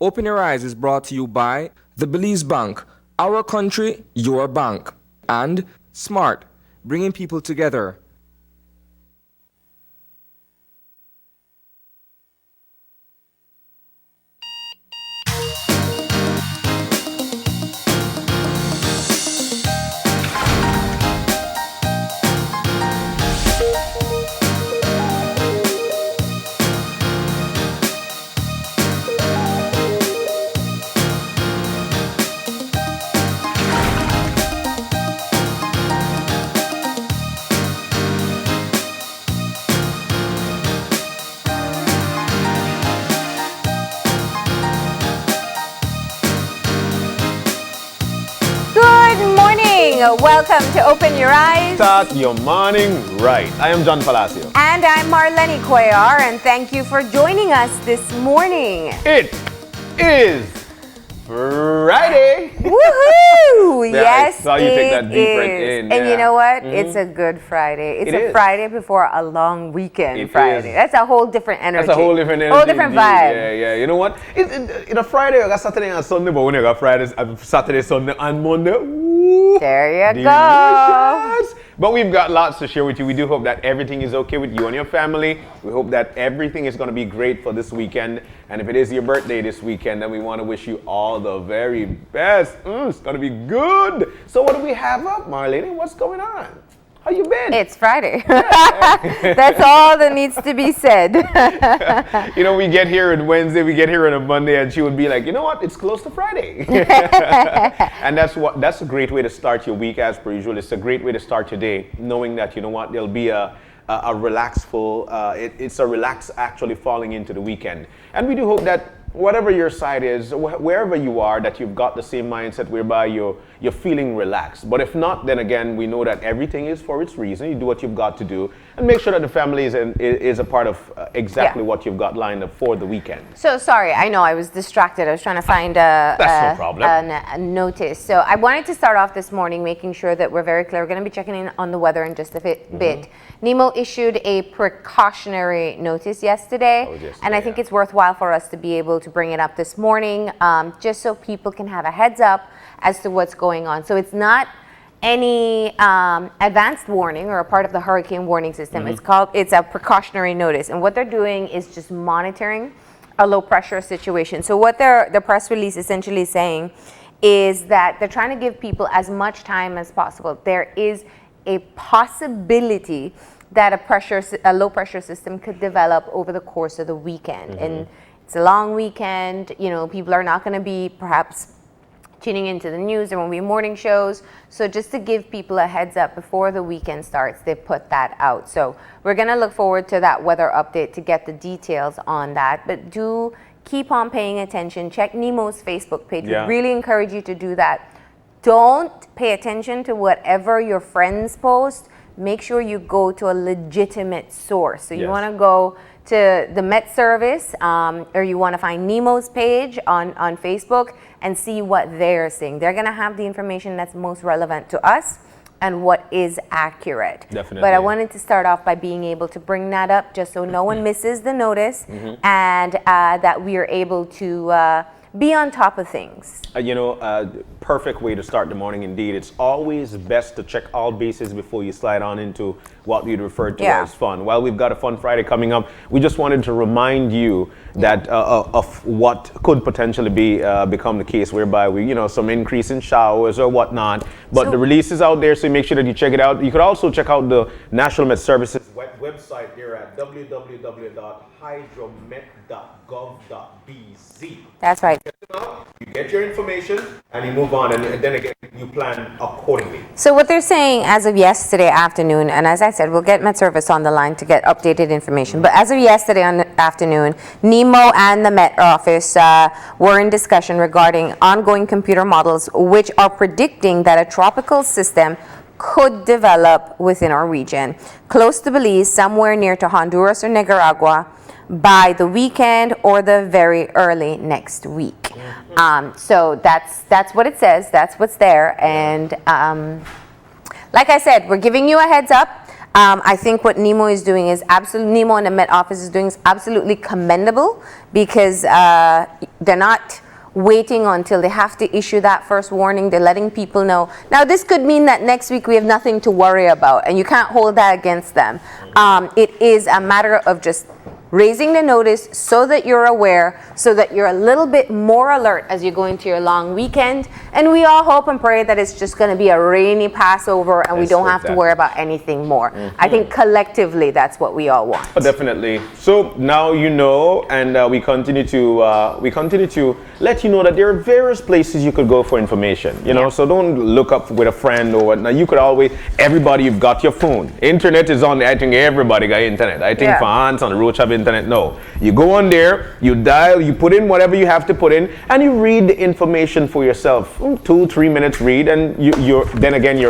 Open Your Eyes is brought to you by the Belize Bank, our country, your bank, and Smart, bringing people together. Welcome to Open Your Eyes. Start your morning right. I am John Palacio. And I'm Marlene Cuellar, and thank you for joining us this morning. It is Friday. Woohoo! Yeah, Yes, I saw you take that deep breath in. And you know what? It's a good Friday. It's a Friday before a long weekend Friday. Is. That's a whole different energy. That's a whole different energy. Whole different vibe. Yeah. You know what? In a Friday, you got Saturday and Sunday, but when you got Fridays, Saturday, Sunday, and Monday, woo, there you go. But we've got lots to share with you. We do hope that everything is okay with you and your family. We hope that everything is going to be great for this weekend. And if it is your birthday this weekend, then we want to wish you all the very best. It's going to be good. So what do we have up, Marlene? What's going on? How you been? It's Friday. That's all that needs to be said. You know, we get here on Wednesday, we get here on a Monday, and she would be like, you know what? It's close to Friday. And that's a great way to start your week as per usual. It's a great way to start your day, knowing that, you know what, there'll be a relaxful, it's a relax actually falling into the weekend. And we do hope that whatever your side is, wherever you are, that you've got the same mindset whereby you're feeling relaxed. But if not, then again, we know that everything is for its reason. You do what you've got to do, and make sure that the family is a part of exactly what you've got lined up for the weekend. So sorry, I know I was distracted. I was trying to find That's no problem. a notice. So I wanted to start off this morning making sure that we're very clear. We're going to be checking in on the weather in just a bit. NEMO issued a precautionary notice yesterday, and I think it's worthwhile for us to be able to bring it up this morning, just so people can have a heads up as to what's going on. So it's not any advanced warning or a part of the hurricane warning system. It's a precautionary notice, and what they're doing is just monitoring a low pressure situation. So what the press release essentially saying is that they're trying to give people as much time as possible. There is a possibility that a low pressure system could develop over the course of the weekend. And it's a long weekend, you know, people are not going to be perhaps tuning into the news. There won't be morning shows. So just to give people a heads up before the weekend starts, they put that out. So we're going to look forward to that weather update to get the details on that. But do keep on paying attention. Check NEMO's Facebook page. We really encourage you to do that. Don't pay attention to whatever your friends post. Make sure you go to a legitimate source. So you want to go to the Met Service, or you want to find NEMO's page on Facebook and see what they're saying. They're going to have the information that's most relevant to us and what is accurate. Definitely. But I wanted to start off by being able to bring that up just so no one misses the notice, and that we are able to be on top of things. Perfect way to start the morning indeed. It's always best to check all bases before you slide on into what we'd refer to as fun. While we've got a fun Friday coming up, we just wanted to remind you that of what could potentially become the case, whereby we, some increase in showers or whatnot. But the release is out there, so make sure that you check it out. You could also check out the National Met Services website here at www.hydromet.gov.bz. That's right. You get your information and you move on, and then again you plan accordingly. So what they're saying as of yesterday afternoon, and as I said, we'll get Met Service on the line to get updated information, but as of yesterday afternoon, NEMO and the Met Office were in discussion regarding ongoing computer models which are predicting that a tropical system could develop within our region, close to Belize, somewhere near to Honduras or Nicaragua, by the weekend or the very early next week. So that's what it says. That's what's there. And like I said, we're giving you a heads up. I think what NEMO is doing is NEMO and the Met Office is doing is absolutely commendable, because they're not waiting until they have to issue that first warning. They're letting people know. Now, this could mean that next week we have nothing to worry about, and you can't hold that against them. It is a matter of just raising the notice so that you're aware, so that you're a little bit more alert as you go into your long weekend. And we all hope and pray that it's just going to be a rainy Passover and we don't have to worry about anything more. I think collectively that's what we all want. Oh, definitely. So now you know, and we continue to let you know that there are various places you could go for information. You know, so don't look up with a friend or whatnot. You could always, everybody, you've got your phone. Internet is on. I think everybody got internet. I think France on the road have internet. No, you go on there, you dial, you put in whatever you have to put in, and you read the information for yourself. 2-3 minutes read, and you're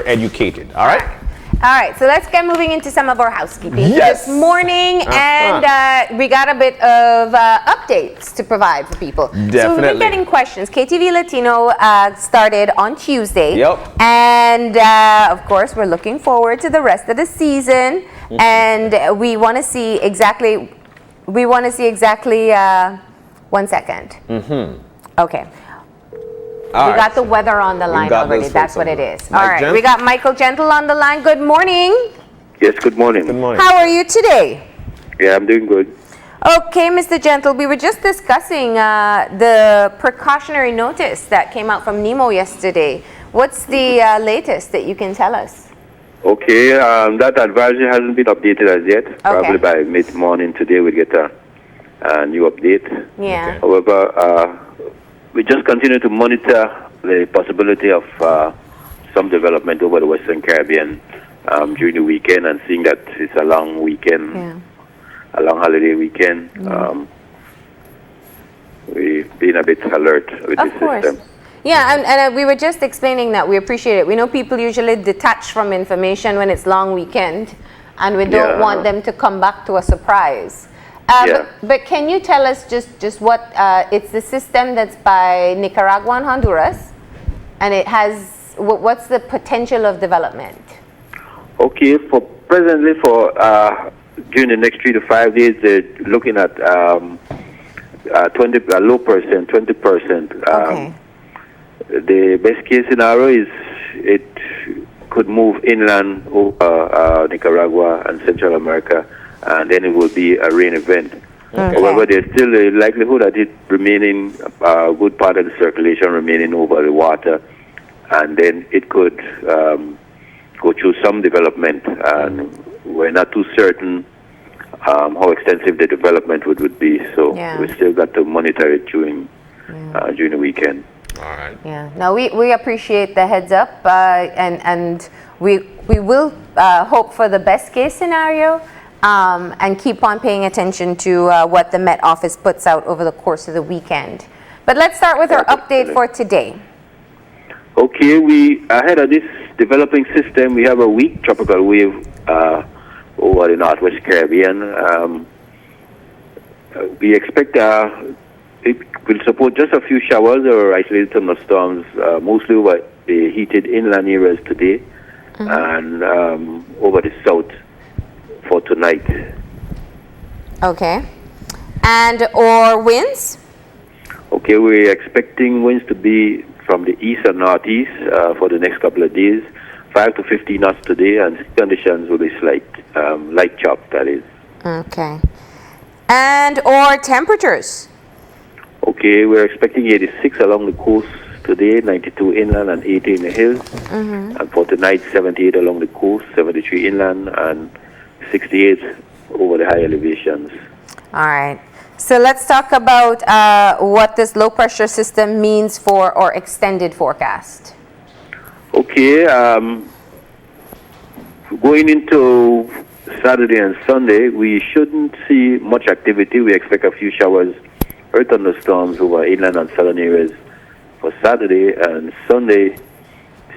educated. All right. All right, so let's get moving into some of our housekeeping Yes. this morning, and we got a bit of updates to provide for people. So we've been Definitely. getting questions. KTV Latino started on Tuesday. Yep. And of course, we're looking forward to the rest of the season, and we want to see exactly. 1 second. Okay. We got the weather on the line got already. those That's folks what it on. is. Mike All right. Gent? We got Michael Gentle on the line. Good morning. Yes, good morning. Good morning. How are you today? Yeah, I'm doing good. Okay, Mr. Gentle, we were just discussing the precautionary notice that came out from NEMO yesterday. What's the latest that you can tell us? Okay, that advisory hasn't been updated as yet. Probably by mid-morning today we'll get a new update. Yeah. However, we just continue to monitor the possibility of some development over the Western Caribbean during the weekend, and seeing that it's a long weekend, a long holiday weekend. We've been a bit alert with the system. Yeah, and we were just explaining that we appreciate it. We know people usually detach from information when it's long weekend, and we don't want them to come back to a surprise. But can you tell us just what, it's the system that's by Nicaragua and Honduras, and it has, what's the potential of development? Okay, presently during the next 3 to 5 days, they're looking at 20%. Okay. The best case scenario is it could move inland over Nicaragua and Central America, and then it will be a rain event. Okay. However, there's still a likelihood that it remaining, a good part of the circulation remaining over the water, and then it could go through some development. And we're not too certain how extensive the development would be, so we still got to monitor it during the weekend. All right. Yeah. No, we appreciate the heads up, and we will hope for the best case scenario, and keep on paying attention to what the Met Office puts out over the course of the weekend. But let's start with our update for today. Okay, ahead of this developing system, we have a weak tropical wave over the Northwest Caribbean. We expect it will support just a few showers or isolated thunderstorms, mostly over the heated inland areas today, and over the south for tonight. Okay. And or winds? Okay, we're expecting winds to be from the east and northeast for the next couple of days, 5 to 15 knots today, and conditions will be light chop, that is. Okay. And or temperatures? Okay, we're expecting 86 along the coast today, 92 inland and 80 in the hills. And for tonight, 78 along the coast, 73 inland and 68 over the high elevations. All right. So let's talk about what this low pressure system means for our extended forecast. Okay, going into Saturday and Sunday, we shouldn't see much activity. We expect a few showers or thunderstorms over inland and southern areas for Saturday, and Sunday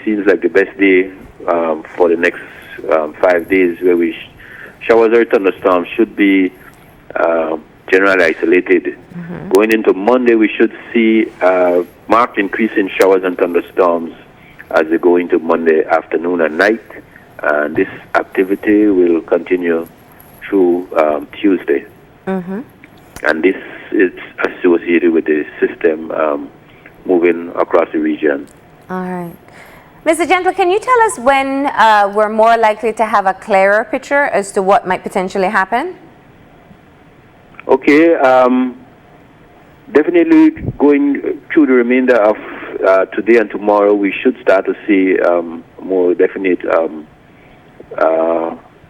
seems like the best day for the next 5 days, where showers or thunderstorms should be generally isolated. Going into Monday, we should see a marked increase in showers and thunderstorms as we go into Monday afternoon and night, and this activity will continue through Tuesday. And this is associated with the system moving across the region. All right. Mr. Gentle, can you tell us when we're more likely to have a clearer picture as to what might potentially happen? Okay, definitely going through the remainder of today and tomorrow, we should start to see more definite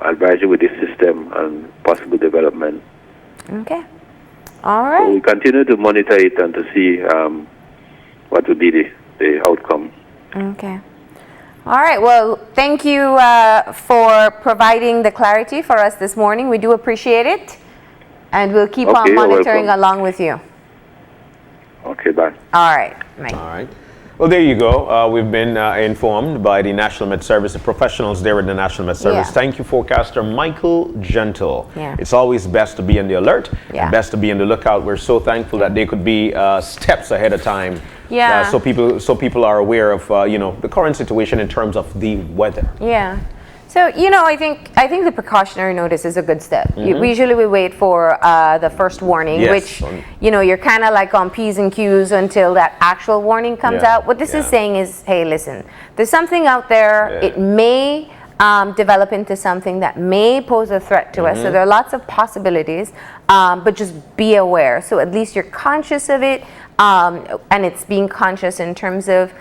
advisory with this system and possible development. Okay. All So right. we continue to monitor it and to see what will be the outcome. Okay. All right. Well, thank you for providing the clarity for us this morning. We do appreciate it. And we'll keep on Okay, you're monitoring welcome. along with you. Okay, bye. All right. Mike. All right. Well, there you go. We've been informed by the National Med Service, the professionals there at the National Med Service. Yeah. Thank you, forecaster Michael Gentle. Yeah. It's always best to be on the alert, Yeah. and best to be on the lookout. We're so thankful that they could be steps ahead of time. Yeah. So people are aware of the current situation in terms of the weather. Yeah. So, I think the precautionary notice is a good step. Usually we wait for the first warning, Yes. which, you're kind of like on P's and Q's until that actual warning comes Yeah. out. What this is Yeah. saying is, hey, listen, there's something out there. Yeah. It may develop into something that may pose a threat to us. So there are lots of possibilities, but just be aware. So at least you're conscious of it, and it's being conscious in terms of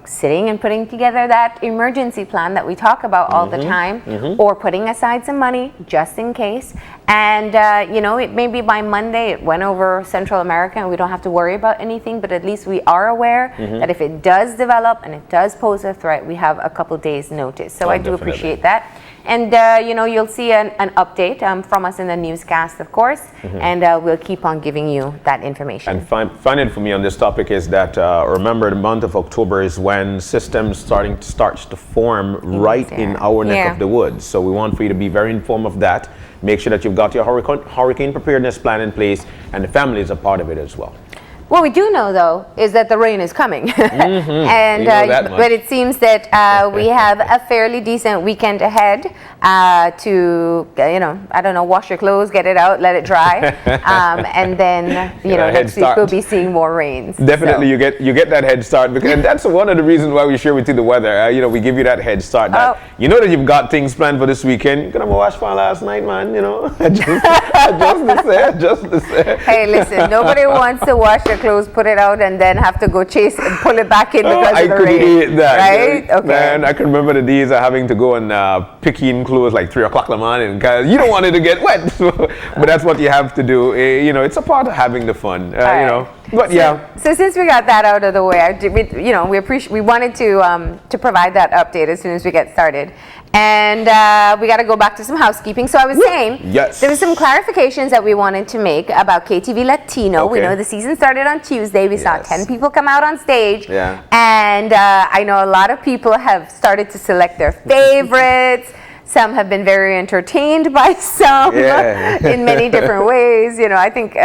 sitting and putting together that emergency plan that we talk about all the time, or putting aside some money just in case. And it may be by Monday it went over Central America and we don't have to worry about anything, but at least we are aware that if it does develop and it does pose a threat, we have a couple days notice. So Oh, I do definitely. appreciate that. And you'll see an update from us in the newscast, of course, and we'll keep on giving you that information. And finding for me on this topic is that remember the month of October is when systems starts to form right in our neck Yeah. of the woods. So we want for you to be very informed of that. Make sure that you've got your hurricane preparedness plan in place, and the family is a part of it as well. What we do know, though, is that the rain is coming. And We know that much. but it seems that we have a fairly decent weekend ahead to, I don't know, wash your clothes, get it out, let it dry, and then head next week start. we'll be seeing more rains. Definitely, So- you get that head start, because, and that's one of the reasons why we share with you the weather. We give you that head start. That you know that you've got things planned for this weekend. You're gonna wash for last night, man. just to say. Hey, listen, nobody wants to wash their clothes, put it out, and then have to go chase and pull it back in because I of the could rain. eat that. Right? Okay. Man, I can remember the days of having to go and pick in clothes like 3 o'clock in the morning because you don't want it to get wet. But that's what you have to do. It's a part of having the fun. right. But yeah. So since we got that out of the way, we wanted to provide that update as soon as we get started, and we got to go back to some housekeeping. So I was saying, Yes. there were some clarifications that we wanted to make about KTV Latino. We Okay. know the season started on Tuesday. We saw Yes. 10 people come out on stage, Yeah. and I know a lot of people have started to select their favorites. Some have been very entertained by some Yeah. in many different ways. I think.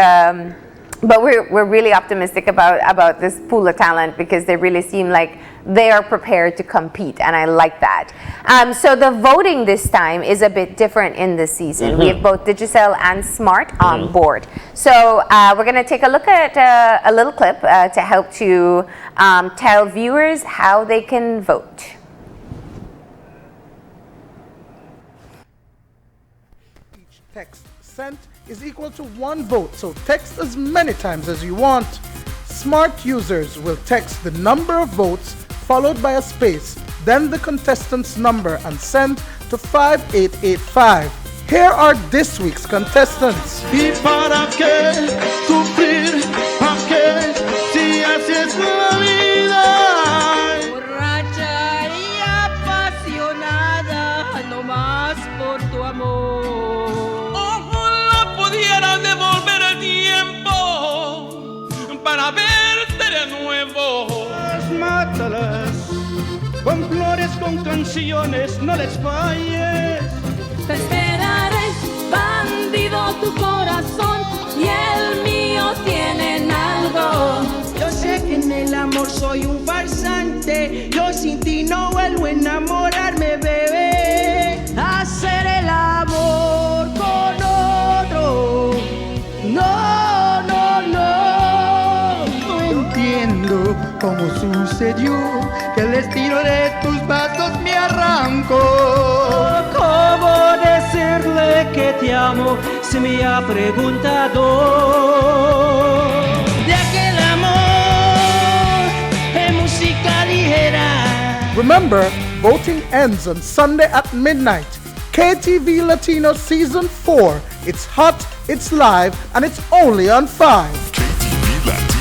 But we're really optimistic about this pool of talent because they really seem like they are prepared to compete, and I like that. So the voting this time is a bit different in this season. We have both Digicel and Smart on board. So we're going to take a look at a little clip to help to tell viewers how they can vote. Each text sent is equal to 1 vote, so text as many times as you want. Smart users will text the number of votes followed by a space, then the contestant's number, and send to 5885. Here are this week's contestants. ¿Y para qué sufrir? ¿Para qué? Si así es la vida. Borracha y apasionada, no más por tu amor. Ojalá pudiera devolver el tiempo para verte de nuevo. Mátalas con flores, con canciones, no les falles. Te esperaré, bandido, tu corazón y el mío tienen algo. Yo sé que en el amor soy un farsante. Yo sin ti no vuelvo a enamorarme, bebé. cómo sucedió que el destino de tus pasos me arrancó. ¿Cómo decirle que te amo si me ha preguntado? De aquel amor en música ligera. Remember, voting ends on Sunday at midnight. KTV Latino Season 4. It's hot, it's live, and it's only on 5. KTV Latino.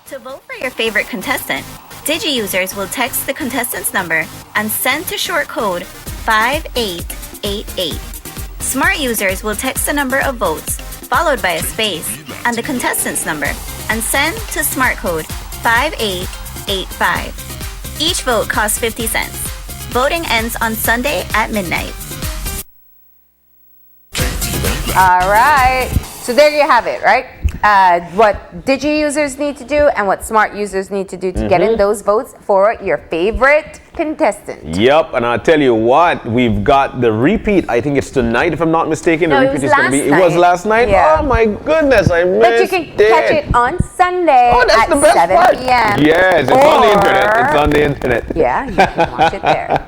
To vote for your favorite contestant, Digi users will text the contestant's number and send to short code 5888. Smart users will text the number of votes, followed by a space, and the contestant's number, and send to smart code 5885. Each vote costs 50 cents. Voting ends on Sunday at midnight. All right. So there you have it, right? What Digi users need to do and what smart users need to do to get in those votes for your favorite contestant. Yep, and I'll tell you what, we've got the repeat. I think it's tonight, if I'm not mistaken. No, The it repeat was is going to be. last It was night. last night. Yeah. Oh my goodness, I missed But you can catch it on Sunday Oh, that's at the best 7 part. p.m. Yes, it's on the internet. Or- It's on the internet. Yeah, you can watch it there.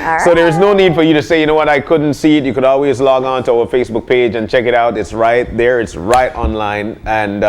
All So there is no right. need for you to say, you know what, I couldn't see it. You could always log on to our Facebook page and check it out. It's right there. It's right online. And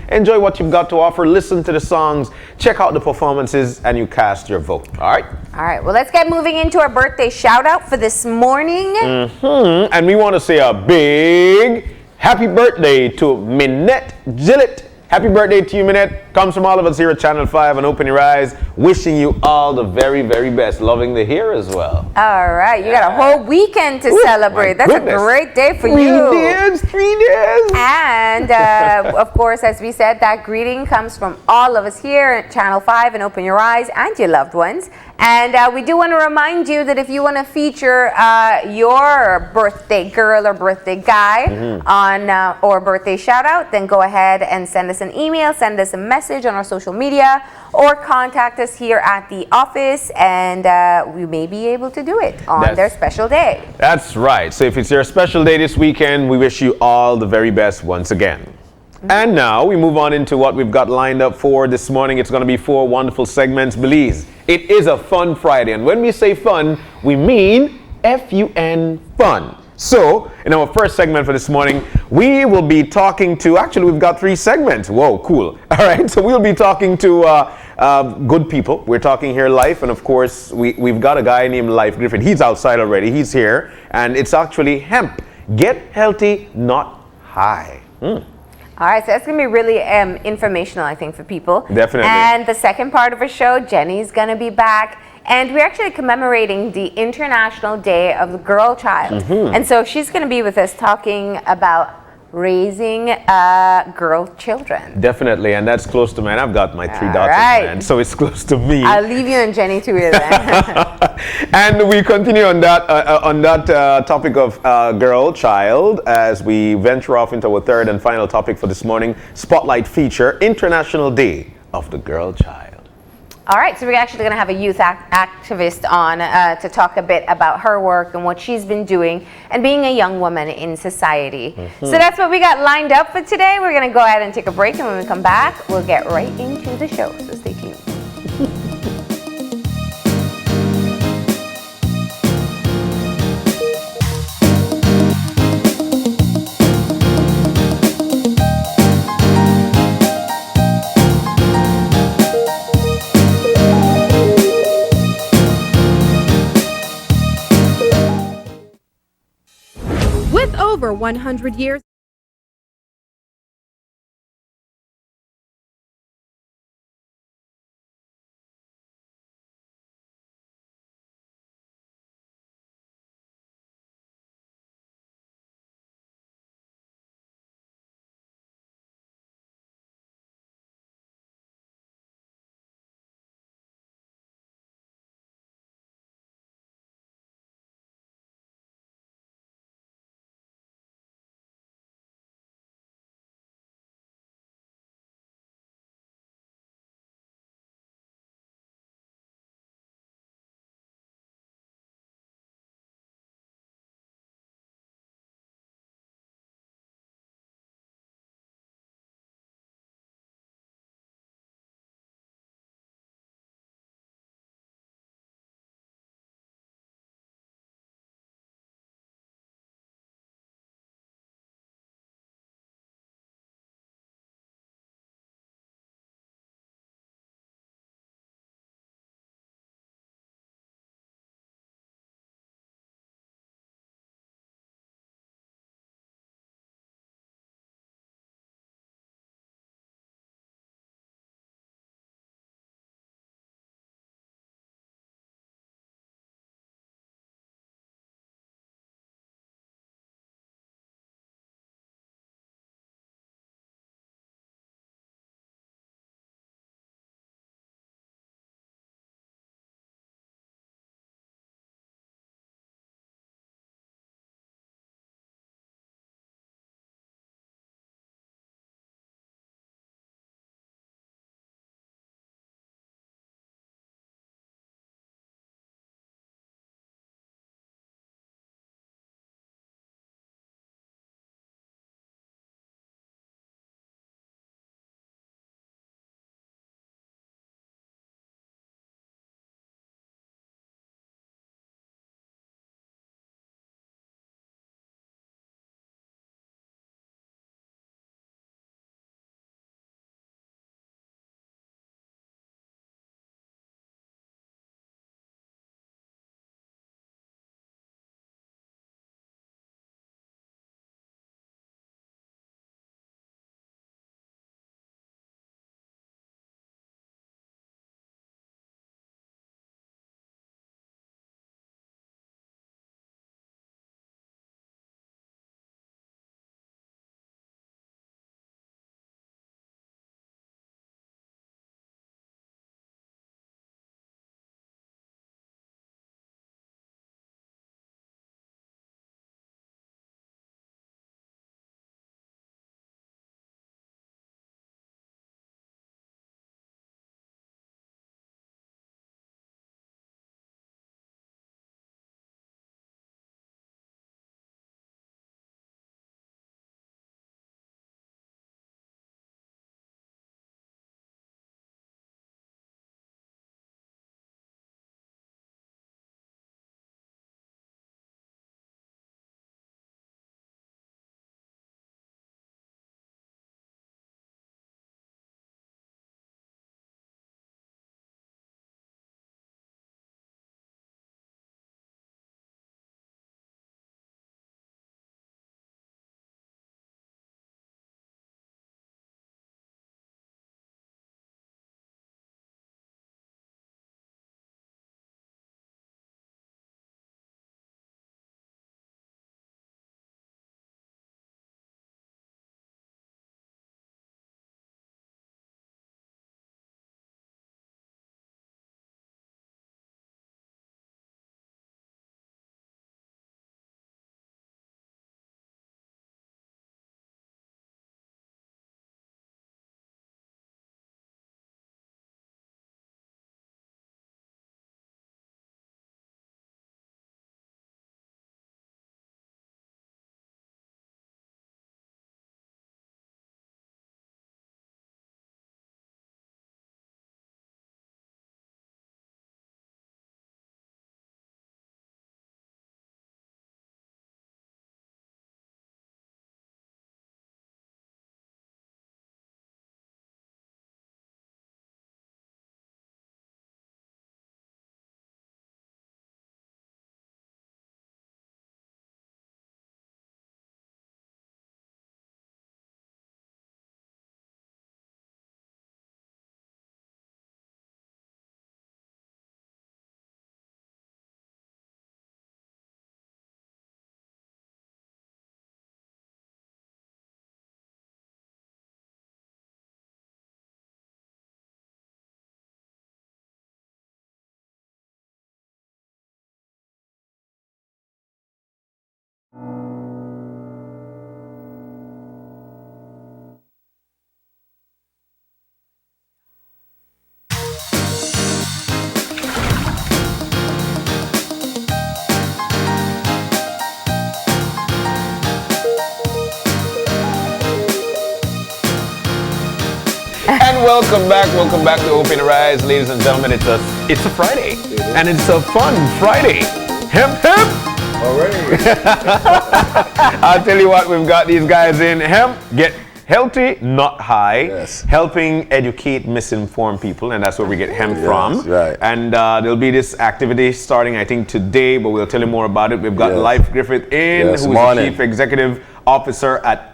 enjoy what you've got to offer. Listen to the songs. Check out the performances and you cast your vote. All right? All right, well, let's get moving into our birthday shout out for this morning. And we want to say a big happy birthday to Minette Gillett. Happy birthday to you, Minette. Comes from all of us here at Channel 5 and Open Your Eyes. Wishing you all the very, very best. Loving the hair as well. All right, you got a whole weekend to celebrate. my That's goodness. a great day for 3 you. days, 3 days. And of course, as we said, that greeting comes from all of us here at Channel 5 and Open Your Eyes and your loved ones. And we do want to remind you that if you want to feature your birthday girl or birthday guy on or birthday shout out, then go ahead and send us an email, send us a message on our social media, or contact us here at the office, and we may be able to do it on their special day. That's right. So if it's your special day this weekend, we wish you all the very best once again. And now we move on into what we've got lined up for this morning. It's going to be 4 wonderful segments. Belize, it is a fun Friday. And when we say fun, we mean F-U-N, fun. So, in our first segment for this morning, we will be talking to, actually we've got 3 segments. Whoa, cool. All right, so we'll be talking to good people. We're talking here life, and of course, we've got a guy named Life Griffin. He's outside already. He's here, and it's actually hemp. Get healthy, not high. All right, so that's going to be really informational, I think, for people. Definitely. And the second part of our show, Jenny's going to be back. And we're actually commemorating the International Day of the Girl Child. And so she's going to be with us talking about raising girl children. Definitely, and that's close to mine. I've got my 3 All daughters, right. man, so it's close to me. I'll leave you and Jenny to it then. And we continue on that topic of girl child as we venture off into our third and final topic for this morning, Spotlight feature, International Day of the Girl Child. All right, so we're actually going to have a youth activist on to talk a bit about her work and what she's been doing and being a young woman in society. So that's what we got lined up for today. We're going to go ahead and take a break, and when we come back, we'll get right into the show. So stay tuned. With over 100 years And welcome back to Open Your Eyes, ladies and gentlemen. It's a Friday, and it's a fun Friday. Hemp. Already. I'll tell you what, we've got these guys in hemp. Get healthy, not high. Yes. Helping educate misinformed people, and that's where we get hemp from. Right. And there'll be this activity starting, I think, today, but we'll tell you more about it. We've got Yes. Life Griffith in, Yes, who's the morning. Chief Executive Officer at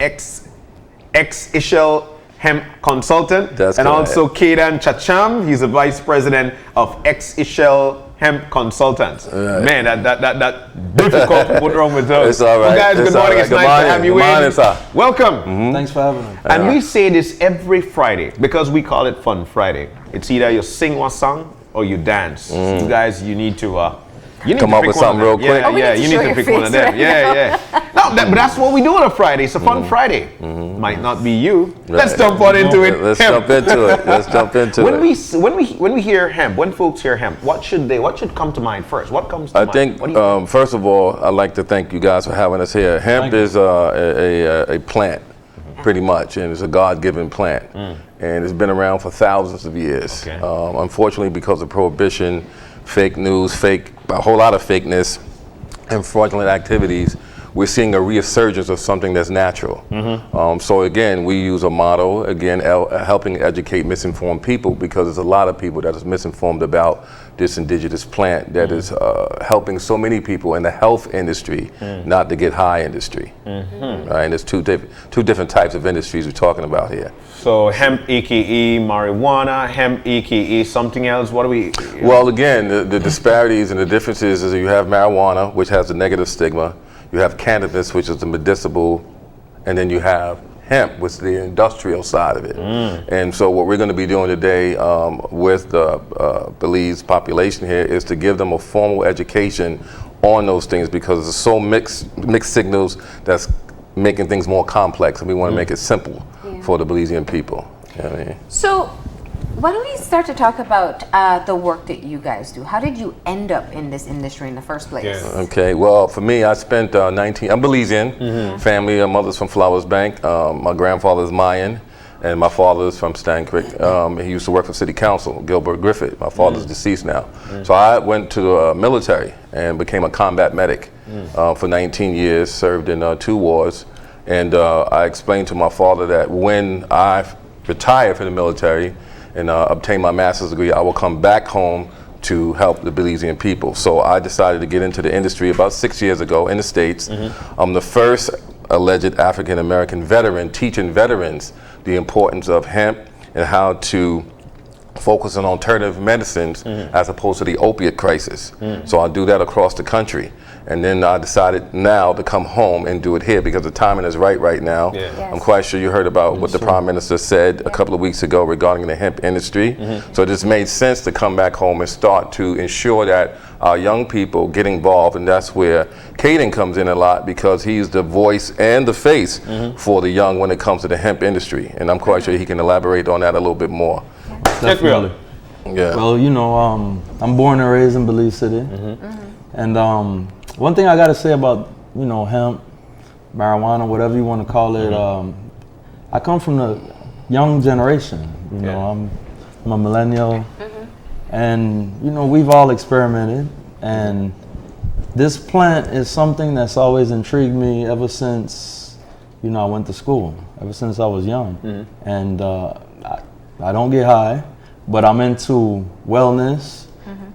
X-Ishel Hemp Consultant. That's and correct. also Kedan Chacham, he's the Vice President of X-Ishel Hemp Consultants. Right. Man, that difficult to put wrong with those. It's all right. Well, guys, It's good all morning. right. It's Good nice morning. to have you Good in. morning, sir. Welcome. Thanks for having me. And we say this every Friday because we call it Fun Friday. It's either you sing one song or you dance. You guys, you need to Come up pick with one of something real them. quick. Yeah, Oh, we yeah, need to you show need to your pick one of face them. right Yeah. No, but that's what we do on a Friday. It's a fun Friday. Might not be you. Let's Right. jump on into it. Let's Hemp. jump into it. Let's jump into When it. we hear hemp, when folks hear hemp, what should come to mind first? What comes to I mind? think, What do you think? first of all, I'd like to thank you guys for having us here. Hemp is a plant, pretty much, and it's a God-given plant. And it's been around for thousands of years. Okay. Unfortunately, because of prohibition, fake news, a whole lot of fakeness, and fraudulent activities, we're seeing a resurgence of something that's natural. So again, we use a motto, again, helping educate misinformed people, because there's a lot of people that is misinformed about this indigenous plant that is helping so many people in the health industry, not to get high industry. Right? And there's two different types of industries we're talking about here. So hemp, aka marijuana, hemp, aka something else. What do we? Well, again, the disparities and the differences is that you have marijuana, which has a negative stigma. You have cannabis, which is the medicinal, and then you have hemp, which is the industrial side of it. And so what we're going to be doing today with the Belize population here is to give them a formal education on those things, because there's so mixed signals that's making things more complex, and we want to make it simple for the Belizean people. You know what I mean? So, why don't we start to talk about the work that you guys do? How did you end up in this industry in the first place? Okay, well, for me, I spent I'm Belizean, family, mother's from Flowers Bank, my grandfather's Mayan, and my father's from Stan Creek. He used to work for City Council, Gilbert Griffith. My father's deceased now. So I went to the military and became a combat medic for 19 years, served in 2 wars. And I explained to my father that when I retire from the military and obtain my master's degree, I will come back home to help the Belizean people. So I decided to get into the industry about 6 years ago in the States. I'm the first alleged African-American veteran teaching veterans the importance of hemp and how to focus on alternative medicines as opposed to the opiate crisis. So I do that across the country. And then I decided now to come home and do it here because the timing is right now. I'm quite sure you heard about what the Prime Minister said a couple of weeks ago regarding the hemp industry. So it just made sense to come back home and start to ensure that our young people get involved, and that's where Caden comes in a lot, because he's the voice and the face for the young when it comes to the hemp industry. And I'm quite sure he can elaborate on that a little bit more. Definitely. Yeah. Well, you know, I'm born and raised in Belize City. And one thing I got to say about, you know, hemp, marijuana, whatever you want to call it, I come from the young generation. You know, I'm a millennial. And, you know, we've all experimented. And this plant is something that's always intrigued me ever since, you know, I went to school, ever since I was young. And I don't get high, but I'm into wellness.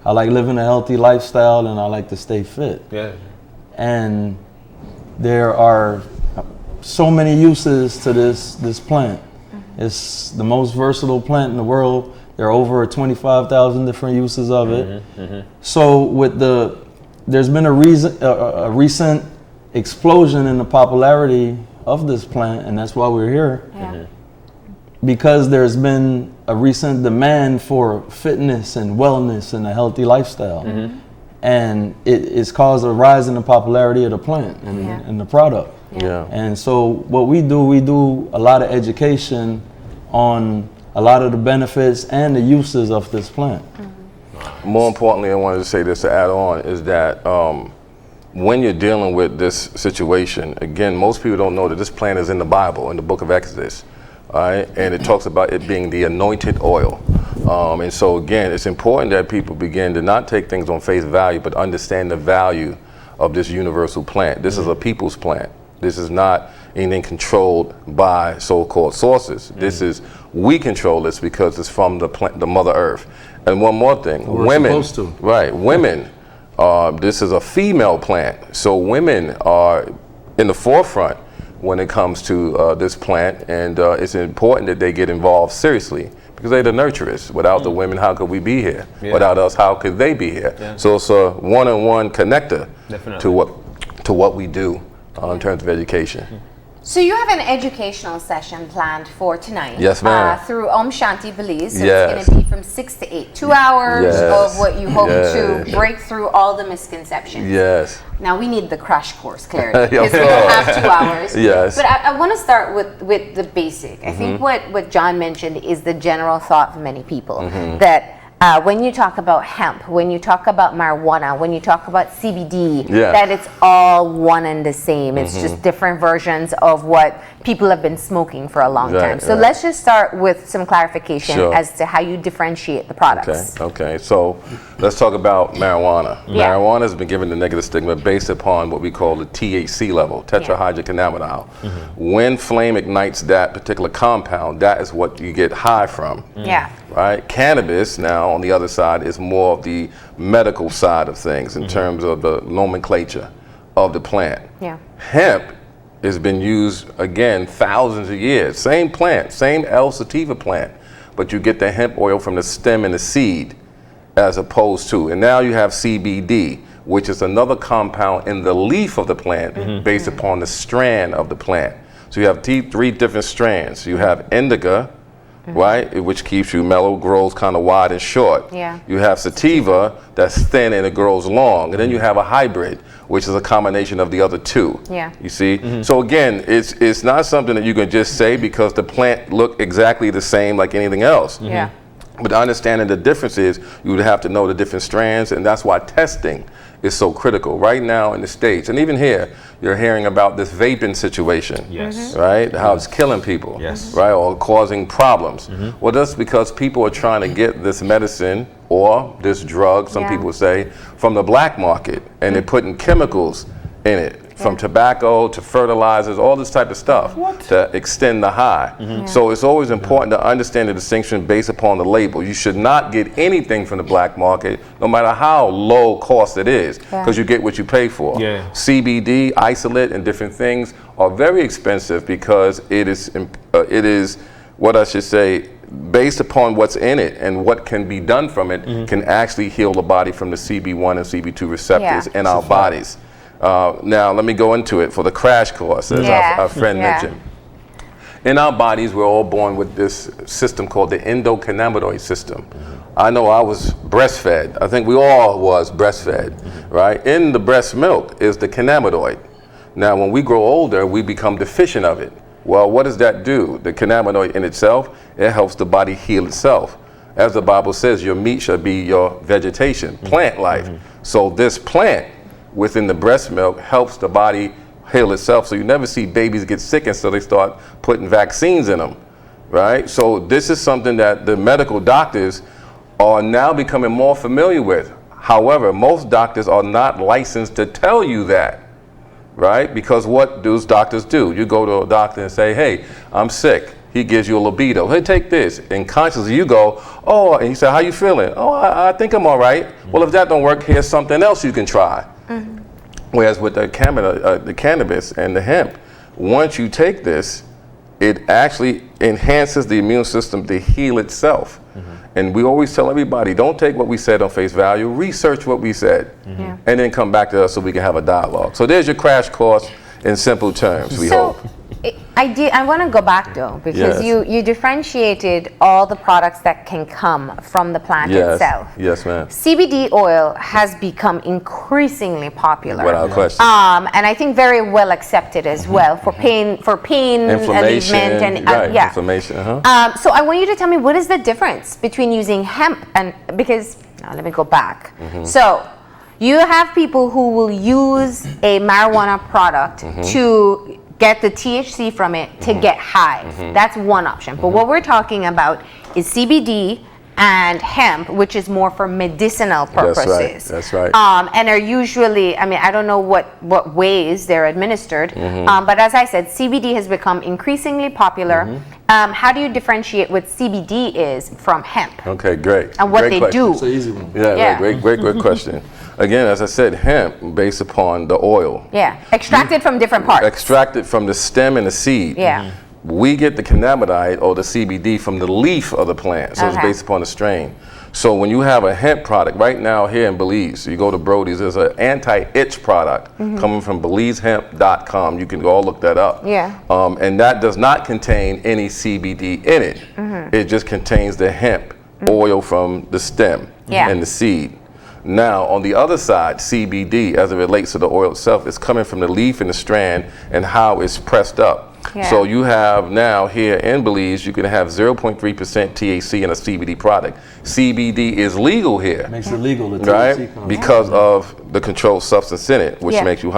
I like living a healthy lifestyle, and I like to stay fit. And there are so many uses to this plant. It's the most versatile plant in the world. There are over 25,000 different uses of it. So with there's been a recent explosion in the popularity of this plant, and that's why we're here. Because there's been a recent demand for fitness and wellness and a healthy lifestyle. And it's caused a rise in the popularity of the plant and the product. And so what we do a lot of education on a lot of the benefits and the uses of this plant. More importantly, I wanted to say this to add on, is that when you're dealing with this situation, again, most people don't know that this plant is in the Bible, in the book of Exodus. all right? And it talks about it being the anointed oil. And so again, it's important that people begin to not take things on face value, but understand the value of this universal plant. This is a people's plant. This is not anything controlled by so-called sources. This is, we control this because it's from the plant, the Mother Earth. And one more thing, women, right, women, this is a female plant. So women are in the forefront when it comes to this plant, and it's important that they get involved seriously because they're the nurturers. Without the women, how could we be here? Without us, how could they be here? So it's a one-on-one connector to what we do in terms of education. So you have an educational session planned for tonight. Yes, ma'am. Through Om Shanti Belize. So it's going to be from 6 to 8. 2 hours of what you hope to break through all the misconceptions. Yes. Now we need the crash course, clarity, because we don't have 2 hours. Yes. But I want to start with the basic. I think what John mentioned is the general thought for many people, that when you talk about hemp, when you talk about marijuana, when you talk about CBD, that it's all one and the same. It's just different versions of what people have been smoking for a long time. So let's just start with some clarification as to how you differentiate the products. Okay. So let's talk about marijuana. Marijuana has been given the negative stigma based upon what we call the THC level, tetrahydrocannabinol. When flame ignites that particular compound, that is what you get high from. Right? Cannabis, now on the other side, is more of the medical side of things in terms of the nomenclature of the plant. Hemp has been used, again, thousands of years. Same plant, same L. sativa plant, but you get the hemp oil from the stem and the seed as opposed to, and now you have CBD, which is another compound in the leaf of the plant based upon the strand of the plant. So you have three different strands. You have indica, right, which keeps you mellow, grows kind of wide and short. You have sativa, that's thin and it grows long. And then you have a hybrid, which is a combination of the other two. You see? So again, it's not something that you can just say because the plant look exactly the same like anything else. But understanding the differences, you would have to know the different strands, and that's why testing is so critical. Right now in the States, and even here, you're hearing about this vaping situation, right? How it's killing people, right? Or causing problems. Well, that's because people are trying to get this medicine or this drug, some people say, from the black market, and they're putting chemicals in it. From tobacco to fertilizers, all this type of stuff to extend the high. So it's always important to understand the distinction based upon the label. You should not get anything from the black market, no matter how low cost it is, because you get what you pay for. CBD, isolate, and different things are very expensive because it is what I should say, based upon what's in it and what can be done from it, can actually heal the body from the CB1 and CB2 receptors in our bodies. Now, let me go into it for the crash course, as our friend mentioned. In our bodies, we're all born with this system called the endocannabinoid system. I know I was breastfed. I think we all was breastfed, right? In the breast milk is the cannabinoid. Now, when we grow older, we become deficient of it. Well, what does that do? The cannabinoid in itself, it helps the body heal itself. As the Bible says, your meat shall be your vegetation, plant life. So this plant within the breast milk helps the body heal itself. So you never see babies get sick until they start putting vaccines in them, right? So this is something that the medical doctors are now becoming more familiar with. However, most doctors are not licensed to tell you that, right? Because what do doctors do? You go to a doctor and say, hey, I'm sick. He gives you a libido. Hey, take this. And consciously you go, oh, and he said, how you feeling? Oh, I think I'm all right. Well, if that don't work, here's something else you can try. Whereas with the cannabis and the hemp, once you take this, it actually enhances the immune system to heal itself. And we always tell everybody, don't take what we said on face value, research what we said, and then come back to us so we can have a dialogue. So there's your crash course in simple terms, we hope. I want to go back though, because you differentiated all the products that can come from the plant itself. Yes, ma'am. CBD oil has become increasingly popular. Without question. And I think very well accepted as well for pain inflammation, alleviation, and inflammation. So I want you to tell me, what is the difference between using hemp and, because now let me go back. So you have people who will use a marijuana product to get the THC from it to get high. That's one option. But what we're talking about is CBD and hemp, which is more for medicinal purposes. That's right. And are usually, I mean, I don't know what ways they're administered, but as I said, CBD has become increasingly popular. How do you differentiate what CBD is from hemp? Okay, great. And what great they question. do? It's an easy one. Yeah. Great question. Again, as I said, hemp based upon the oil. Yeah, extracted from different parts. Extracted from the stem and the seed. Yeah. We get the cannabinoid or the CBD from the leaf of the plant, so it's based upon the strain. So when you have a hemp product, right now here in Belize, you go to Brody's, there's an anti-itch product coming from BelizeHemp.com. You can go look that up. Yeah. And that does not contain any CBD in it. It just contains the hemp oil from the stem and the seed. Now, on the other side, CBD, as it relates to the oil itself, is coming from the leaf and the strand and how it's pressed up. So you have now here in Belize, you can have 0.3% THC in a CBD product. CBD is legal here. Makes it legal, the THC right? comes. Because of the controlled substance in it, which makes you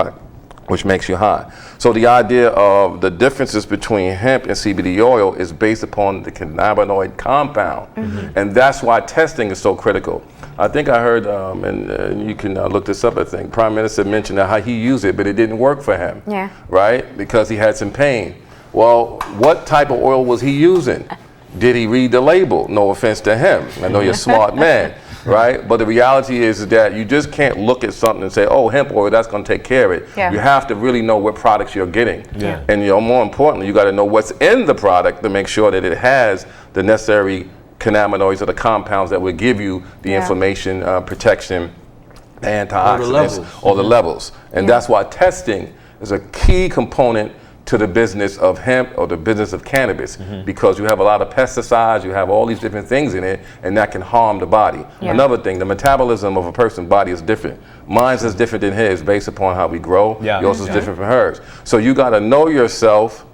high. So the idea of the differences between hemp and CBD oil is based upon the cannabinoid compound. And that's why testing is so critical. I think I heard, and you can look this up, I think, Prime Minister mentioned how he used it, but it didn't work for him, right? Because he had some pain. Well, what type of oil was he using? Did he read the label? No offense to him. I know you're a smart man, right? But the reality is that you just can't look at something and say, oh, hemp oil, that's going to take care of it. You have to really know what products you're getting. And more importantly, you got to know what's in the product to make sure that it has the necessary cannabinoids or the compounds that will give you the inflammation protection, the antioxidants, or the levels. And that's why testing is a key component to the business of hemp or the business of cannabis, because you have a lot of pesticides, you have all these different things in it, and that can harm the body. Another thing, the metabolism of a person's body is different. Mine's is different than his based upon how we grow. Yours is different from hers. So you got to know yourself,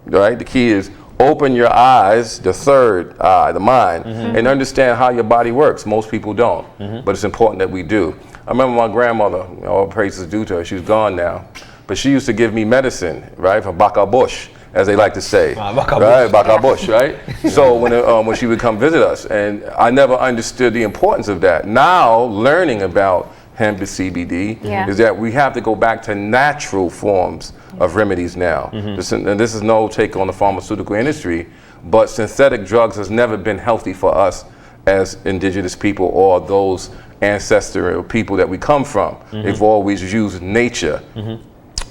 right? The key is open your eyes, the third eye, the mind, and understand how your body works. Most people don't, but it's important that we do. I remember my grandmother, all praises due to her, she's gone now, but she used to give me medicine, right, for baka bush, as they like to say, baka bush, right? So when she would come visit us, and I never understood the importance of that. Now, learning about hemp and CBD is that we have to go back to natural forms of remedies now. And this is no take on the pharmaceutical industry, but synthetic drugs has never been healthy for us as indigenous people or those ancestral people that we come from. They've always used nature.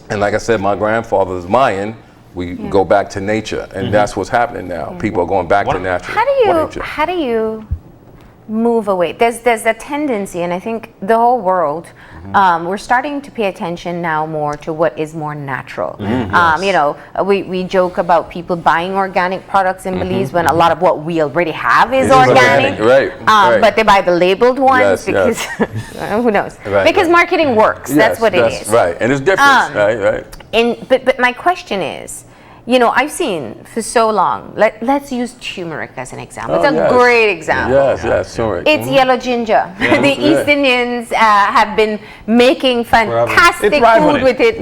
And like I said, my grandfather is Mayan. We go back to nature, and that's what's happening now. People are going back to natural. How do you move away? There's a tendency, and I think the whole world, we're starting to pay attention now more to what is more natural. You know, we joke about people buying organic products in Belize when a lot of what we already have is organic. But they buy the labeled ones because who knows? Because marketing works. That's what it is. Right, and it's different. But my question is, you know, I've seen for so long, let's use turmeric as an example. It's a great example. Yes, turmeric. It's yellow ginger. The East Indians have been making fantastic food with it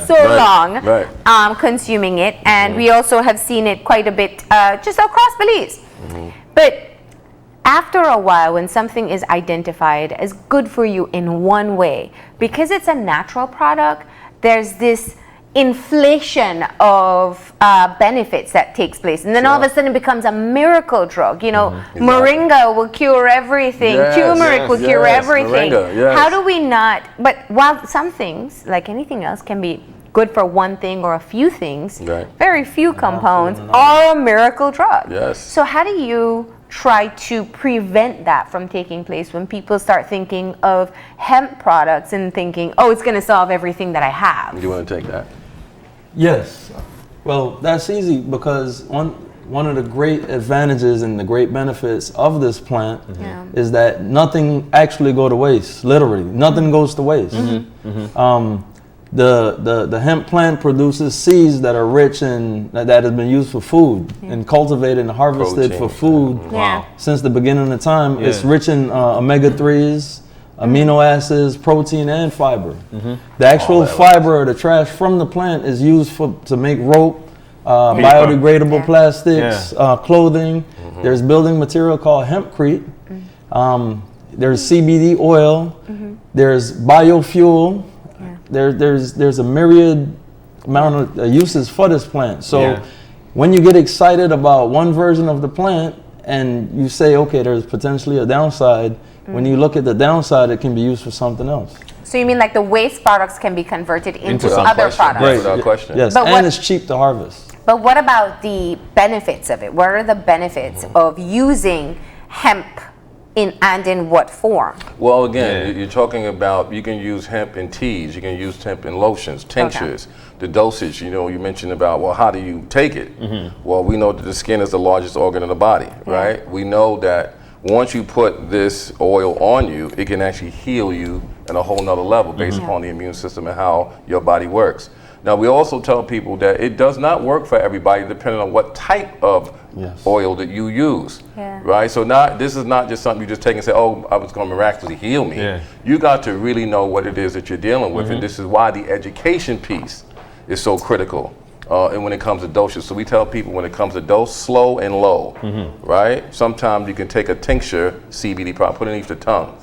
for so long, consuming it. And we also have seen it quite a bit just across Belize. But after a while, when something is identified as good for you in one way, because it's a natural product, there's this inflation of benefits that takes place, and then all of a sudden it becomes a miracle drug. You know, moringa will cure everything, turmeric will cure everything. How do we not? But while some things, like anything else, can be good for one thing or a few things, very few compounds are a miracle drug. So how do you try to prevent that from taking place when people start thinking of hemp products and thinking, oh, it's going to solve everything that I have? Do you want to take that? Yes. Well, that's easy because one of the great advantages and the great benefits of this plant is that nothing actually goes to waste. Literally, nothing goes to waste. The hemp plant produces seeds that are rich in that has been used for food and cultivated and harvested for food since the beginning of time. It's rich in omega-3s, amino acids, protein, and fiber. The actual fiber or the trash from the plant is used to make rope, biodegradable plastics, clothing. There's building material called hempcrete. There's CBD oil. There's biofuel. There's a myriad amount of uses for this plant. So when you get excited about one version of the plant and you say, okay, there's potentially a downside, when you look at the downside, it can be used for something else. So you mean like the waste products can be converted into other products? Right. Without question. Yes, and it's cheap to harvest. But what about the benefits of it? What are the benefits of using hemp in what form? Well, again, you're talking about, you can use hemp in teas, you can use hemp in lotions, tinctures, the dosage, you mentioned about, well, how do you take it? Well, we know that the skin is the largest organ in the body, right? We know that once you put this oil on you, it can actually heal you at a whole nother level based upon the immune system and how your body works. Now, we also tell people that it does not work for everybody depending on what type of oil that you use, right? So this is not just something you just take and say, oh, I was going to miraculously heal me. You got to really know what it is that you're dealing with, and this is why the education piece is so critical. And when it comes to dosage, so we tell people when it comes to dose, slow and low, right? Sometimes you can take a tincture, CBD product, put it underneath the tongue.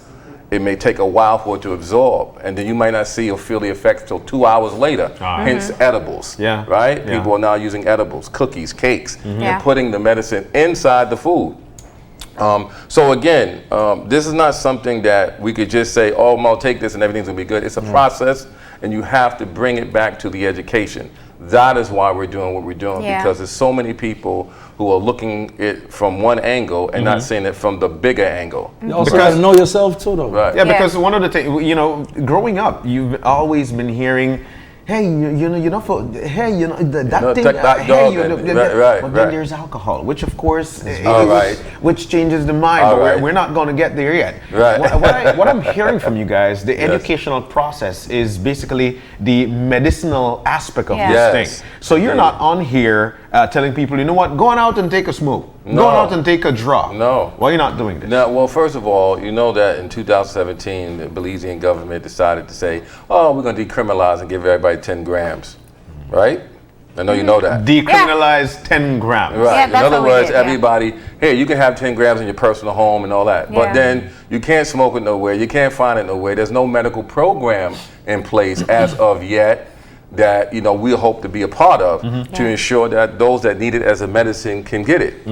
It may take a while for it to absorb, and then you might not see or feel the effects till 2 hours later, hence edibles, right? People are now using edibles, cookies, cakes, and putting the medicine inside the food. So again, this is not something that we could just say, oh, I'll take this and everything's gonna be good. It's a process, and you have to bring it back to the education. That is why we're doing what we're doing, because there's so many people who are looking it from one angle and not seeing it from the bigger angle. You also got to know yourself too, though. Right. Yeah, because one of the things, growing up, you've always been hearing, hey, that thing, but then there's alcohol, which of course, which changes the mind, but we're not going to get there yet. Right. What I'm hearing from you guys, the educational process is basically the medicinal aspect of this thing. So you're not on here telling people, you know what, going out and take a smoke, going out and take a draw. No. Why are you not doing this? Now, well, first of all, you know that in 2017, the Belizean government decided to say, oh, we're going to decriminalize and give everybody 10 grams, right? I know you know that. Decriminalize 10 grams. Right. In other words, everybody, hey, you can have 10 grams in your personal home and all that. But then you can't smoke it nowhere. You can't find it nowhere. There's no medical program in place as of yet that we hope to be a part of to ensure that those that need it as a medicine can get it.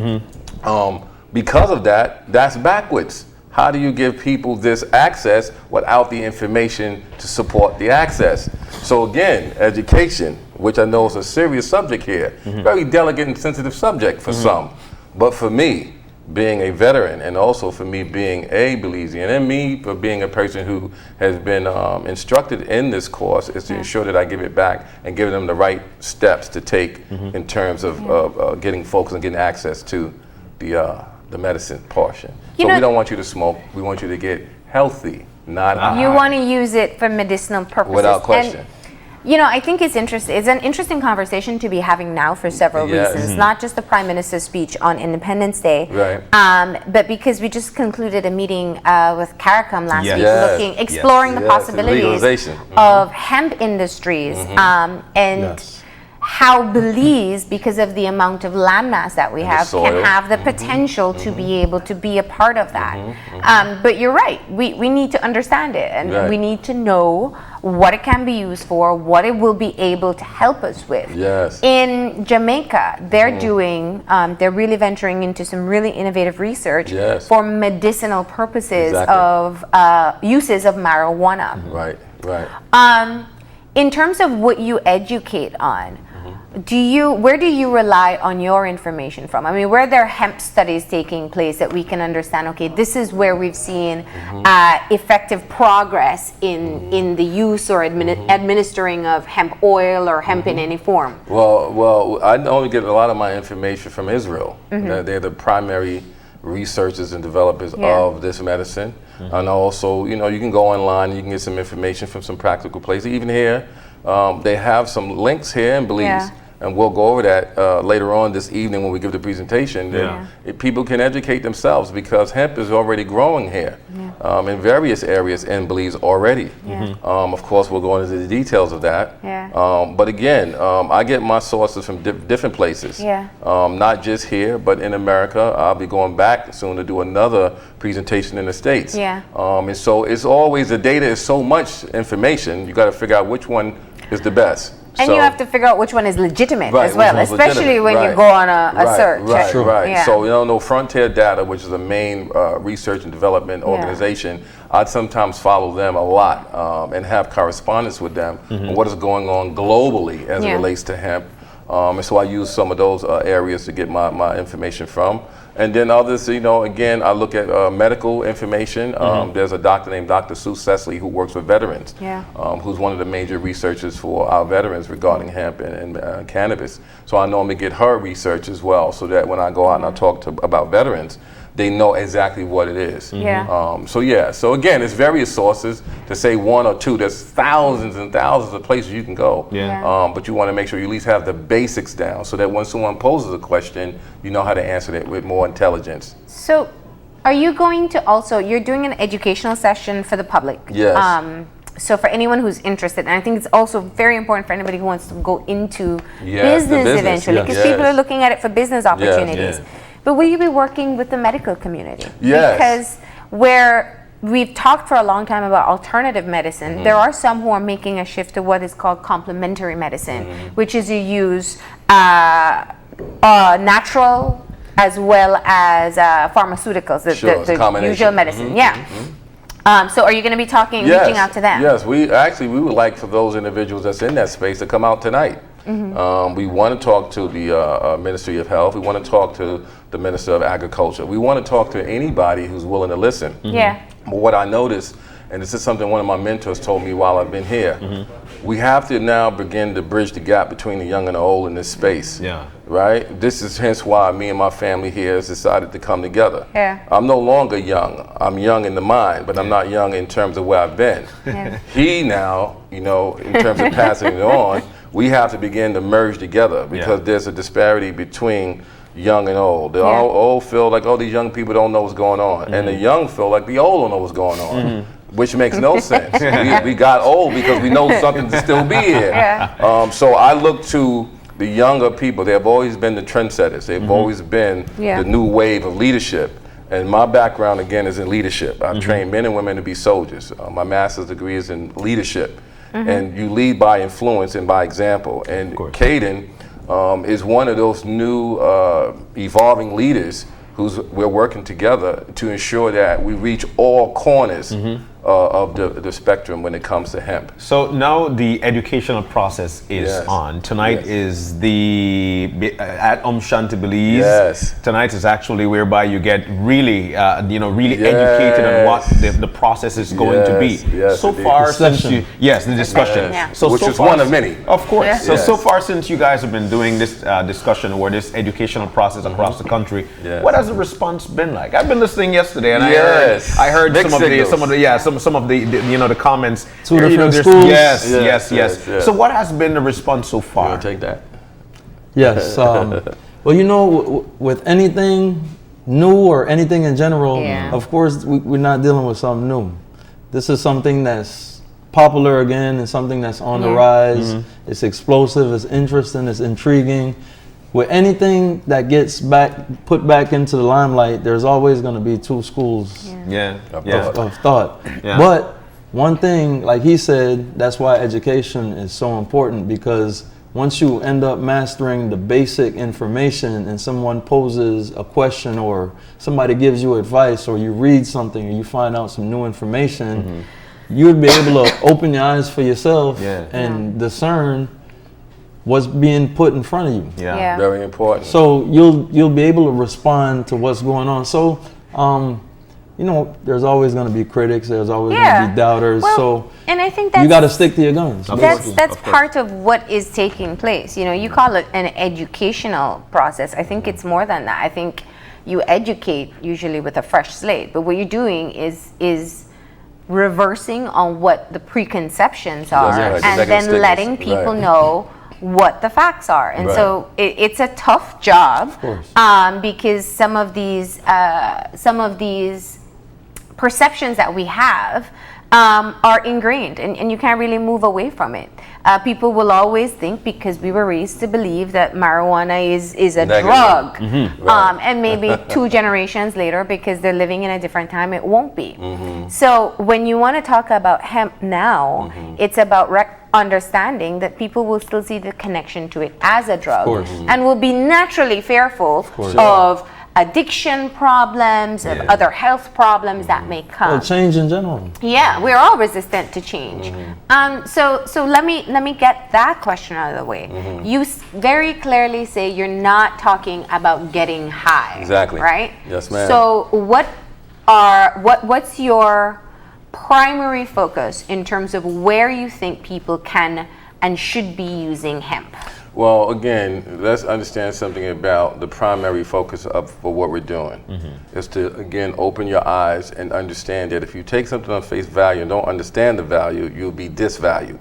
Because of that, that's backwards. How do you give people this access without the information to support the access? So again, education, which I know is a serious subject here, very delicate and sensitive subject for some. But for me, being a veteran, and also for me being a Belizean, and me for being a person who has been instructed in this course, is to ensure that I give it back and give them the right steps to take in terms of getting focused and getting access to the medicine portion. So we don't want you to smoke, we want you to get healthy, not high. You want to use it for medicinal purposes. Without question. And, I think it's interesting. It's an interesting conversation to be having now for several reasons. Not just the Prime Minister's speech on Independence Day, but because we just concluded a meeting with CARICOM last week, exploring the possibilities of hemp industries and how Belize, because of the amount of landmass that we have, can have the potential to be able to be a part of that. But you're right, we need to understand it, and we need to know what it can be used for, what it will be able to help us with. In Jamaica, they're doing, they're really venturing into some really innovative research for medicinal purposes of uses of marijuana. In terms of what you educate on, where do you rely on your information from? I mean, where there are hemp studies taking place that we can understand, okay, this is where we've seen effective progress in the use or administering of hemp oil or hemp in any form? Well, I only get a lot of my information from Israel. They're the primary researchers and developers of this medicine. And also, you can go online and you can get some information from some practical places. Even here, they have some links here in Belize. And we'll go over that later on this evening when we give the presentation. People can educate themselves because hemp is already growing here. in various areas in Belize already. Of course, we'll go into the details of that. But again, I get my sources from different places. Not just here, but in America. I'll be going back soon to do another presentation in the States. And so it's always, the data is so much information, you got to figure out which one is the best. And so, you have to figure out which one is legitimate right, as well, especially when you go on a search. So, you know, Frontier Data, which is the main research and development organization, I'd sometimes follow them a lot and have correspondence with them on what is going on globally as it relates to hemp. And so I use some of those areas to get my information from. And then others, you know, again, I look at medical information. There's a doctor named Dr. Sue Cecily who works with veterans, who's one of the major researchers for our veterans regarding hemp and cannabis. So I normally get her research as well, so that when I go out and I talk about veterans, they know exactly what it is. So again, it's various sources. To say one or two, there's thousands and thousands of places you can go. But you want to make sure you at least have the basics down, so that when someone poses a question, you know how to answer it with more intelligence. So are you going to also, you're doing an educational session for the public? So for anyone who's interested, and I think it's also very important for anybody who wants to go into business eventually, because people are looking at it for business opportunities. But will you be working with the medical community? Because where we've talked for a long time about alternative medicine, there are some who are making a shift to what is called complementary medicine, which is you use natural as well as pharmaceuticals, the usual medicine. So are you going to be reaching out to them? Yes, we would like for those individuals that's in that space to come out tonight. We want to talk to the Ministry of Health. We want to talk to the Minister of Agriculture. We want to talk to anybody who's willing to listen. But what I noticed, and this is something one of my mentors told me while I've been here, we have to now begin to bridge the gap between the young and the old in this space. Right? This is hence why me and my family here has decided to come together. I'm no longer young. I'm young in the mind, but I'm not young in terms of where I've been. He now, you know, in terms of passing it on, we have to begin to merge together, because there's a disparity between young and old. The old feel like, oh, these young people don't know what's going on. And the young feel like the old don't know what's going on, which makes no sense. We got old because we know something to still be here. So I look to the younger people. They have always been the trendsetters. They've always been the new wave of leadership. And my background, again, is in leadership. I've trained men and women to be soldiers. My master's degree is in leadership. And you lead by influence and by example. And Caden is one of those new evolving leaders we're working together to ensure that we reach all corners of the spectrum when it comes to hemp. So now the educational process is on. Tonight is at Shanti Belize. Tonight is actually whereby you get really, educated on what the process is going to be. So far since the discussion. Which is one of many. Of course. So far since you guys have been doing this discussion or this educational process across the country, what has the response been like? I've been listening yesterday, and I heard some of the comments. Two different schools. Yes. So what has been the response so far? You want to take that? Yes. Well, you know, with anything new or anything in general, of course, we're not dealing with something new. This is something that's popular again, and something that's on the rise. It's explosive, it's interesting, it's intriguing. With anything that gets put back into the limelight, there's always going to be two schools of thought. But one thing, like he said, that's why education is so important, because once you end up mastering the basic information and someone poses a question or somebody gives you advice or you read something or you find out some new information, you'd be able to open your eyes for yourself and discern what's being put in front of you. Very important. So you'll be able to respond to what's going on. So you know, there's always going to be critics. There's always going to be doubters. So and I think you got to stick to your guns. That's part of what is taking place. You know, you call it an educational process. I think it's more than that. I think you educate usually with a fresh slate, but what you're doing is reversing on what the preconceptions are, and then letting people know what the facts are. And so it's a tough job, because some of these perceptions that we have are ingrained, and you can't really move away from it. People will always think, because we were raised to believe that marijuana is a Negative. drug, Right. and maybe 2 generations later, because they're living in a different time, it won't be. So when you want to talk about hemp now, it's about understanding that people will still see the connection to it as a drug, and will be naturally fearful of addiction problems, of other health problems that may come. Well, change in general. Yeah, we're all resistant to change. So let me get that question out of the way. You very clearly say you're not talking about getting high. Exactly. Right? Yes, ma'am. So what's your primary focus in terms of where you think people can and should be using hemp? Well, again, let's understand something about the primary focus for what we're doing. Is to, again, open your eyes and understand that if you take something on face value and don't understand the value, you'll be disvalued.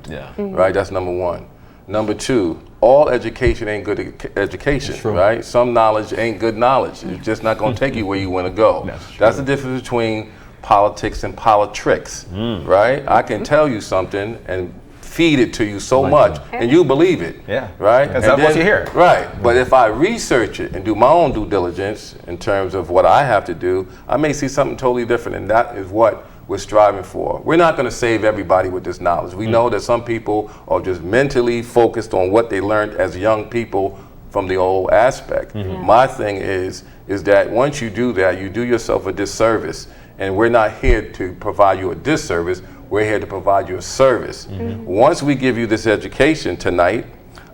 Right? That's number one. Number two, all education ain't good education, right? Some knowledge ain't good knowledge. It's just not going to take you where you want to go. That's the difference between politics and politricks, right? I can tell you something and feed it to you so much, and you believe it, right? Because that's what you hear. Right, but if I research it and do my own due diligence in terms of what I have to do, I may see something totally different, and that is what we're striving for. We're not going to save everybody with this knowledge. We know that some people are just mentally focused on what they learned as young people from the old aspect. My thing is that once you do that, you do yourself a disservice, and we're not here to provide you a disservice. We're here to provide you a service. Once we give you this education tonight,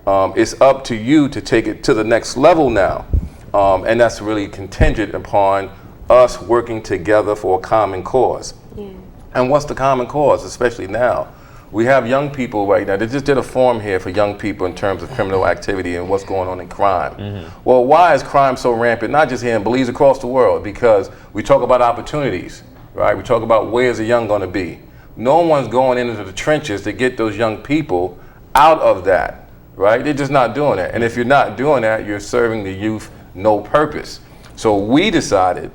it's up to you to take it to the next level now. And that's really contingent upon us working together for a common cause. And what's the common cause, especially now? We have young people right now. They just did a forum here for young people in terms of criminal activity and what's going on in crime. Well, why is crime so rampant? Not just here in Belize, across the world, because we talk about opportunities, right? We talk about where's the young gonna be. No one's going into the trenches to get those young people out of that, right? They're just not doing that. And if you're not doing that, you're serving the youth no purpose. So we decided,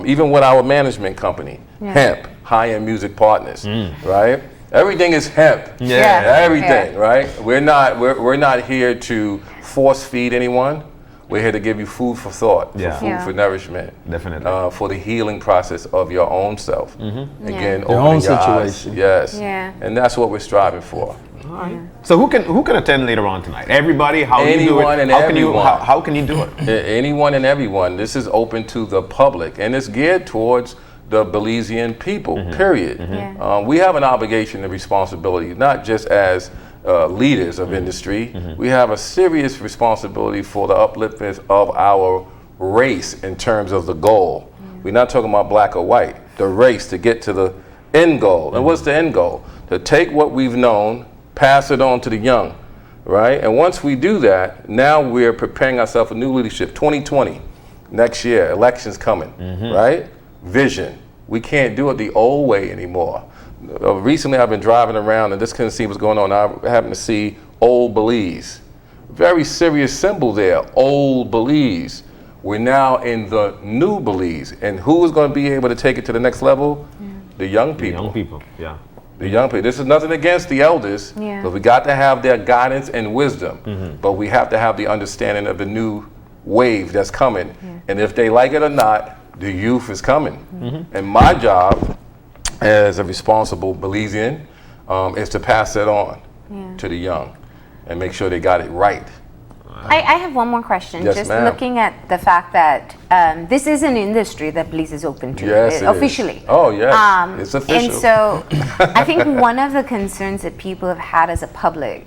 even with our management company, Hemp, High-End Music Partners, right? Everything is hemp. Everything, right? We're not here to force feed anyone. We're here to give you food for thought, food for nourishment, definitely, for the healing process of your own self. Again, your own situation. Yes, and that's what we're striving for. All right. So who can attend later on tonight? Everybody? How do you do it? How can you do it? Anyone and everyone. This is open to the public, and it's geared towards the Belizean people. Period. We have an obligation and responsibility, not just as leaders of industry. We have a serious responsibility for the upliftment of our race in terms of the goal. We're not talking about black or white. The race to get to the end goal. And what's the end goal? To take what we've known, pass it on to the young, right? And once we do that, now we're preparing ourselves for new leadership. 2020, next year, elections coming, right? Vision. We can't do it the old way anymore. Recently, I've been driving around and just couldn't see what's going on. I happened to see Old Belize. Very serious symbol there, Old Belize. We're now in the new Belize. And who is going to be able to take it to the next level? The young people. The young people, The young people. This is nothing against the elders, but we got to have their guidance and wisdom. But we have to have the understanding of the new wave that's coming. And if they like it or not, the youth is coming. And my job as a responsible Belizean is to pass that on to the young and make sure they got it right. I have one more question. Yes, just ma'am. looking at the fact that this is an industry that Belize is open to Yes, it officially. is. Oh, yes. It's official. And so I think one of the concerns that people have had as a public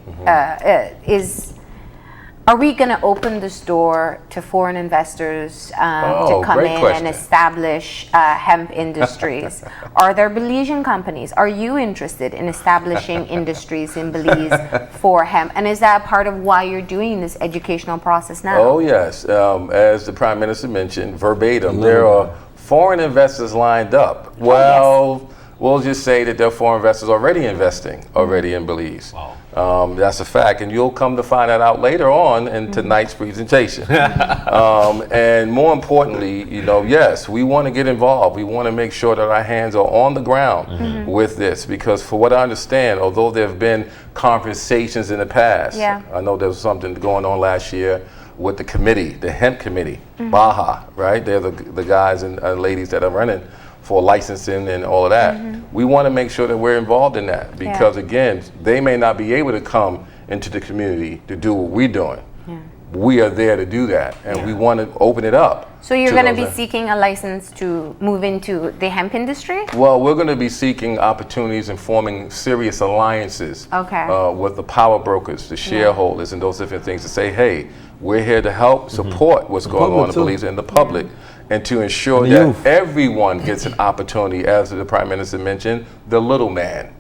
is, are we going to open this door to foreign investors to come in and establish hemp industries? Are there Belizean companies? Are you interested in establishing industries in Belize for hemp? And is that part of why you're doing this educational process now? Oh, yes. As the Prime Minister mentioned, verbatim, there are foreign investors lined up. Well, we'll just say that there are foreign investors already investing in Belize. Wow. That's a fact, and you'll come to find that out later on in tonight's presentation. And more importantly, yes, we want to get involved. We want to make sure that our hands are on the ground with this, because for what I understand, although there have been conversations in the past, I know there was something going on last year with the committee, the hemp committee, Baja, right? They're the guys and ladies that are running for licensing and all of that. We want to make sure that we're involved in that, because again, they may not be able to come into the community to do what we're doing. We are there to do that, and we want to open it up. So you're going to be seeking a license to move into the hemp industry? Well, we're going to be seeking opportunities and forming serious alliances with the power brokers, the shareholders, and those different things to say, hey, we're here to help support what's going on in Belize and the public, and to ensure that everyone gets an opportunity, as the Prime Minister mentioned, the little man,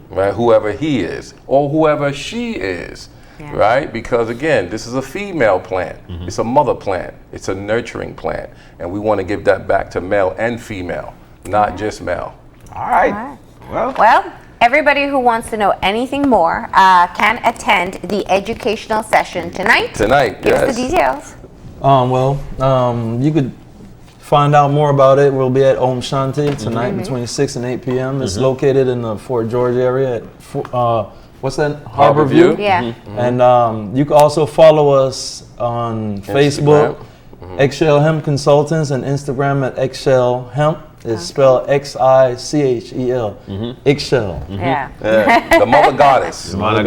right? Whoever he is or whoever she is. Right? Because again, this is a female plant. It's a mother plant. It's a nurturing plant. And we want to give that back to male and female, not just male. All right. Well, everybody who wants to know anything more can attend the educational session tonight. Give us the details. You could find out more about it. We'll be at Om Shanti tonight between 6 and 8 p.m. It's located in the Fort George area at what's that? Harbor View. And you can also follow us on Facebook, Eggshell Hemp Consultants, and Instagram at Eggshell Hemp. It's spelled Xichl. Eggshell. The mother goddess. Mayan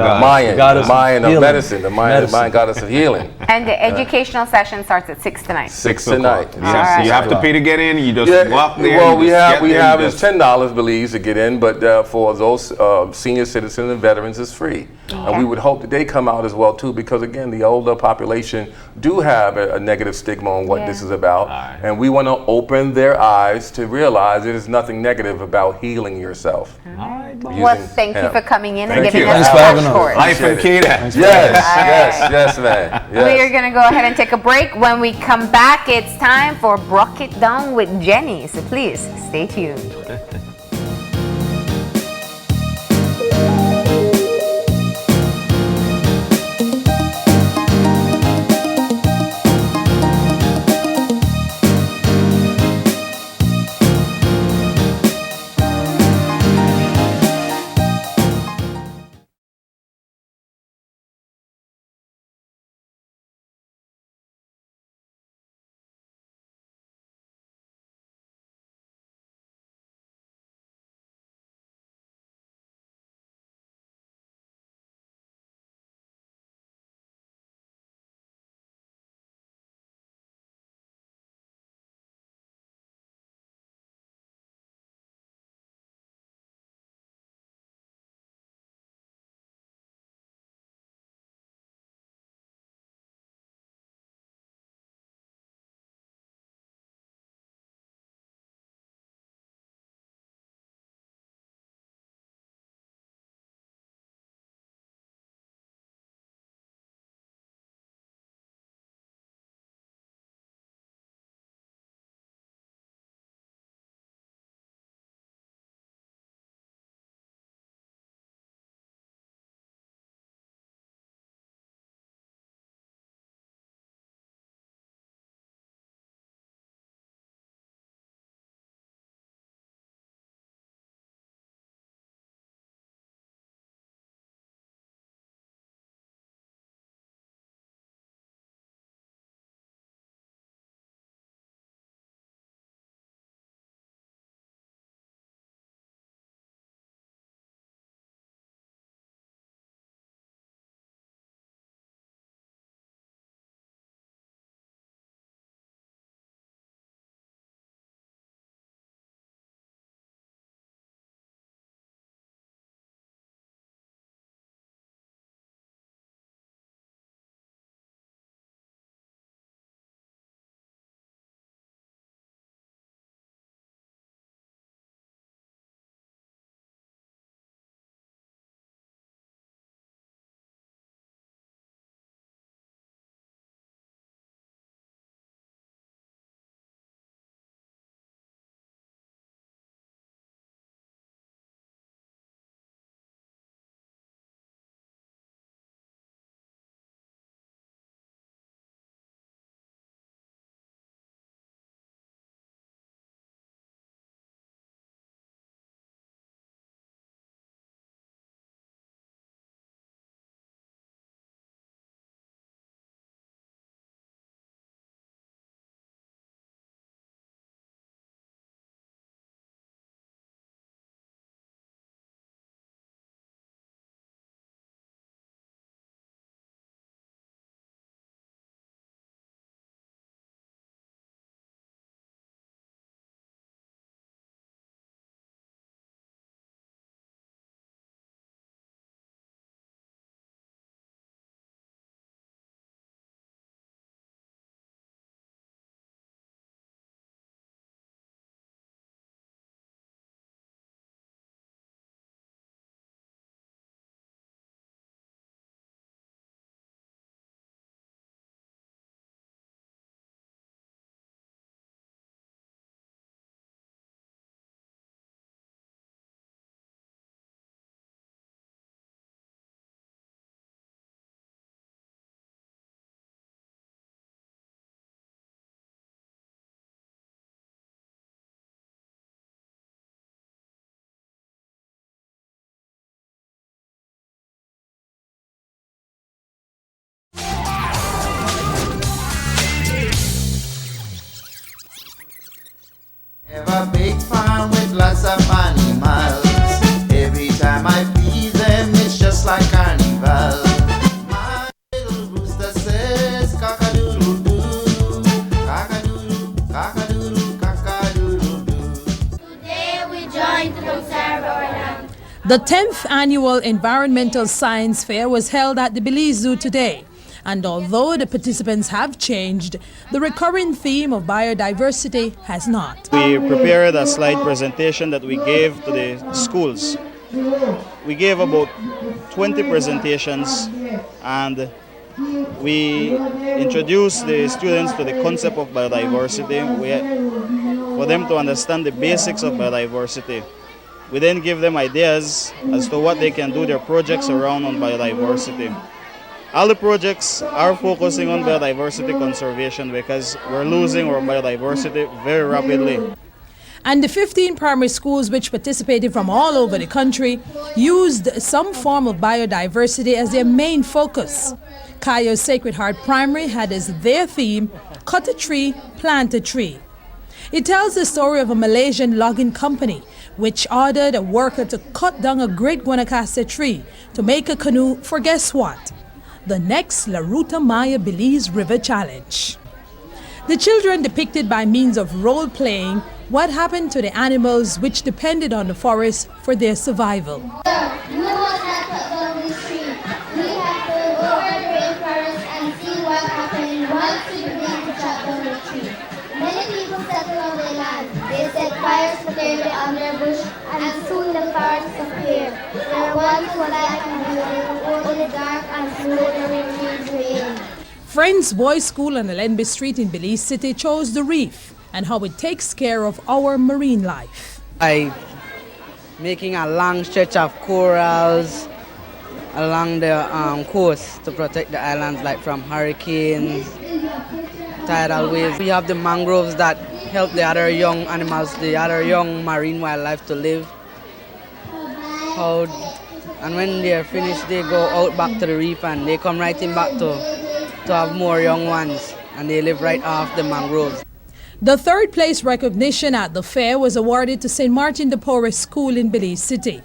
of medicine. The Mayan goddess of healing. And the educational session starts at 6 tonight. 6 tonight. Yes. You have to pay to get in. You just walk there. Well, we have it's $10, Belize, to get in, but for those senior citizens and veterans, it's free. And we would hope that they come out as well too, because again, the older population do have a negative stigma on what this is about, and we want to open their eyes to realize it is nothing negative about healing yourself. Well, thank you for coming in and giving us Thanks a for having crash us. course. Life and Kita. Yes, man. We are going to go ahead and take a break. When we come back, it's time for Brock It Down with Jenny. So please stay tuned. The 10th annual Environmental Science Fair was held at the Belize Zoo today. And although the participants have changed, the recurring theme of biodiversity has not. We prepared a slide presentation that we gave to the schools. We gave about 20 presentations and we introduced the students to the concept of biodiversity for them to understand the basics of biodiversity. We then give them ideas as to what they can do their projects around on biodiversity. All the projects are focusing on biodiversity conservation because we're losing our biodiversity very rapidly. And the 15 primary schools which participated from all over the country used some form of biodiversity as their main focus. Cayo Sacred Heart Primary had as their theme, Cut a Tree, Plant a Tree. It tells the story of a Malaysian logging company which ordered a worker to cut down a great Guanacaste tree to make a canoe for guess what? The next La Ruta Maya Belize River Challenge. The children depicted by means of role-playing what happened to the animals which depended on the forest for their survival. Fires flared on their bush, and soon the forest appeared. There once was like a beautiful, only dark and smoldering trees reigned. Friends Boys School on Alenby Street in Belize City chose the reef and how it takes care of our marine life. By making a long stretch of corals along the coast to protect the islands, like from hurricanes, tidal waves. We have the mangroves that help the other young animals, the other young marine wildlife to live. And when they are finished, they go out back to the reef and they come right in back to have more young ones, and they live right off the mangroves. The third place recognition at the fair was awarded to St. Martin de Porres School in Belize City.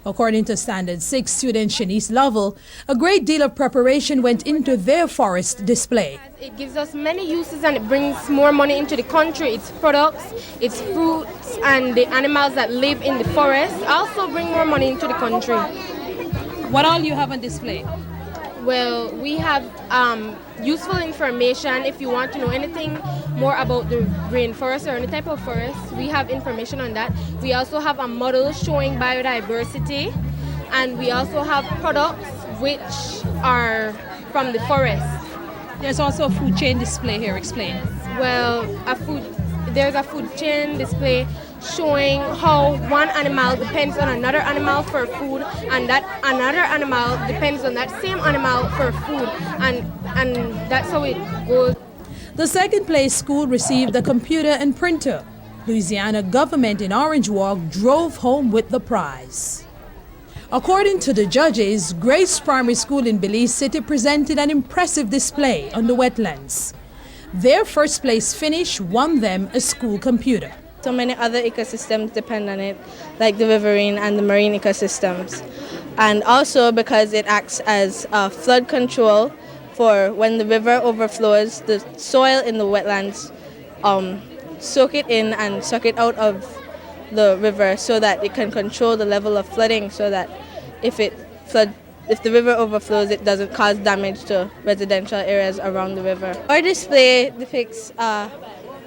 According to Standard 6 student Shanice Lovell, a great deal of preparation went into their forest display. It gives us many uses and it brings more money into the country. Its products, its fruits, and the animals that live in the forest also bring more money into the country. What all you have on display? Well, we have useful information. If you want to know anything more about the rainforest or any type of forest, we have information on that. We also have a model showing biodiversity, and we also have products which are from the forest. There's also a food chain display here. Explain. Well, there's a food chain display showing how one animal depends on another animal for food, and that another animal depends on that same animal for food, and that's how it goes. The second place school received a computer and printer. Louisiana government in Orange Walk drove home with the prize. According to the judges, Grace Primary School in Belize City presented an impressive display on the wetlands. Their first place finish won them a school computer. So many other ecosystems depend on it, like the riverine and the marine ecosystems. And also because it acts as a flood control for when the river overflows, the soil in the wetlands soak it in and suck it out of the river so that it can control the level of flooding, so that if the river overflows, it doesn't cause damage to residential areas around the river. Our display depicts a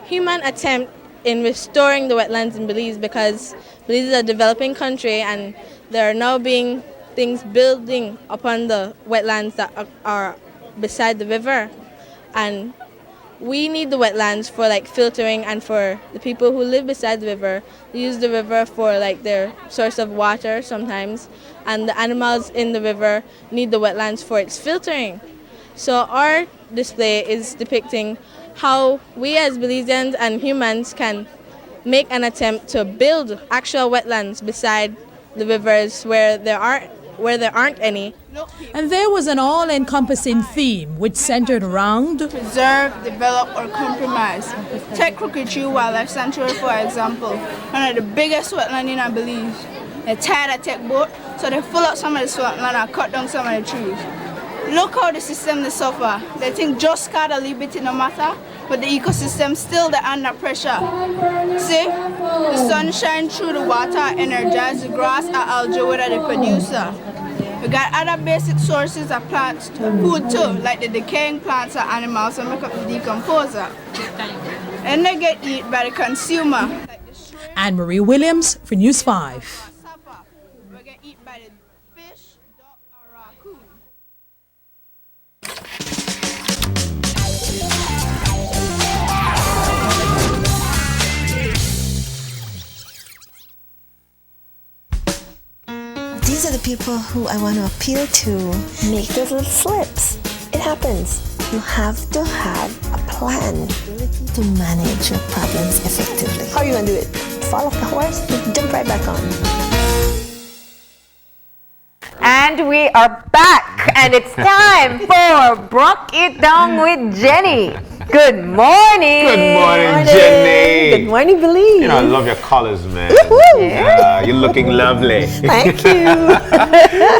human attempt in restoring the wetlands in Belize, because Belize is a developing country and there are now being things building upon the wetlands that are beside the river, and we need the wetlands for like filtering and for the people who live beside the river. They use the river for like their source of water sometimes, and the animals in the river need the wetlands for its filtering. So our display is depicting how we as Belizeans and humans can make an attempt to build actual wetlands beside the rivers where there aren't any. And there was an all-encompassing theme which centered around preserve, develop, or compromise. Take Crooked Tree Wildlife Sanctuary, for example, one of the biggest wetlands in Belize. They tired of take boat, so they fill up some of the swampland and cut down some of the trees. Look how the system they suffer. They think just got a little bit no matter, but the ecosystem still they're under pressure. See, the sun shines through the water, energize the grass and algae whether the producer. We got other basic sources of plants, food too, like the decaying plants or animals that make up the decomposer. And they get eaten by the consumer. Anne-Marie Williams for News 5. These are the people who I want to appeal to. Make those little slips. It happens. You have to have a plan to manage your problems effectively. How are you going to do it? Fall off the horse? Jump right back on. And we are back, and it's time for Brock It Down with Jenny. Good morning. Good morning, Jenny. Good morning, Believe. You know, I love your colors, man. Yeah. You're looking lovely. Thank you.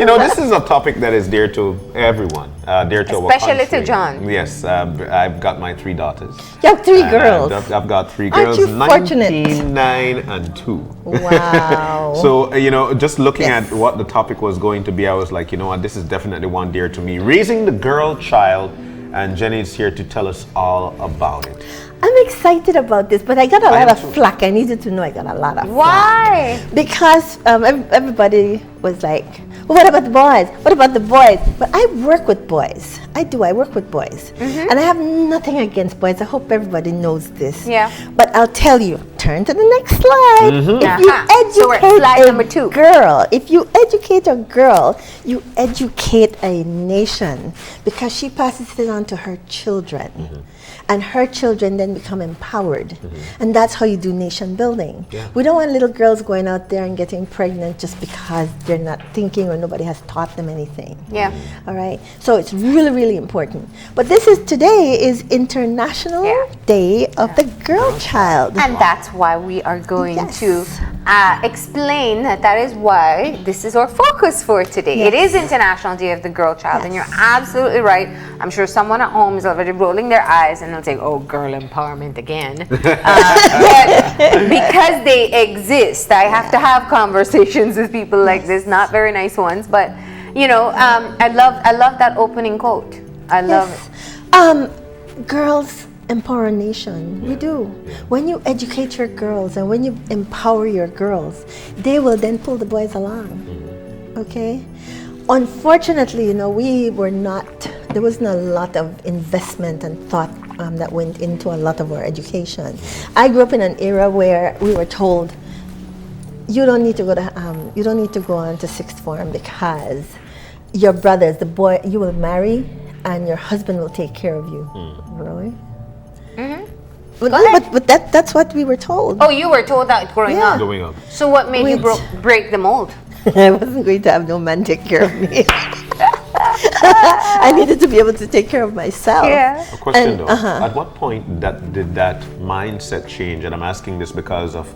You know, this is a topic that is dear to everyone, dear to our country. Especially to John. Yes, I've got my 3 daughters. You have 3 girls. I've got 3 Aren't girls, you 19, fortunate? 9, and 2. Wow. So, you know, just looking at what the topic was going to be, I was like, you know what, this is definitely one dear to me. Raising the girl child, and Jenny is here to tell us all about it. I'm excited about this, but I got a lot of flack. I needed to know I got a lot of flack. Why? Because everybody was like, well, what about the boys? What about the boys? But I work with boys. I work with boys. And I have nothing against boys. I hope everybody knows this. Yeah. But I'll tell you, turn to the next slide. If you So we're at slide educate number a 2. girl, if you educate a girl, you educate a nation, because she passes it on to her children. And her children then become empowered. And that's how you do nation building. Yeah. We don't want little girls going out there and getting pregnant just because they're not thinking or nobody has taught them anything. Yeah. All right. So it's really, really important. But today is International Day of the Girl Child. And that's why we are going to explain that is why this is our focus for today. It is International Day of the Girl Child, and you're absolutely right. I'm sure someone at home is already rolling their eyes and they'll say, oh, girl empowerment again. But because they exist, I have to have conversations with people like this, not very nice ones, but you know, I love that opening quote. I love it. Girls empower a nation. We do. When you educate your girls and when you empower your girls, they will then pull the boys along. Okay? Unfortunately, you know, there wasn't a lot of investment and thought that went into a lot of our education. I grew up in an era where we were told, you don't need to go on to 6th form because your brothers, the boy, you will marry and your husband will take care of you. Really? But that's what we were told. Oh, you were told that growing up. So what made you break the mold? I wasn't going to have no man take care of me. I needed to be able to take care of myself. A question though, at what point did that mindset change? And I'm asking this because of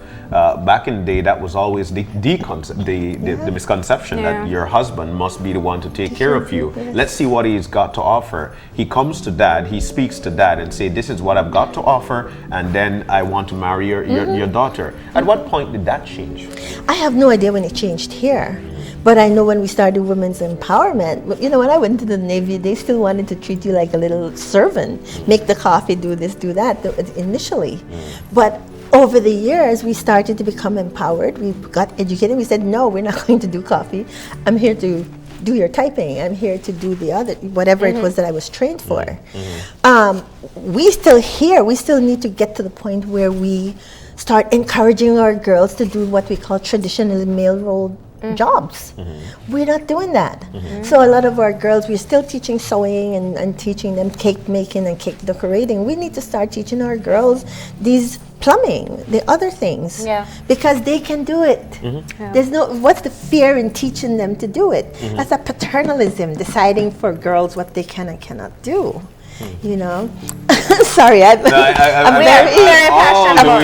back in the day, that was always the misconception that your husband must be the one to take care of you. Let's see what he's got to offer. He comes to dad, he speaks to dad and say, this is what I've got to offer, and then I want to marry your daughter. At what point did that change? I have no idea when it changed here. But I know when we started women's empowerment, you know, when I went to the Navy, they still wanted to treat you like a little servant, make the coffee, do this, do that, initially. But over the years, we started to become empowered. We got educated. We said, no, we're not going to do coffee. I'm here to do your typing. I'm here to do the other, whatever it was that I was trained for. We still need to get to the point where we start encouraging our girls to do what we call traditional male role jobs. We're not doing that. So a lot of our girls, we're still teaching sewing and teaching them cake making and cake decorating. We need to start teaching our girls these plumbing, the other things, because they can do it. There's what's the fear in teaching them to do it? That's a paternalism, deciding for girls what they can and cannot do. You know, Sorry, I'm very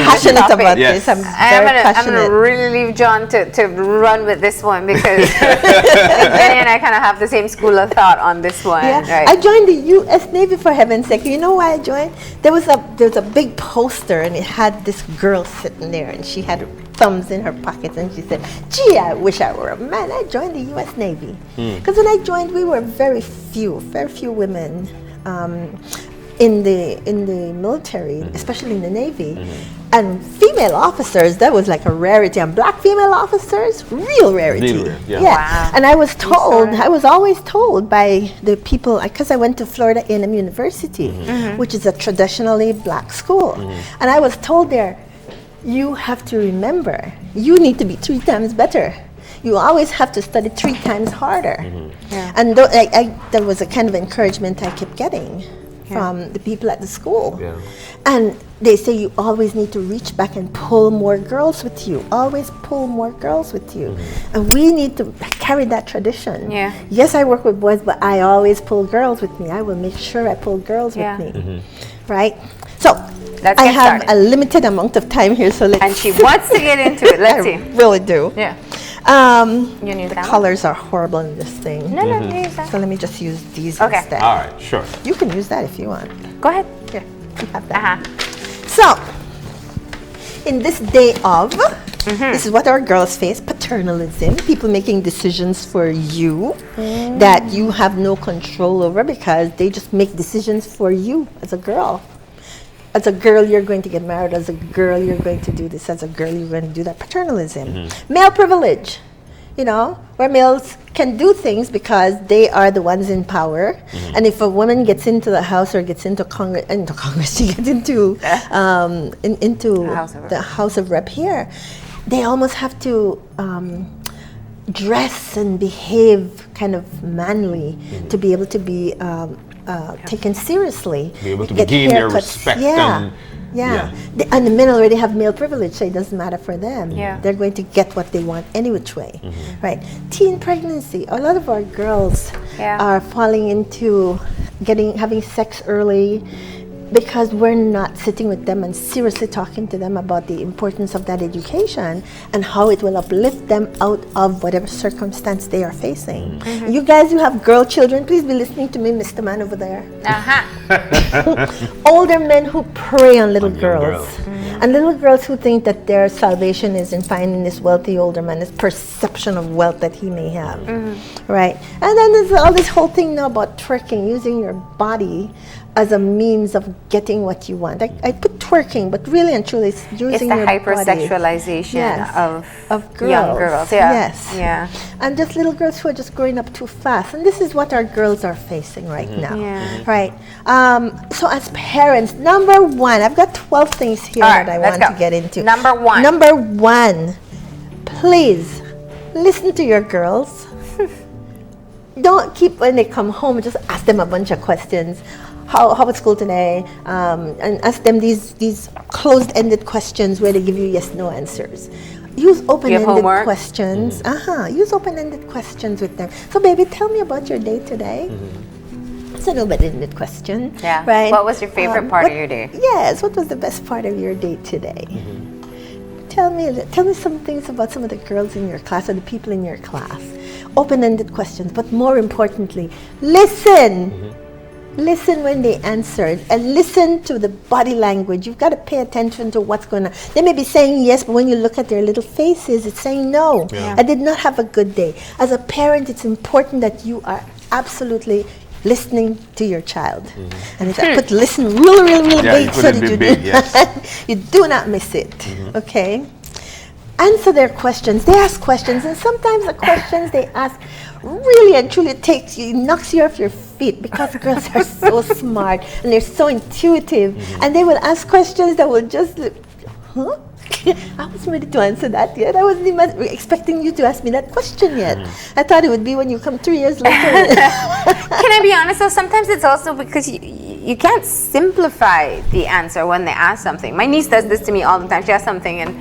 passionate about Yes. this. I'm I'm very gonna passionate. really leave John to run with this one because Jenny and I kind of have the same school of thought on this one. Yeah, Right. I joined the U.S. Navy for heaven's sake. You know why I joined? There was a big poster and it had this girl sitting there and she had her thumbs in her pockets and she said, "Gee, I wish I were a man. I joined the U.S. Navy." Because when I joined, we were very few women in the military, especially in the Navy. And female officers, that was like a rarity. And black female officers, real rarity. Real rare, yeah. Wow. And I was told, I was always told by the people, because I went to Florida A&M University, which is a traditionally black school. And I was told there, you have to remember, you need to be 3 times better. You always have to study 3 times harder. And that was a kind of encouragement I kept getting from the people at the school. And they say you always need to reach back and pull more girls with you. Always pull more girls with you. And we need to carry that tradition. Yes, I work with boys, but I always pull girls with me. I will make sure I pull girls with me. Right? So, Let's I get have started. a limited amount of time here, so let's And she wants to get into it. Let's see. I really do. Yeah. You need The that one? colors are horrible in this thing. No, you use that. So let me just use these Okay. instead. All right, sure. You can use that if you want. Go ahead. Here, you have that. So, in this day of, this is what our girls face, paternalism, people making decisions for you that you have no control over because they just make decisions for you as a girl. As a girl, you're going to get married. As a girl, you're going to do this. As a girl, you're going to do that. Paternalism. Male privilege, you know, where males can do things because they are the ones in power. And if a woman gets into the house or gets into Congress, she gets into the House of Rep here, they almost have to dress and behave kind of manly to be able to be taken seriously. Be able to Get gain their haircuts. respect. Yeah. And, And the men already have male privilege, so it doesn't matter for them. Yeah. They're going to get what they want any which way. Right. Teen pregnancy. A lot of our girls are falling into having sex early because we're not sitting with them and seriously talking to them about the importance of that education and how it will uplift them out of whatever circumstance they are facing. You guys who have girl children, please be listening to me, Mr. Man over there. Older men who prey on little girls. And little girls who think that their salvation is in finding this wealthy older man, this perception of wealth that he may have. Right? And then there's all this whole thing now about twerking, using your body as a means of getting what you want. I put twerking, but really and truly it's using It's the your hypersexualization of girls. young girls. Yeah. Yes. Yeah. And just little girls who are just growing up too fast. And this is what our girls are facing right now. Yeah. Right. So as parents, number one, I've got 12 things here All right, that I let's want to go. get into. Number one. Number one, please listen to your girls. Don't keep, when they come home, just ask them a bunch of questions. How was school today? And ask them these closed-ended questions where they give you yes/no answers. Use open-ended questions. Use open-ended questions with them. So, baby, tell me about your day today. It's an open-ended question. Yeah. Right? What was your favorite part of your day? Yes. What was the best part of your day today? Tell me some things about some of the girls in your class or the people in your class. Open-ended questions, but more importantly, listen. Listen when they answer and listen to the body language. You've got to pay attention to what's going on. They may be saying yes, but when you look at their little faces, it's saying no. Yeah. I did not have a good day. As a parent, it's important that you are absolutely listening to your child. And if I put listen really big so that you do not miss it. Okay? Answer their questions. They ask questions, and sometimes the questions they ask really and truly knocks you off your feet because girls are so smart and they're so intuitive, and they will ask questions that will just, huh? I wasn't ready to answer that yet. I wasn't even expecting you to ask me that question yet. I thought it would be when you come 3 years later. Can I be honest though? Sometimes it's also because you can't simplify the answer when they ask something. My niece does this to me all the time. She asks something and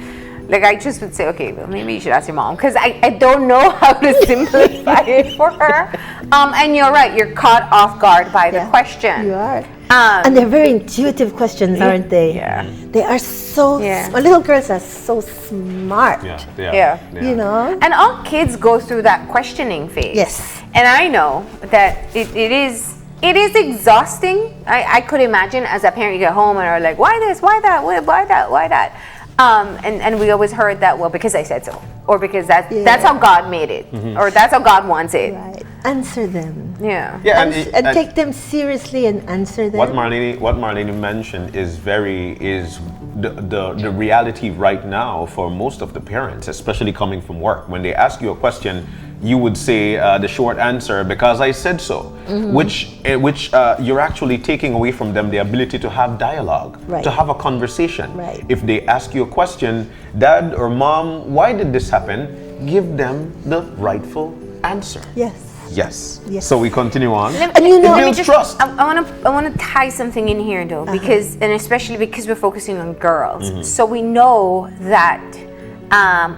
like I just would say, okay, well maybe you should ask your mom because I don't know how to simplify it for her. And you're right, you're caught off guard by the question. You are. And they're very intuitive questions, aren't they? Yeah. They are so, little girls are so smart. Yeah. You know? And all kids go through that questioning phase. Yes. And I know that it is exhausting. I could imagine as a parent, you get home and are like, why this, why that, why that, why that? And we always heard that, well, because I said so, or because that's how God made it, or that's how God wants it. Right. Answer them. Yeah. And take them seriously and answer them. What Marlene mentioned is the reality right now for most of the parents, especially coming from work. When they ask you a question, you would say the short answer, because I said so, which you're actually taking away from them the ability to have dialogue, to have a conversation. Right. If they ask you a question, Dad or Mom, why did this happen? Give them the rightful answer. Yes. Yes. So we continue on. Let me just trust. I want to tie something in here though, because and especially because we're focusing on girls. So we know that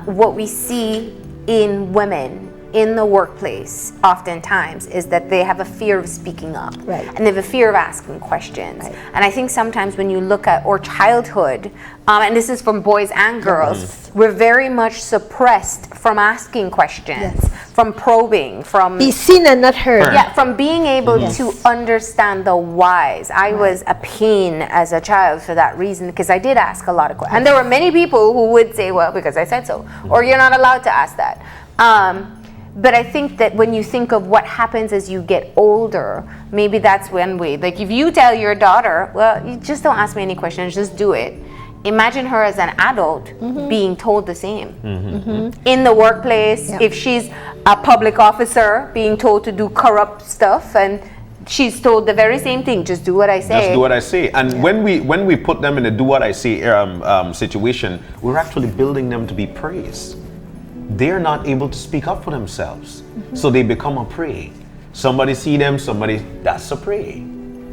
what we see in women in the workplace oftentimes is that they have a fear of speaking up, and they have a fear of asking questions. And I think sometimes when you look at childhood, and this is from boys and girls, we're very much suppressed from asking questions, from probing, from be seen and not heard. Yeah, from being able to understand the whys. I was a pain as a child for that reason, because I did ask a lot of questions, and there were many people who would say, well, because I said so, or you're not allowed to ask that. But I think that when you think of what happens as you get older, maybe that's one way. Like if you tell your daughter, well, you just don't ask me any questions, just do it. Imagine her as an adult being told the same. In the workplace, if she's a public officer being told to do corrupt stuff, and she's told the very same thing, just do what I say. Just do what I say. And when we put them in a do what I say situation, we're actually building them to be praised. They're not able to speak up for themselves. So they become a prey. Somebody see them, that's a prey.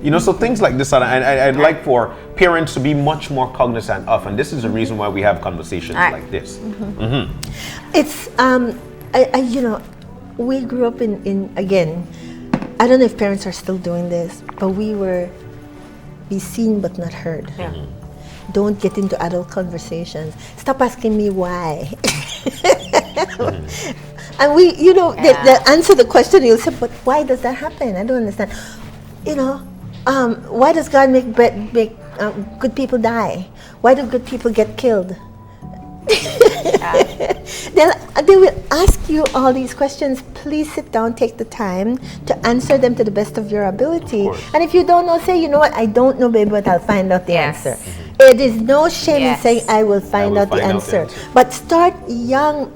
You know, so things like this, I'd like for parents to be much more cognizant of, and this is the reason why we have conversations like this. It's, you know, we grew up in, again, I don't know if parents are still doing this, but we were be seen but not heard. Don't get into adult conversations. Stop asking me why. And we, you know, they answer the question, you'll say, but why does that happen? I don't understand. You know, why does God make good people die? Why do good people get killed? They will ask you all these questions. Please sit down, take the time to answer them to the best of your ability. And if you don't know, say, you know what, I don't know, baby, but I'll find out the answer. It is no shame in saying, I will find out the answer. But start young.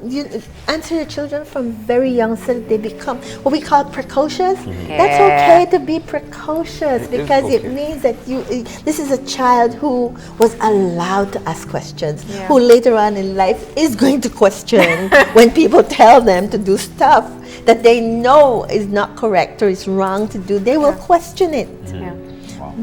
Answer your children from very young so that they become what we call precocious. That's okay to be precocious, because it means that this is a child who was allowed to ask questions, who later on in life is going to question when people tell them to do stuff that they know is not correct or is wrong to do. They will question it.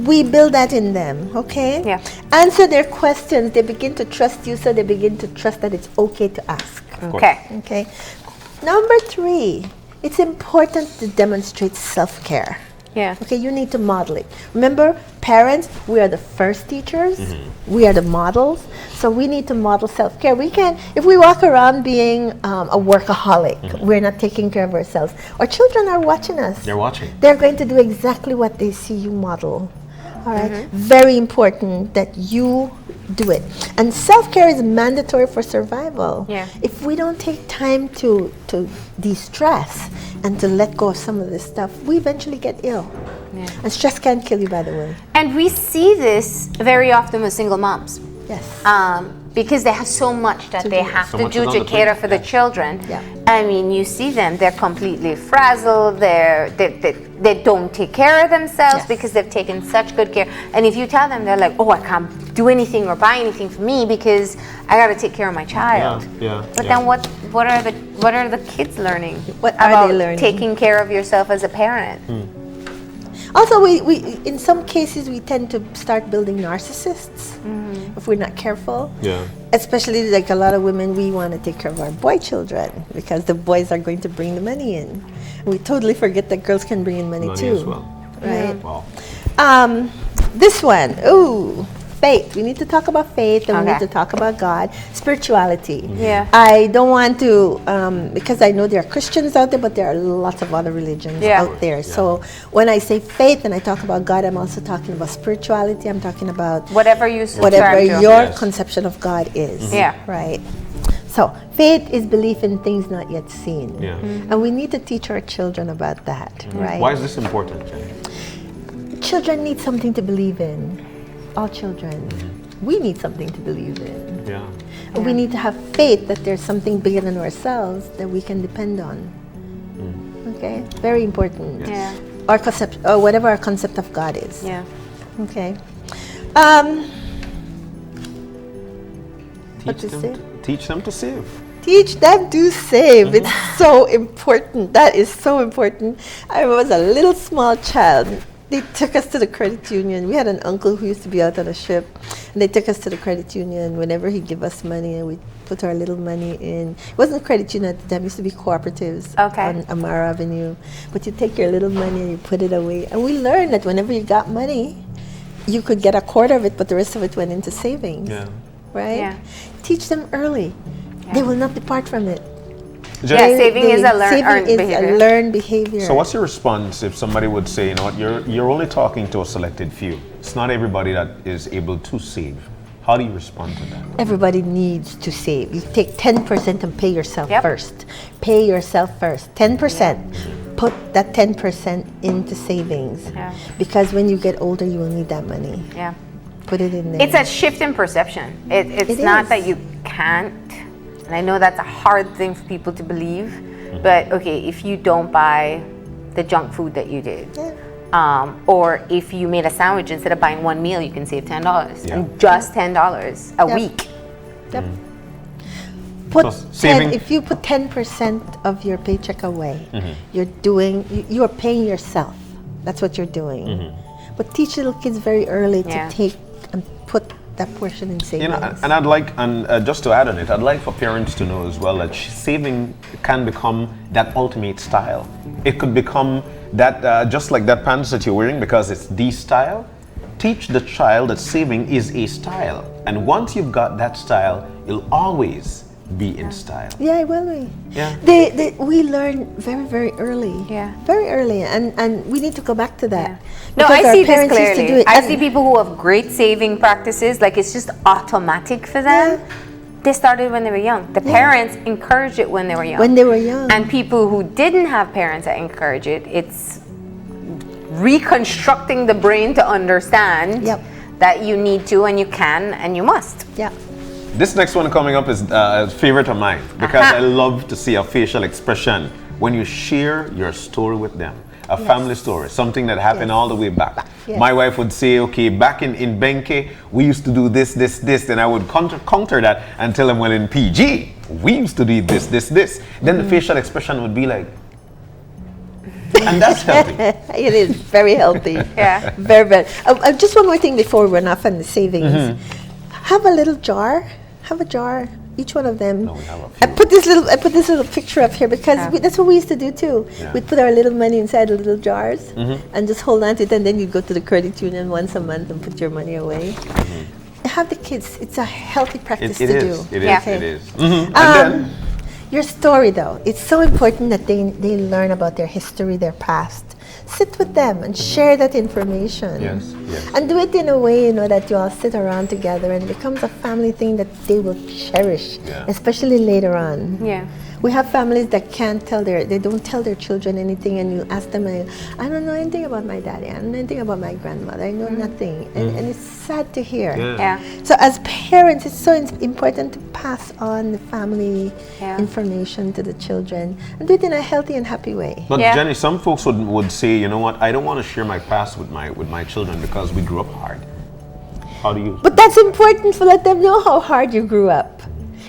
We build that in them, okay? Answer their questions. They begin to trust you, so they begin to trust that it's okay to ask. Okay. Number 3, it's important to demonstrate self-care. Okay, you need to model it. Remember, parents, we are the first teachers. We are the models. So we need to model self-care. We can, if we walk around being a workaholic, we're not taking care of ourselves. Our children are watching us. They're watching. They're going to do exactly what they see you model. All right, very important that you do it. And self-care is mandatory for survival. If we don't take time to de-stress and to let go of some of this stuff, we eventually get ill. And stress can kill you, by the way. And we see this very often with single moms. Because they have so much that they have to do to cater for the children. I mean, you see them, they're completely frazzled, they don't take care of themselves because they've taken such good care. And if you tell them, they're like, oh, I can't do anything or buy anything for me because I got to take care of my child. But then what are the kids learning? What are they learning? Taking care of yourself as a parent. Also, we in some cases we tend to start building narcissists if we're not careful. Especially like a lot of women, we want to take care of our boy children because the boys are going to bring the money in. And we totally forget that girls can bring in money too. As well. Right? This one, ooh, faith. We need to talk about faith, and we need to talk about God, spirituality. Yeah. I don't want to, because I know there are Christians out there, but there are lots of other religions out there. So when I say faith and I talk about God, I'm also talking about spirituality. I'm talking about whatever your conception of God is. Yeah. Right. So faith is belief in things not yet seen. Yeah. And we need to teach our children about that, right? Why is this important, Jenny? Children need something to believe in. All children. We need something to believe in. Yeah. We need to have faith that there's something bigger than ourselves that we can depend on. Okay? Very important. Yeah. Our concept, or whatever our concept of God is. Yeah. Okay. Teach them to save. Teach them to save. It's so important. That is so important. I was a little small child. They took us to the credit union. We had an uncle who used to be out on a ship, and they took us to the credit union whenever he'd give us money, and we'd put our little money in. It wasn't a credit union at the time. It used to be cooperatives on Amara Avenue. But you take your little money and you put it away. And we learned that whenever you got money, you could get a quarter of it, but the rest of it went into savings. Yeah. Right? Yeah. Teach them early. They will not depart from it. Saving is a learned behavior. So what's your response if somebody would say, you know what, you're only talking to a selected few. It's not everybody that is able to save. How do you respond to that? Everybody needs to save. You take 10% and pay yourself first. Pay yourself first. 10%. Put that 10% into savings. Because when you get older, you will need that money. Yeah. Put it in there. It's a shift in perception. It's not that you can't. And I know that's a hard thing for people to believe, but okay, if you don't buy the junk food that you did, or if you made a sandwich, instead of buying one meal, you can save $10, and just $10 a week. Yep. If you put 10% of your paycheck away, you are paying yourself. That's what you're doing. But teach little kids very early to take and put that portion in savings. You know, and I'd like, just to add on it, I'd like for parents to know as well that saving can become that ultimate style. It could become that, just like that pants that you're wearing, because it's the style. Teach the child that saving is a style. And once you've got that style, you'll always be in style. Yeah, it will be. Yeah. We learn very, very early. Yeah. Very early, and we need to go back to that. No, Because I our see this parents used to do clearly. it. I see people who have great saving practices, like it's just automatic for them. They started when they were young. The parents encouraged it when they were young. When they were young. And people who didn't have parents that encourage it, it's reconstructing the brain to understand that you need to and you can and you must. Yeah. This next one coming up is a favorite of mine because I love to see a facial expression when you share your story with them. A family story, something that happened all the way back. Yes. My wife would say, okay, back in Benke, we used to do this, then I would counter that and tell them, well, in PG, we used to do this. Then the facial expression would be like, and that's healthy. It is very healthy. Yeah. Very, very. Just one more thing before we run off on the savings. Have a little jar. Have a jar. Each one of them. I put this little picture up here because that's what we used to do too. We'd put our little money inside the little jars and just hold on to it, and then you'd go to the credit union once a month and put your money away. Have the kids. It's a healthy practice to do. It is. And then your story, though, it's so important that they learn about their history, their past. Sit with them and share that information. Yes. And do it in a way, that you all sit around together and it becomes a family thing that they will cherish, especially later on. Yeah. We have families that they don't tell their children anything, and you ask them, I don't know anything about my daddy, I don't know anything about my grandmother, I know nothing. And it's sad to hear. Yeah. So as parents, it's so important to pass on the family information to the children and do it in a healthy and happy way. But Jenny, some folks would say, you know what, I don't want to share my past with my children because we grew up hard. How do you? But that's important to let them know how hard you grew up.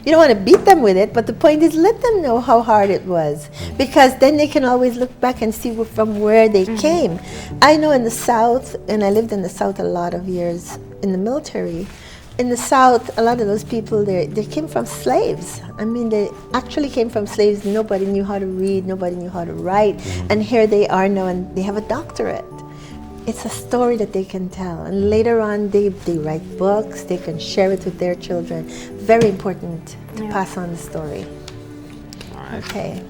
You don't want to beat them with it, but the point is let them know how hard it was, because then they can always look back and see from where they came. I know in the South, and I lived in the South a lot of years in the military, in the South, a lot of those people, they came from slaves. I mean, they actually came from slaves. Nobody knew how to read, nobody knew how to write, and here they are now and they have a doctorate. It's a story that they can tell, and later on they write books, they can share it with their children. Very important to pass on the story. All right. Okay.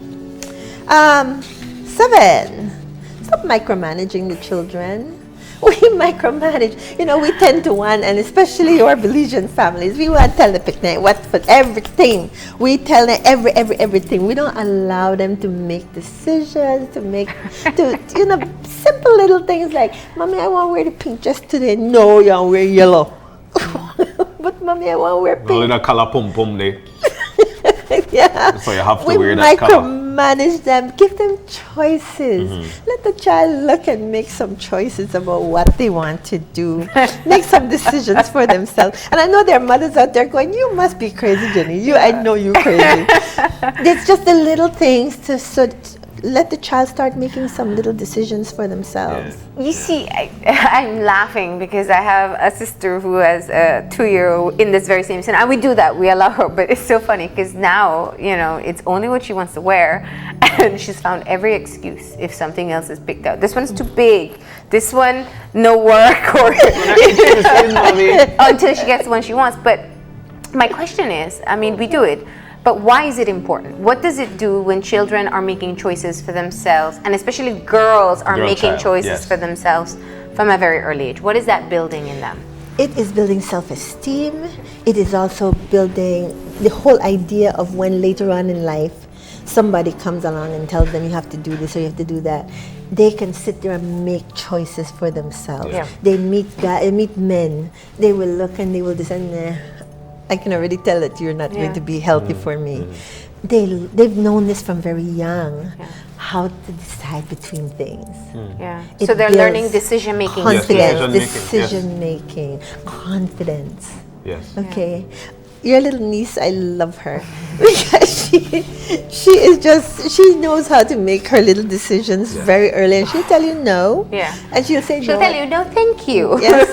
7, stop micromanaging the children. We micromanage. You know, we 10 to 1, and especially our Belizean families, we want to tell the picnic what for everything. We tell them everything. We don't allow them to make decisions, you know, simple little things like, Mommy, I want to wear the pink dress today. No, you want to wear yellow. But Mommy, I want to wear pink. Only the color pum pum day. Yeah. So you have to wear that color. Micromanage them, give them choices. Let the child look and make some choices about what they want to do. Make some decisions for themselves. And I know there are mothers out there going, you must be crazy, Jenny. I know you're crazy. It's just the little things to let the child start making some little decisions for themselves. You see, I'm laughing because I have a sister who has a 2-year-old in this very same sin, and we do that. We allow her, but it's so funny because now, you know, it's only what she wants to wear, and she's found every excuse if something else is picked out. This one's too big. This one, no work, or until she gets the one she wants. But my question is, I mean, we do it. But why is it important? What does it do when children are making choices for themselves, and especially girls are making choices for themselves from a very early age? What is that building in them? It is building self-esteem. It is also building the whole idea of when later on in life somebody comes along and tells them you have to do this or you have to do that, they can sit there and make choices for themselves. Yeah. They meet men. They will look and they will decide, nah, I can already tell that you're not going to be healthy for me. They've known this from very young, how to decide between things. So they're learning decision-making skills. Decision-making, confidence. Yes. Okay. Your little niece, I love her because she knows how to make her little decisions very early, and she'll tell you no. Yeah. And she'll say she'll tell you no, thank you. Yes.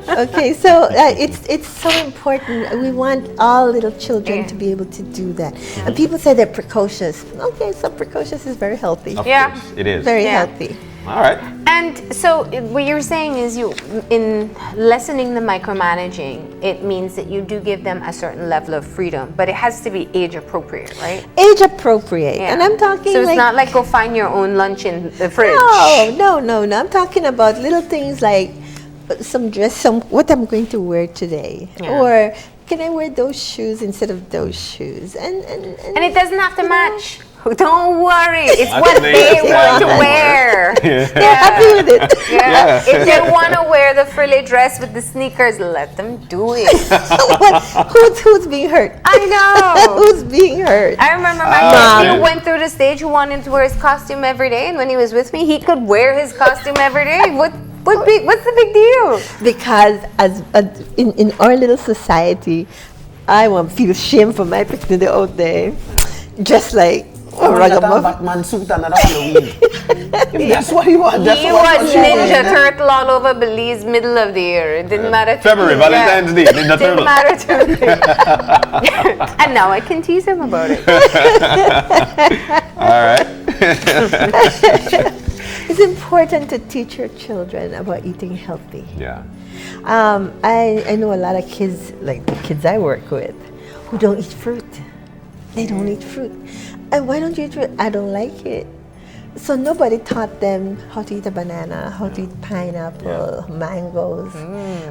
Okay, so it's so important. We want all little children to be able to do that. And people say they're precocious. Okay, so precocious is very healthy. Of course, it is. Very healthy. All right. And so what you're saying is in lessening the micromanaging, it means that you do give them a certain level of freedom, but it has to be age appropriate, right? Age appropriate. And I'm talking so it's not like go find your own lunch in the fridge. No. I'm talking about little things like some dress, what I'm going to wear today. Or can I wear those shoes instead of those shoes? And it doesn't have to match. Don't worry, it's what they want to wear. They're happy with it. If they want to wear the frilly dress with the sneakers, let them do it. Who's being hurt? I know. Who's being hurt? I remember my nephew went through the stage who wanted to wear his costume every day, and when he was with me, he could wear his costume every day. What's the big deal? Because in our little society, I won't feel shame for my picnic the old day, just like Batman suit and Halloween. That's what he was. He was Ninja Turtle all over Belize middle of the year. It didn't matter to February, me. Valentine's Day, Ninja Turtle. Didn't matter to me. And now I can tease him about it. All right. It's important to teach your children about eating healthy. Yeah. I know a lot of kids, like the kids I work with, who don't eat fruit. They don't eat fruit. And why don't you eat fruit? I don't like it. So nobody taught them how to eat a banana, how to eat pineapple, mangoes,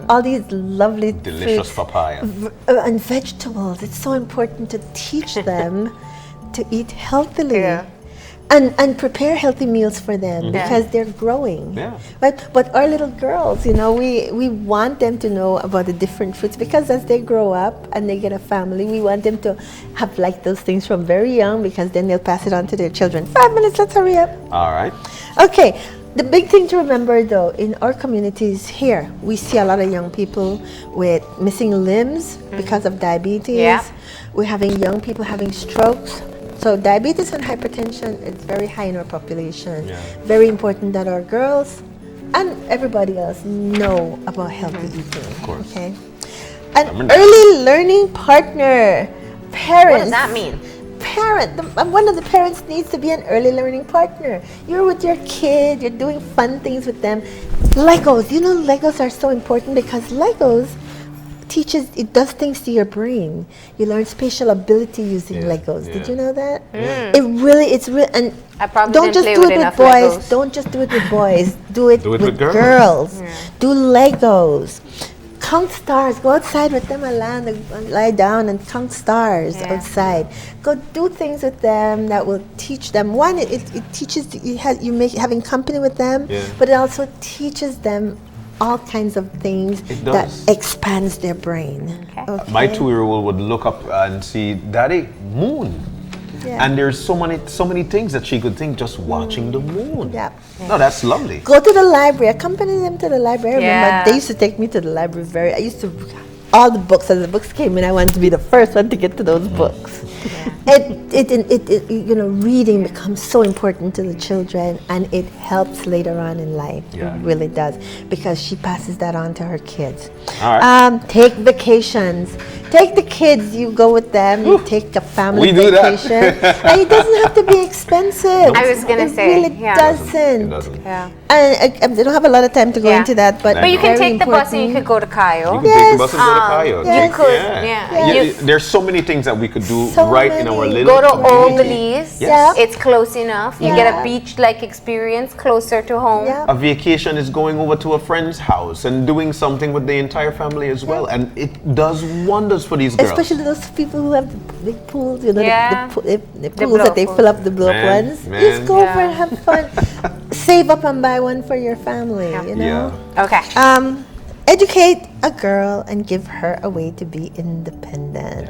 all these lovely delicious fruits, papaya. And vegetables. It's so important to teach them to eat healthily. And prepare healthy meals for them because they're growing. But our little girls, you know, we want them to know about the different fruits because as they grow up and they get a family, we want them to have like those things from very young because then they'll pass it on to their children. 5 minutes, let's hurry up. All right. Okay. The big thing to remember though, in our communities here, we see a lot of young people with missing limbs because of diabetes. We're having young people having strokes. So diabetes and hypertension is very high in our population. Very important that our girls and everybody else know about healthy eating. Of course. Okay. An early learning partner. Parents. What does that mean? parent, one of the parents needs to be an early learning partner. You're with your kid, you're doing fun things with them. Legos, you know, Legos are so important because Legos it does things to your brain. You learn spatial ability using Legos. Did you know that? It's really, and I probably don't didn't just play do with it with enough boys. Legos. Don't just do it with boys. Do it with girls. girls. Do Legos. Count stars. Go outside with them and lie down and count stars outside. Go do things with them that will teach them. One, it teaches having company with them, but it also teaches them all kinds of things that expands their brain. Okay. My 2-year-old would look up and see, Daddy, moon. Yeah. And there's so many things that she could think just watching the moon. Yeah. No, that's lovely. Go to the library. Accompany them to the library. I remember they used to take me to the library. I used to all the books. As the books came in, I wanted to be the first one to get to those books. You know, reading becomes so important to the children, and it helps later on in life. Yeah. It really does, because she passes that on to her kids. All right. Take vacations. Take the kids. You go with them. You take a family vacation, and it doesn't have to be expensive. I was gonna say, it really doesn't. It doesn't. Yeah. And they don't have a lot of time to go into that, but you can very take the bus and you important. could go to Cayo. You can take the bus and go to Cayo. You could, There's so many things that we could do right in our little go to community. Old Belize. Yes. It's close enough. You get a beach-like experience closer to home. A vacation is going over to a friend's house and doing something with the entire family as well, and it does wonders for these girls. Especially those people who have the big pools, you know, the pools blow that they fill up, the blow-up ones. Just go over and have fun. Save up and buy one for your family, you know? Okay. Educate a girl and give her a way to be independent.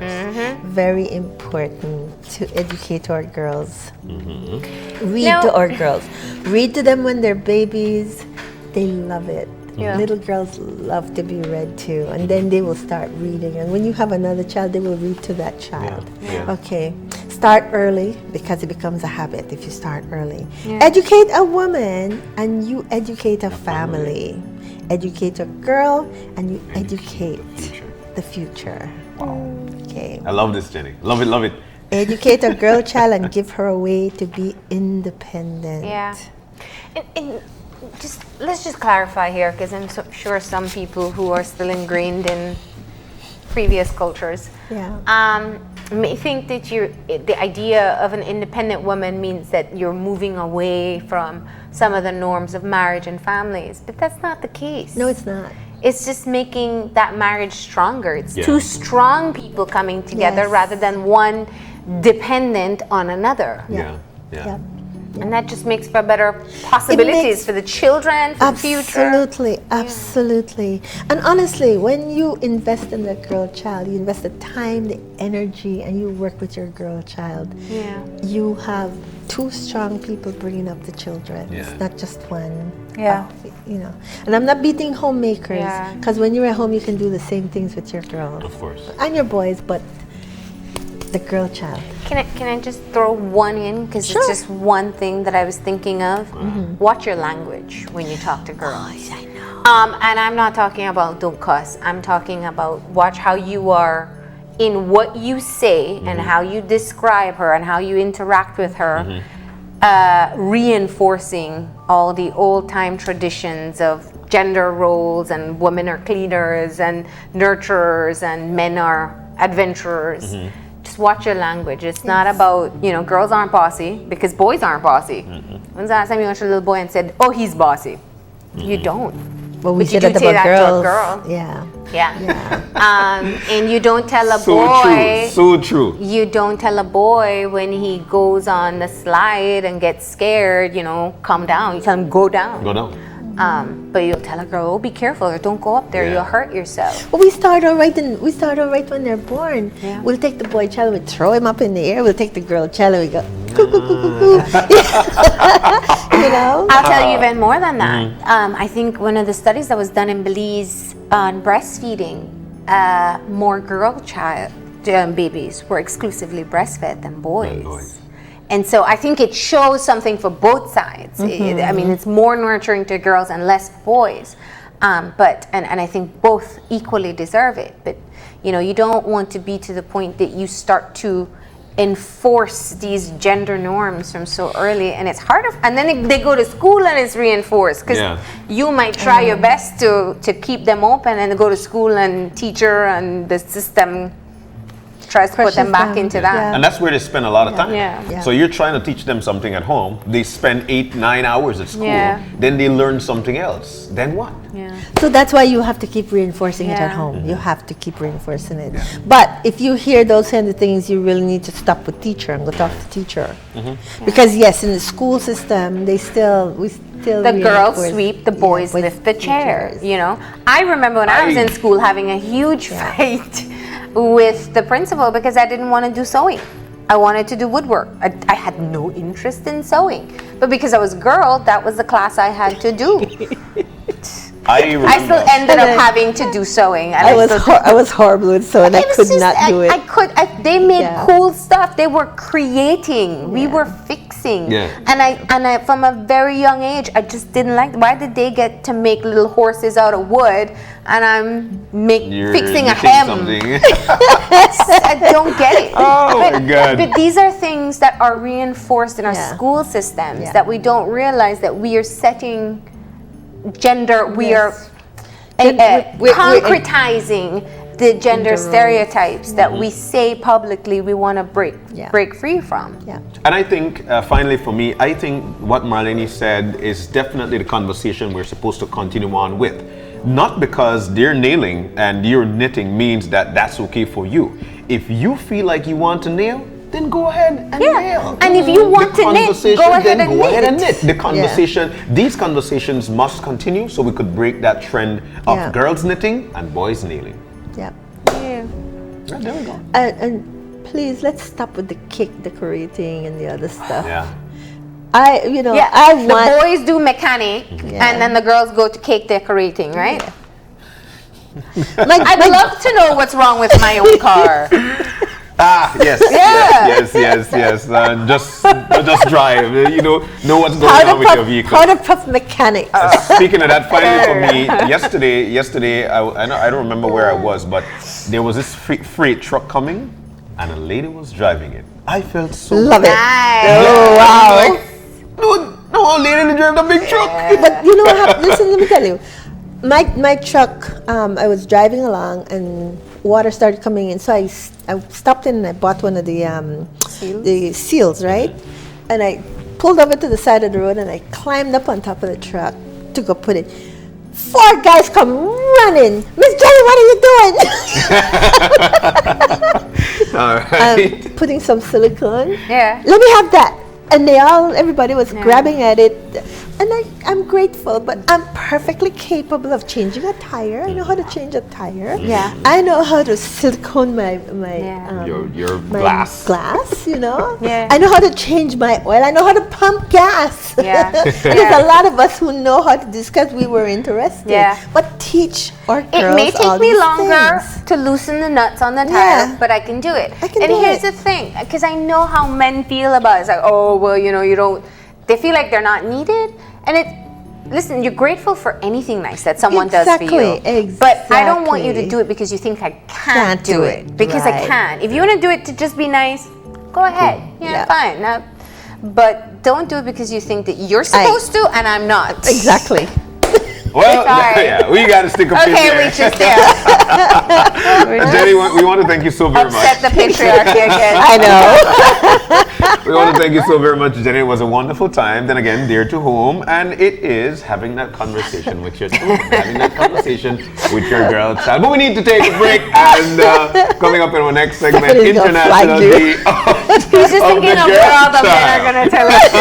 Very important to educate our girls. Read to our girls. Read to them when they're babies. They love it. Little girls love to be read to, and then they will start reading. And when you have another child, they will read to that child. Okay. Start early, because it becomes a habit if you start early. Educate a woman and you educate a family. Educate a girl and you educate the future. Wow. Okay. I love this, Jenny. Love it, love it. Educate a girl child and give her a way to be independent. Yeah. And let's just clarify here, because I'm sure some people who are still ingrained in previous cultures may think that the idea of an independent woman means that you're moving away from some of the norms of marriage and families, but that's not the case. No, it's not. It's just making that marriage stronger. It's two strong people coming together rather than one dependent on another. Yeah. And that just makes for better possibilities for the children, for the future. Absolutely, absolutely. And honestly, when you invest in that girl child, you invest the time, the energy, and you work with your girl child. You have two strong people bringing up the children. It's not just one. You know. And I'm not beating homemakers, because when you're at home, you can do the same things with your girls. Of course. And your boys, but the girl child. Can I just throw one in, because it's just one thing that I was thinking of. Watch your language when you talk to girls. I know. And I'm not talking about don't cuss. I'm talking about watch how you are in what you say and how you describe her and how you interact with her, reinforcing all the old-time traditions of gender roles and women are cleaners and nurturers and men are adventurers. Just watch your language. It's not about, girls aren't bossy because boys aren't bossy. When's the last time you watched a little boy and said, oh, he's bossy? You don't. Well, we But you said do that say about that to a girls. girl. Yeah. And you don't tell a So boy. true. So true. You don't tell a boy when he goes on the slide and gets scared, calm down. You tell him, go down. Go down. But you'll tell a girl, oh, be careful, or don't go up there, you'll hurt yourself. Well, we start all right when they're born. We'll take the boy child, we throw him up in the air. We'll take the girl child, and we go coo coo coo coo coo. I'll tell you even more than that. I think one of the studies that was done in Belize on breastfeeding, more girl child babies were exclusively breastfed than boys. And so I think it shows something for both sides. I mean, it's more nurturing to girls and less boys. But I think both equally deserve it. But you don't want to be to the point that you start to enforce these gender norms from so early, and it's harder. And then they go to school and it's reinforced because you might try your best to keep them open, and go to school and teacher and the system tries to put them back into that. And that's where they spend a lot of time. Yeah. So you're trying to teach them something at home. They spend 8-9 hours at school. Yeah. Then they learn something else. Then what? So that's why you have to keep reinforcing it at home. You have to keep reinforcing it. But if you hear those kind of things, you really need to stop with teacher and go talk to teacher. Because yes, in the school system, we still the girls sweep, the boys lift the chair. You know, I remember when I was in school having a huge fight with the principal because I didn't want to do sewing. I wanted to do woodwork. I had no interest in sewing, but because I was a girl, that was the class I had to do. I still ended up having to do sewing. And I was horrible with sewing. I could not do it. They made cool stuff. They were creating. We were fixing. And I from a very young age, I just didn't like. Why did they get to make little horses out of wood, and I'm fixing a hem? I don't get it. Oh my God! But these are things that are reinforced in our school systems that we don't realize that we are setting gender. We are concretizing the gender stereotypes that we say publicly we want to break free from. And I think, finally for me, I think what Marlene said is definitely the conversation we're supposed to continue on with. Not because they're nailing and you're knitting means that that's okay for you. If you feel like you want to nail, then go ahead and nail. And if you want to knit, go ahead and knit. The conversation, these conversations must continue so we could break that trend of girls knitting and boys nailing. There we go. And please, let's stop with the cake decorating and the other stuff. I want the boys do mechanic, and then the girls go to cake decorating, right? I'd love to know what's wrong with my own car. Yes. Just drive. Know what's going on with your vehicle. Powder-puff mechanic. Speaking of that, finally for me, yesterday, I don't remember where I was, but there was this freight truck coming, and a lady was driving it. I felt so love it. Nice. Oh wow! No old lady drive the big truck. But you know what happened? Listen, let me tell you. My truck, I was driving along and water started coming in, so I stopped in and I bought one of the seals, right? And I pulled over to the side of the road and I climbed up on top of the truck to go put it. 4 guys come running. Miss Jenny, what are you doing? All right. Putting some silicone. Yeah. Let me have that. And everybody was grabbing at it. And I'm grateful, but I'm perfectly capable of changing a tire. I know how to change a tire. I know how to silicone my your glass. I know how to change my oil. I know how to pump gas. There's a lot of us who know how to do this because we were interested. But teach our girls it may take me longer things. to loosen the nuts on the tire, but I can do it. Here's the thing, because I know how men feel about it. It's like, oh, well, you don't. They feel like they're not needed, and listen, you're grateful for anything nice that someone does for you. But I don't want you to do it because you think I can't do it. Because I can. If you want to do it to just be nice, go ahead. Fine. But don't do it because you think that you're supposed to and I'm not. Exactly. Well, we got to stick a pin there. Okay, we just there. Jenny, we want to thank you so very much. Upset the patriarchy again. I know. We want to thank you so very much, Jenny. It was a wonderful time. Then again, dear to home, and it is having that conversation with your children, having that conversation with your girl child. But we need to take a break, and coming up in our next segment, International Day He's just thinking of what all the men are going to tell us.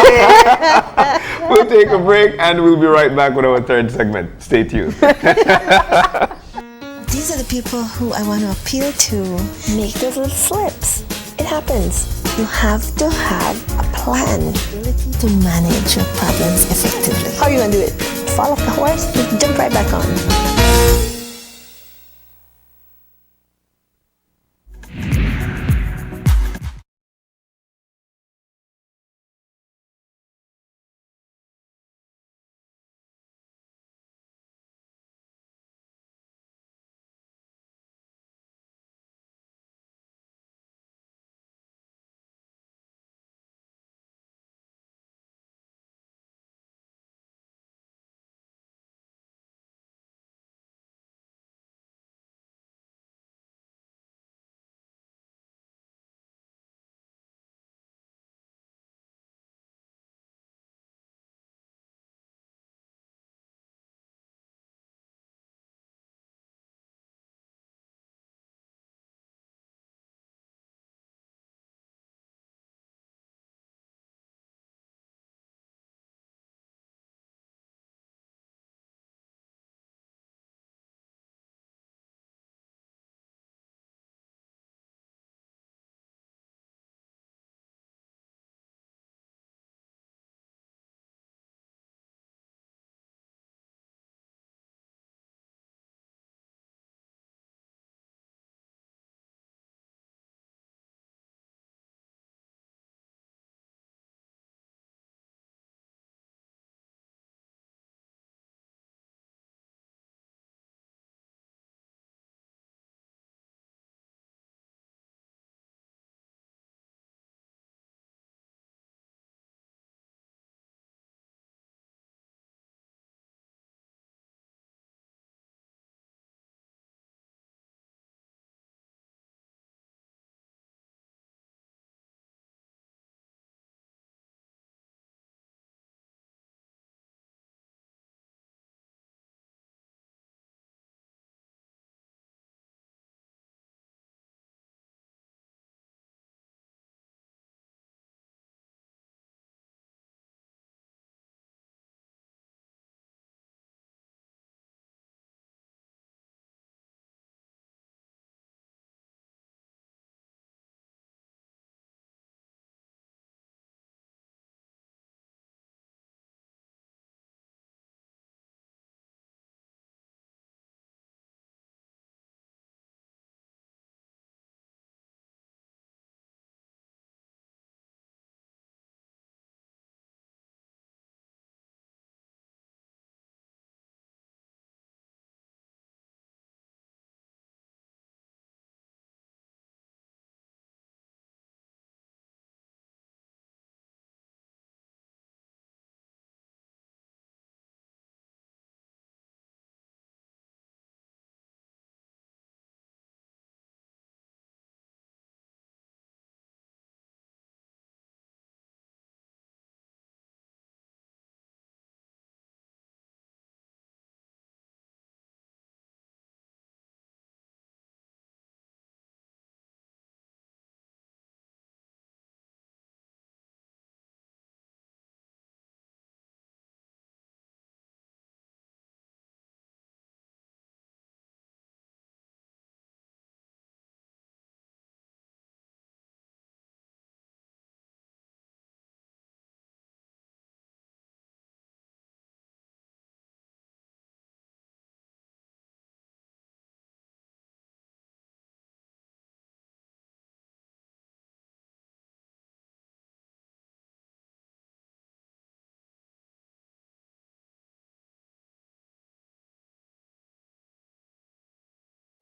We'll take a break, and we'll be right back with our third segment. Stay tuned. These are the people who I want to appeal to. Make those little slips. It happens. You have to have a plan to manage your problems effectively. How are you going to do it? Fall off the horse? Jump right back on.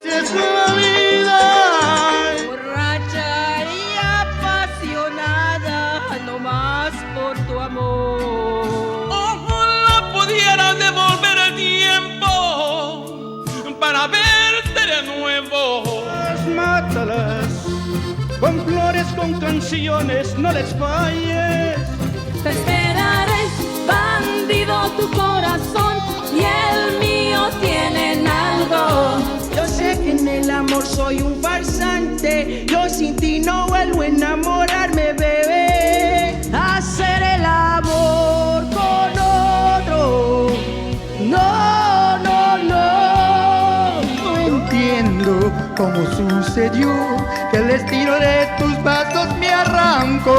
Es la vida. Borracha y apasionada, no más por tu amor. Ojalá pudiera devolver el tiempo para verte de nuevo. Mátalas con flores, con canciones, no les falles. Te esperaré, bandido, tu corazón y el mío tienen algo. Yo sé que en el amor soy un farsante. Yo sin ti no vuelvo a enamorarme, bebé. Hacer el amor con otro. No, no, no. No entiendo cómo sucedió que el destino de tus brazos me arrancó.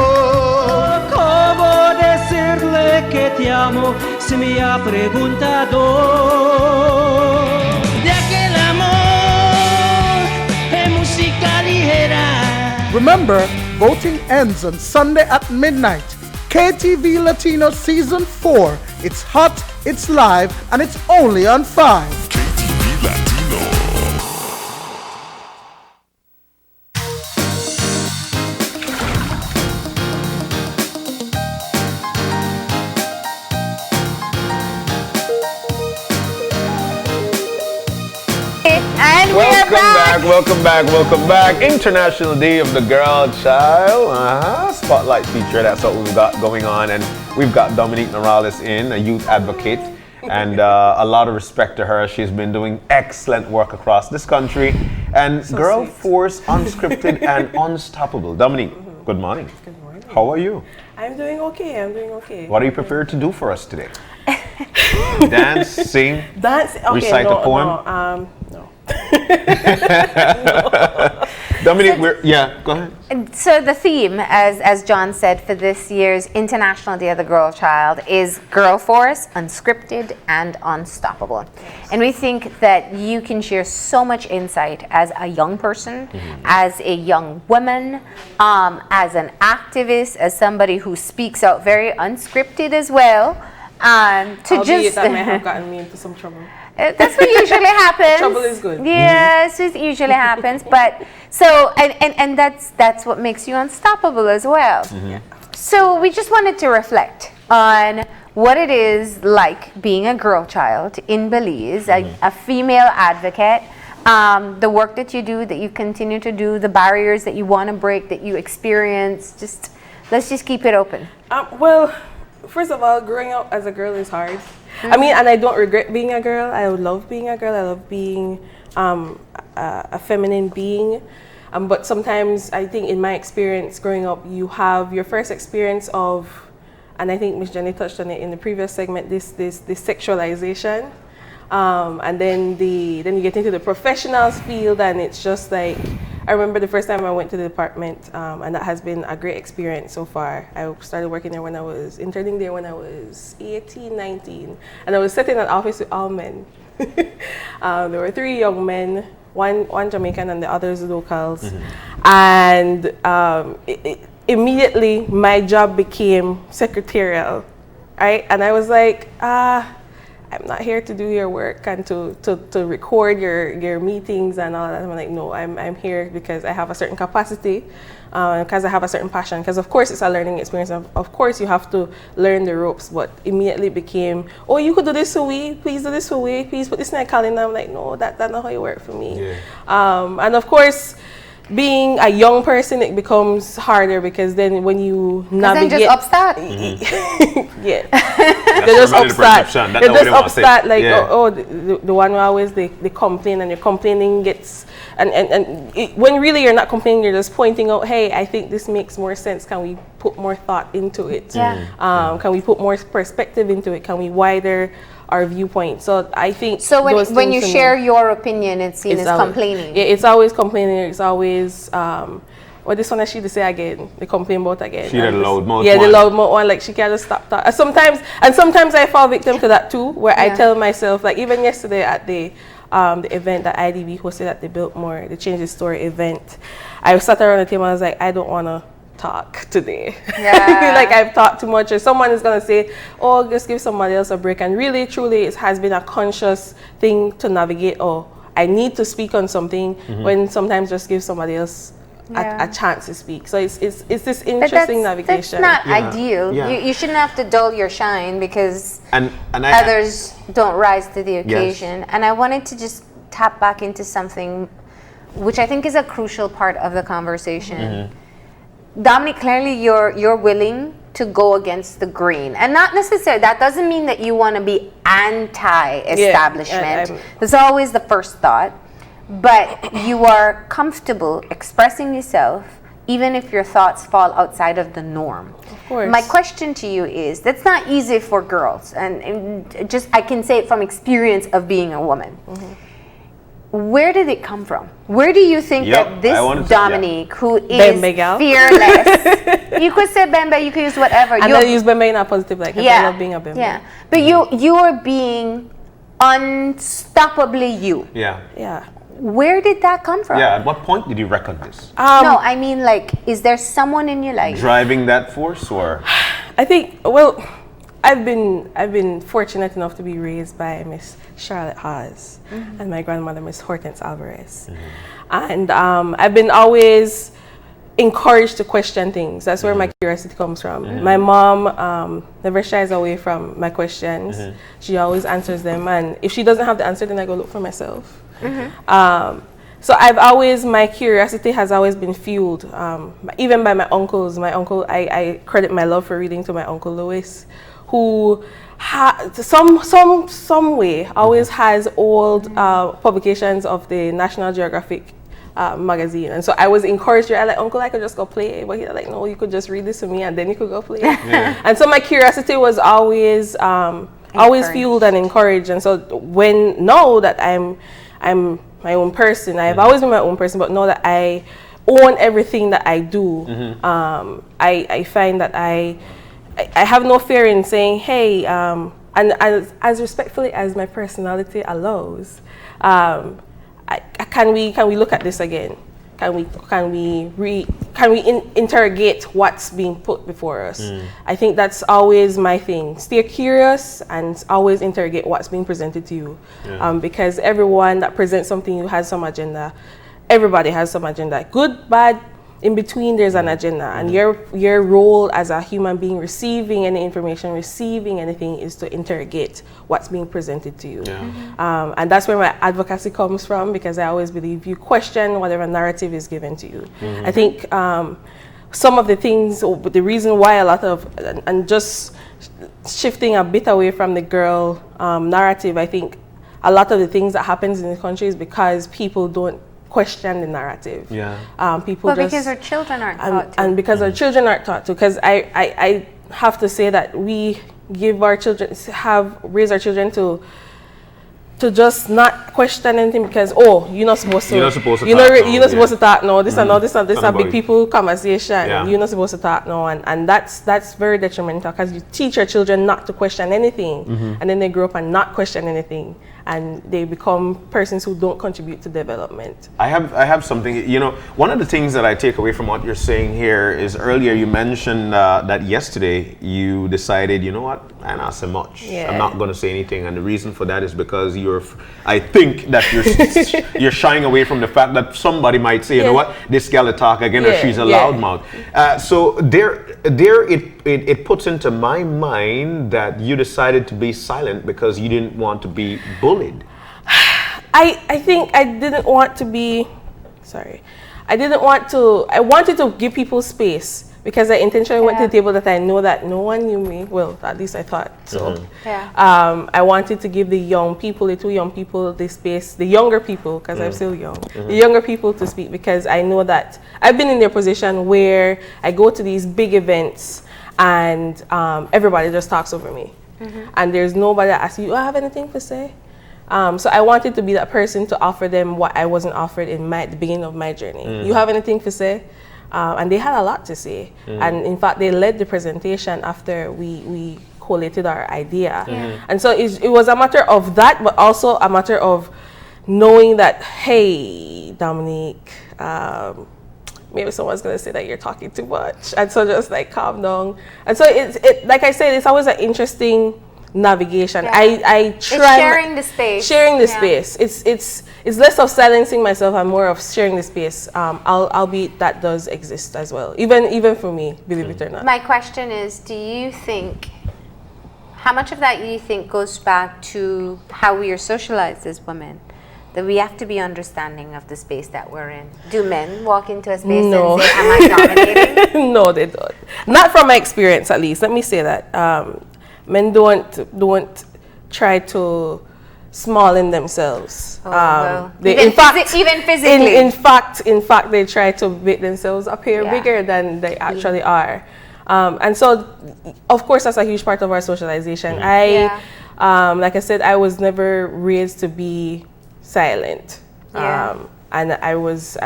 ¿Cómo decirle que te amo? Se me ha preguntado. De aquel amor en música ligera. Remember, voting ends on Sunday at midnight. KTV Latino Season 4. It's hot, it's live, and it's only on 5. KTV Latino. And we are back. Welcome back. International Day of the Girl Child. Spotlight feature, that's what we've got going on. And we've got Dominique Morales in, a youth advocate. And a lot of respect to her. She's been doing excellent work across this country. And So Girl sweet. Force, Unscripted and Unstoppable. Dominique, good morning. Good morning. How are you? I'm doing okay. I'm doing okay. What are you prepared to do for us today? Dance, sing, Dance. Okay, recite no, a poem? No. Dominique, go ahead. And so the theme, as John said, for this year's International Day of the Girl Child is Girl Force, Unscripted and Unstoppable. And we think that you can share so much insight as a young person, as a young woman, as an activist, as somebody who speaks out very unscripted as well. Albeit that may have gotten me into some trouble. That's what usually happens. Trouble is good. Yes, it usually happens. But so and that's what makes you unstoppable as well. So we just wanted to reflect on what it is like being a girl child in Belize, a female advocate, the work that you do, that you continue to do, the barriers that you want to break, that you experience. Let's just keep it open. Well, first of all, growing up as a girl is hard. I mean, and I don't regret being a girl. I love being a girl. I love being a feminine being. But sometimes I think in my experience growing up, you have your first experience of, and I think Miss Jenny touched on it in the previous segment, this sexualization. And then you get into the professionals field, and it's just like, I remember the first time I went to the department, and that has been a great experience so far. I started working there interning there when I was 18, 19, and I was sitting in an office with all men. There were 3 young men, one Jamaican and the others locals, and immediately my job became secretarial, right? And I was like, I'm not here to do your work and to record your meetings and all that. I'm like, no, I'm here because I have a certain capacity, because I have a certain passion, because of course it's a learning experience. Of course you have to learn the ropes, but immediately became, oh, you could do this for we, please do this for we, please put this in a calendar. I'm like, no, that's not how it works for me. And of course, being a young person, it becomes harder because then when you navigate, then just upstart. They just upstart. They just upstart like, the one who always they complain, and your complaining gets when really you're not complaining, you're just pointing out, hey, I think this makes more sense. Can we put more thought into it? Can we put more perspective into it? Can we widen our viewpoint? So I think when you share your opinion, it's seen as complaining. Yeah, it's always complaining. It's always what this one that she to say again. They complain about again. She the loud mouth. Yeah, the loud mouth one. Like she can't just stop talking. Sometimes I fall victim to that too, where I tell myself, like even yesterday at the event that IDB hosted at the Biltmore, the Change the Story event, I sat around the table and I was like, I don't want to talk today. Like I've talked too much, or someone is going to say, oh, just give somebody else a break. And really, truly, it has been a conscious thing to navigate, I need to speak on something when sometimes just give somebody else a chance to speak. So it's this interesting navigation. That's not ideal. Yeah. You shouldn't have to dull your shine because and others don't rise to the occasion. And I wanted to just tap back into something which I think is a crucial part of the conversation. Dominique, clearly you're willing to go against the grain, and not necessarily that doesn't mean that you want to be anti-establishment. That's always the first thought, but you are comfortable expressing yourself even if your thoughts fall outside of the norm. Of course. My question to you is, that's not easy for girls, and just I can say it from experience of being a woman. Where did it come from? Where do you think that this Dominique, who is fearless, you could say Bembe, you could use whatever. And I use Bembe in a positive light, because I love being a Bembe. Yeah, but you are being unstoppably you. Yeah. Where did that come from? Yeah, at what point did you reckon this? No, I mean, like, is there someone in your life driving that force, or? I think, well, I've been fortunate enough to be raised by Miss Charlotte Haas and my grandmother, Miss Hortense Alvarez. And I've been always encouraged to question things. That's where my curiosity comes from. My mom never shies away from my questions. She always answers them, and if she doesn't have the answer, then I go look for myself. So my curiosity has always been fueled, even by my uncles. My uncle, I credit my love for reading to my Uncle Louis, who some way always has old publications of the National Geographic magazine. And so I was encouraged, I like, Uncle, I could just go play. But he's like, no, you could just read this to me and then you could go play. And so my curiosity was always fueled and encouraged. And so know that I'm my own person. I've always been my own person, but know that I own everything that I do. I find that I have no fear in saying, hey, and as respectfully as my personality allows, can we look at this again? Can we interrogate what's being put before us? I think that's always my thing. Stay curious and always interrogate what's being presented to you, because everyone that presents something you has some agenda. Everybody has some agenda, good, bad. In between, there's an agenda, and your role as a human being receiving any information, receiving anything, is to interrogate what's being presented to you. And that's where my advocacy comes from, because I always believe you question whatever narrative is given to you. I think some of the things, the reason why a lot of, and just shifting a bit away from the girl narrative, I think a lot of the things that happens in the country is because people don't question the narrative. Because our children aren't taught to. And because our children aren't taught to. Because I have to say that we raise our children to just not question anything, because you're not supposed to. You're not supposed to talk now. This and all this and this a big people conversation. You're not supposed to talk now, and that's very detrimental, because you teach your children not to question anything, and then they grow up and not question anything, and they become persons who don't contribute to development. I have something, one of the things that I take away from what you're saying here is, earlier you mentioned that yesterday you decided, you know what, I'm not so much. I'm not going to say anything, and the reason for that is because I think that you're shying away from the fact that somebody might say, you know what, this gal talk again, or she's a loudmouth. So there it puts into my mind that you decided to be silent because you didn't want to be bullied. I think I didn't want to be, I wanted to give people space, because I intentionally went to the table that I know that no one knew me. Well, at least I thought so. I wanted to give the two young people the space, the younger people, because I'm still young, the younger people to speak, because I know that I've been in their position where I go to these big events and everybody just talks over me. And there's nobody that asks you, I have anything to say? So I wanted to be that person to offer them what I wasn't offered in the beginning of my journey. You have anything to say? And they had a lot to say. And in fact, they led the presentation after we collated our idea. And so it was a matter of that, but also a matter of knowing that, hey, Dominique, maybe someone's going to say that you're talking too much. And so just like calm down. And so it like I said, it's always an interesting navigation. Yeah. I It's try sharing the space. Sharing the Yeah. space. It's less of silencing myself and more of sharing the space. Albeit that does exist as well. Even for me, believe it or not. My question is, do you think, how much of that you think goes back to how we are socialized as women? That we have to be understanding of the space that we're in. Do men walk into a space No. and say, am I dominating? No, they don't. Not from my experience, at least. Let me say that. Men don't try to small-in themselves. Well, They, even in fact, even physically. in fact, they try to make themselves appear bigger than they actually are. And so, of course, that's a huge part of our socialization. Like I said, I was never raised to be silent. And I was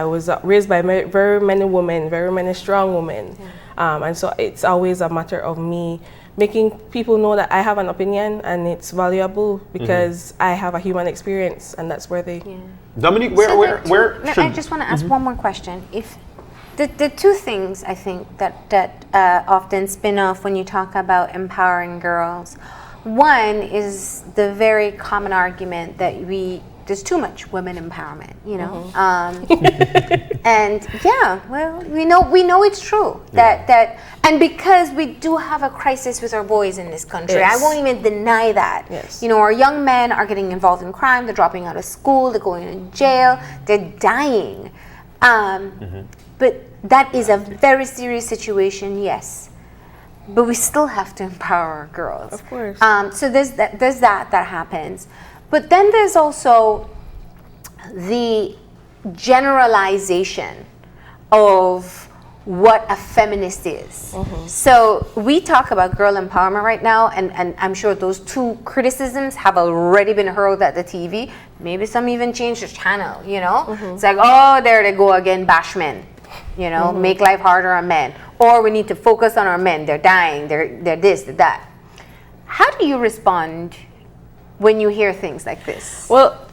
raised by very many women, very many strong women. And so it's always a matter of me making people know that I have an opinion and it's valuable because I have a human experience, and that's where they... Dominique, I just want to ask one more question. If the two things I think that often spin off when you talk about empowering girls, one is the very common argument that there's too much women empowerment, you know, and we know it's true that and because we do have a crisis with our boys in this country, I won't even deny that. You know, our young men are getting involved in crime, they're dropping out of school, they're going to jail, they're dying, but that is a very serious situation, yes. But we still have to empower our girls. Of course. So there's that happens. But then there's also the generalization of what a feminist is. So we talk about girl empowerment right now, and I'm sure those two criticisms have already been hurled at the TV. Maybe some even changed the channel, you know? It's like, oh, there they go again, bash men. You know, make life harder on men. Or we need to focus on our men. They're dying, they're this, they're that. How do you respond when you hear things like this? Well,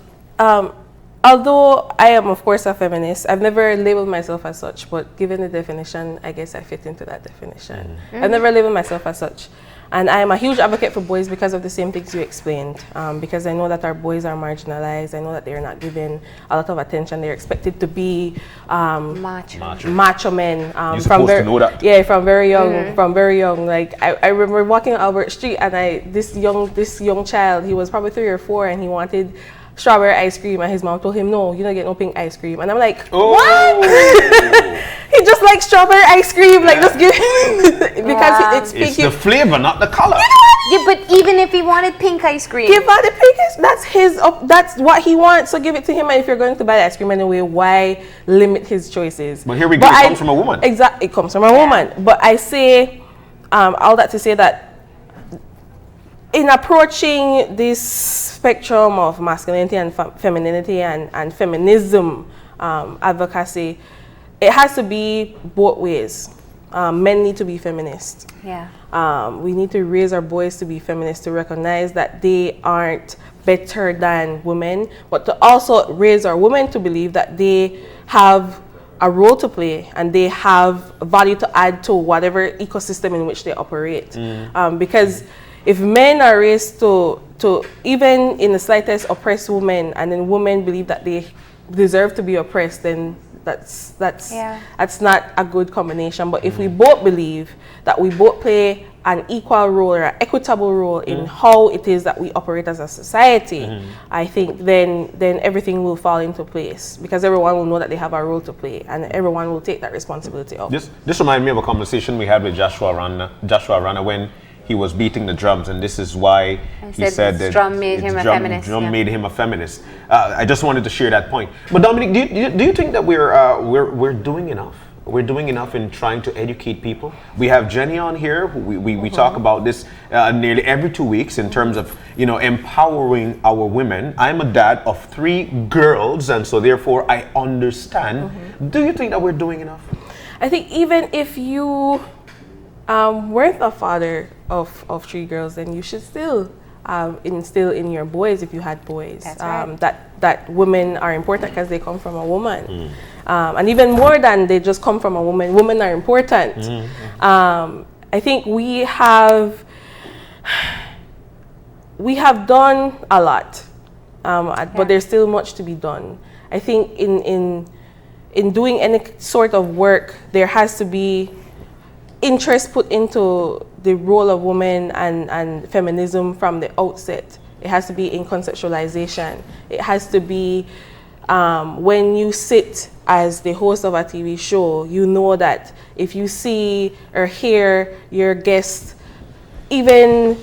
although I am, of course, a feminist, I've never labeled myself as such, but given the definition, I guess I fit into that definition. I've never labeled myself as such. And I am a huge advocate for boys because of the same things you explained. Because I know that our boys are marginalized. I know that they're not given a lot of attention. They're expected to be macho men. You're supposed to know that. Yeah, from very young. From very young. Like I remember walking Albert Street, and this young child, he was probably 3 or 4, and he wanted strawberry ice cream, and his mom told him, no, you don't get no pink ice cream. And I'm like, what? He just likes strawberry ice cream, like just give because it's the flavor, not the color. Yeah, but even if he wanted pink ice cream, give out the pink ice. That's what he wants. So give it to him. And if you're going to buy the ice cream anyway, why limit his choices? But here we go. It comes from a woman. Exactly, it comes from a woman. But I say all that to say that in approaching this spectrum of masculinity and femininity and feminism advocacy, it has to be both ways. Men need to be feminists. We need to raise our boys to be feminists, to recognize that they aren't better than women, but to also raise our women to believe that they have a role to play and they have value to add to whatever ecosystem in which they operate. Because if men are raised to even in the slightest oppress women, and then women believe that they deserve to be oppressed, then that's not a good combination. But if we both believe that we both play an equal role or an equitable role in how it is that we operate as a society, I think then everything will fall into place, because everyone will know that they have a role to play and everyone will take that responsibility up. This reminds me of a conversation we had with Joshua Rana when he was beating the drums, and this is why he said that drum made him a feminist. Drum made him a feminist. I just wanted to share that point. But Dominique, do you think that we're doing enough? We're doing enough in trying to educate people. We have Jenny on here. We talk about this nearly every 2 weeks in terms of empowering our women. I'm a dad of 3 girls, and so therefore I understand. Do you think that we're doing enough? I think even if you weren't a father of 3 girls, then you should still instill in your boys, if you had boys, that women are important because they come from a woman. And even more than they just come from a woman, women are important. I think we have we have done a lot, but there's still much to be done. I think in doing any sort of work, there has to be interest put into the role of women and feminism from the outset. It has to be in conceptualization. It has to be when you sit as the host of a TV show, you know that if you see or hear your guest even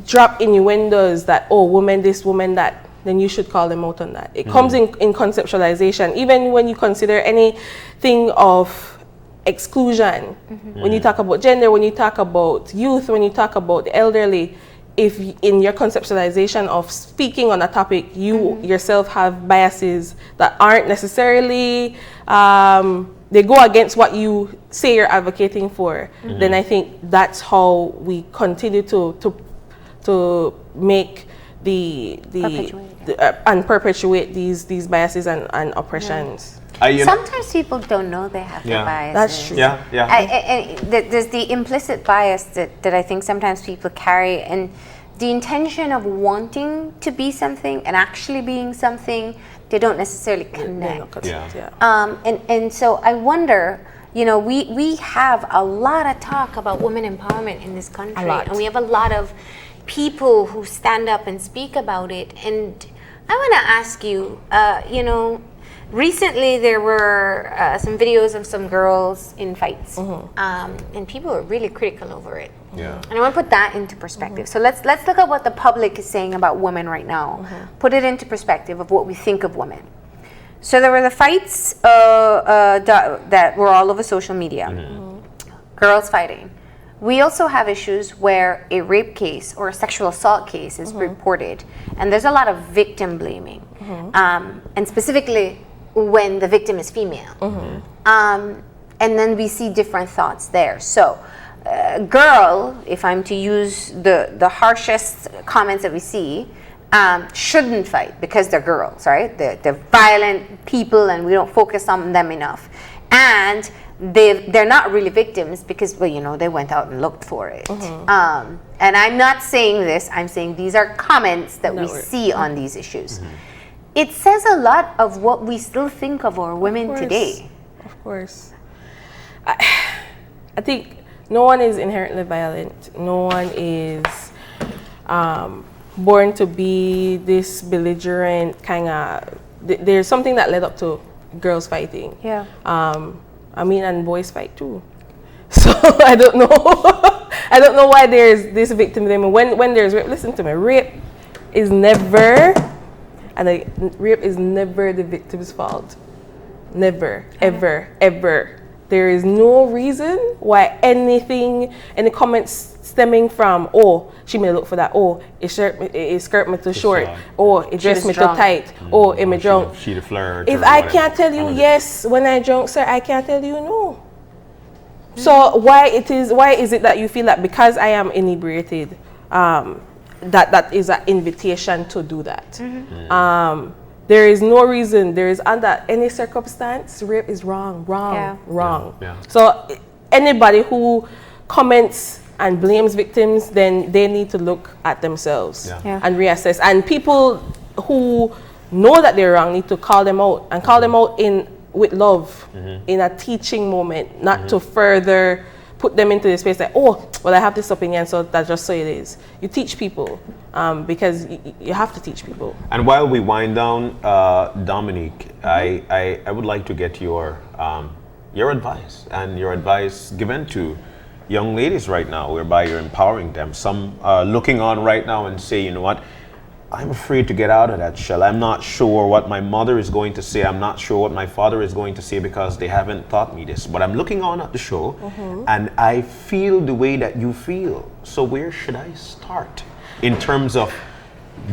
drop in your windows that, oh, woman this, woman that, then you should call them out on that. It comes in conceptualization. Even when you consider anything of exclusion, when you talk about gender, when you talk about youth, when you talk about the elderly, if in your conceptualization of speaking on a topic, you yourself have biases that aren't necessarily, they go against what you say you're advocating for, then I think that's how we continue to make and perpetuate these biases and oppressions. Sometimes people don't know they have the biases. That's true. There's the implicit bias that I think sometimes people carry, and the intention of wanting to be something and actually being something, they don't necessarily connect. And so I wonder, you know, we have a lot of talk about women empowerment in this country, and we have a lot of people who stand up and speak about it. And I want to ask you, you know, recently there were some videos of some girls in fights, and people were really critical over it. And I want to put that into perspective. So let's look at what the public is saying about women right now. Put it into perspective of what we think of women. So there were the fights that were all over social media. Girls fighting. We also have issues where a rape case or a sexual assault case is reported, and there's a lot of victim blaming, and specifically when the victim is female. And then we see different thoughts there. So, girl, if I'm to use the harshest comments that we see, shouldn't fight because they're girls, right? They're violent people, and we don't focus on them enough. And they're not really victims because, well, you know, they went out and looked for it. And I'm not saying this, I'm saying these are comments that we see on these issues. It says a lot of what we still think of our women today. Of course. I think no one is inherently violent. No one is born to be this belligerent kind of. There's something that led up to girls fighting. I mean, and boys fight too. So I don't know. I don't know why there's this victim blaming. When there's rape, listen to me. Rape is never the victim's fault. Never, ever, ever. There is no reason why any comments stemming from, oh, she may look for that, oh, it skirt me too short, oh, it dress me too tight, oh, it me drunk. She the flirt. If I can't tell you yes when I drunk, sir, I can't tell you no. So why is it that you feel that because I am inebriated, that is an invitation to do that? There is no reason. There is under any circumstance, rape is wrong. So anybody who comments and blames victims, then they need to look at themselves and reassess. And people who know that they're wrong need to call them out, and call them out with love, in a teaching moment, not to further put them into the space like, oh, well, I have this opinion, so that's just so it is. You teach people, because you have to teach people. And while we wind down, Dominique, I would like to get your advice, and your advice given to young ladies right now, whereby you're empowering them. Some looking on right now and say, you know what, I'm afraid to get out of that shell. I'm not sure what my mother is going to say. I'm not sure what my father is going to say because they haven't taught me this. But I'm looking on at the show, and I feel the way that you feel. So where should I start in terms of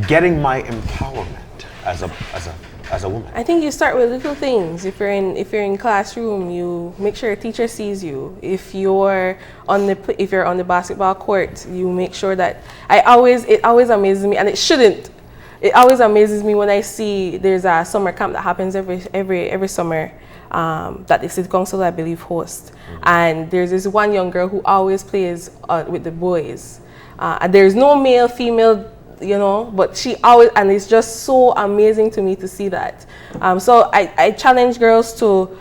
getting my empowerment as a woman? I think you start with little things. If you're in classroom, you make sure a teacher sees you. If you're on the basketball court, you make sure that it always amazes me, and it shouldn't. It always amazes me when I see there's a summer camp that happens every summer that the city council, I believe, hosts. And there's this one young girl who always plays with the boys. And there's no male, female you know, but she always, and it's just so amazing to me to see that. So I challenge girls to,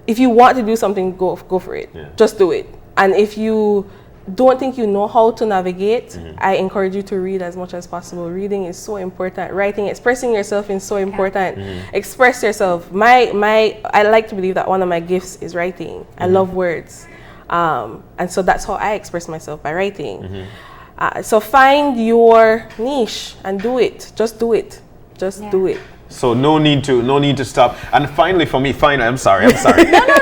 if you want to do something, go for it. Just do it. And if you don't think you know how to navigate, I encourage you to read as much as possible. Reading is so important. Writing, expressing yourself is so important. Express yourself. I like to believe that one of my gifts is writing. I love words. And so that's how I express myself, by writing. So find your niche and do it. Just do it. Just do it. So no need to stop. And finally, for me, I'm sorry. No.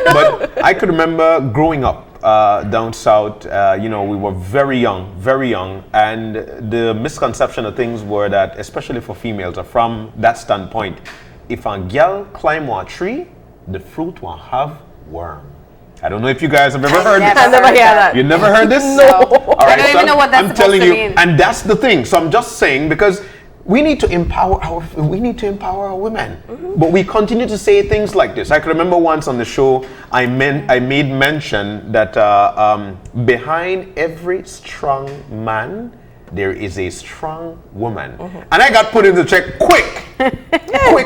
But I could remember growing up down south. You know, we were very young, and the misconception of things were that, especially for females, or from that standpoint, if a girl climb a tree, the fruit will have worm. I don't know if you guys have ever heard this. I never heard that. You never heard this? No. All right, I don't even know what that's supposed to mean. And that's the thing. So I'm just saying, because we need to empower our women, but we continue to say things like this. I can remember once on the show, I made mention that behind every strong man, there is a strong woman, and I got put into check quick.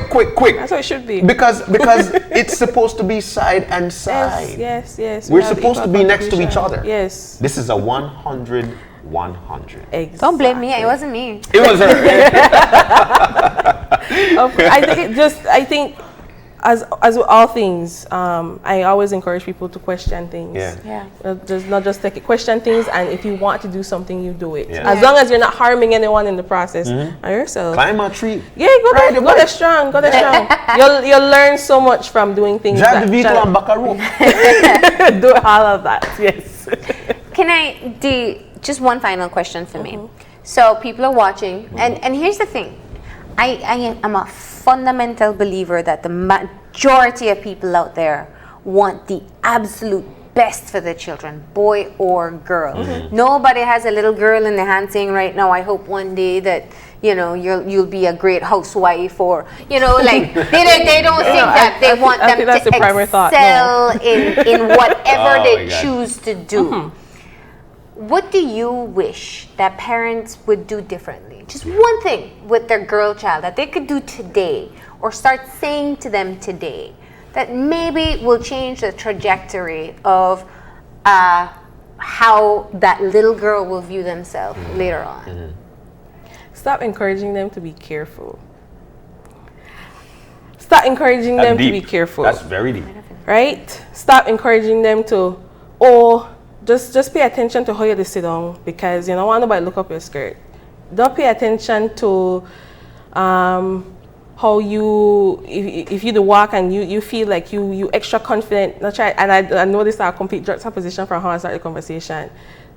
Quick. That's what it should be. Because it's supposed to be side and side. Yes. We're supposed to be next to each other. Yes. This is a 100. Exactly. Don't blame me. It wasn't me. It was her. I think as with all things, I always encourage people to question things. Just not just take it. Question things, and if you want to do something, you do it. As long as you're not harming anyone in the process, or yourself. Climb a tree. Yeah, go there strong. You'll learn so much from doing things. Drive the vehicle on Bakaru. Do all of that. Yes. Can just one final question for me. So people are watching, and here's the thing. I am a fundamental believer that the majority of people out there want the absolute best for their children, boy or girl. Nobody has a little girl in their hand saying right now, I hope one day that, you know, you'll be a great housewife, or, you know, like they don't think that. They want them to excel in whatever they choose to do. What do you wish that parents would do differently? Just one thing with their girl child that they could do today, or start saying to them today, that maybe will change the trajectory of how that little girl will view themselves later on. Stop encouraging them to be careful. Stop encouraging them to be careful. That's very deep. Right? Stop encouraging them to, just pay attention to how you sit down, because you don't want nobody to look up your skirt. Don't pay attention to how you, if you do walk and you feel like you extra confident. Not try, and I know this is a complete juxtaposition from how I started the conversation.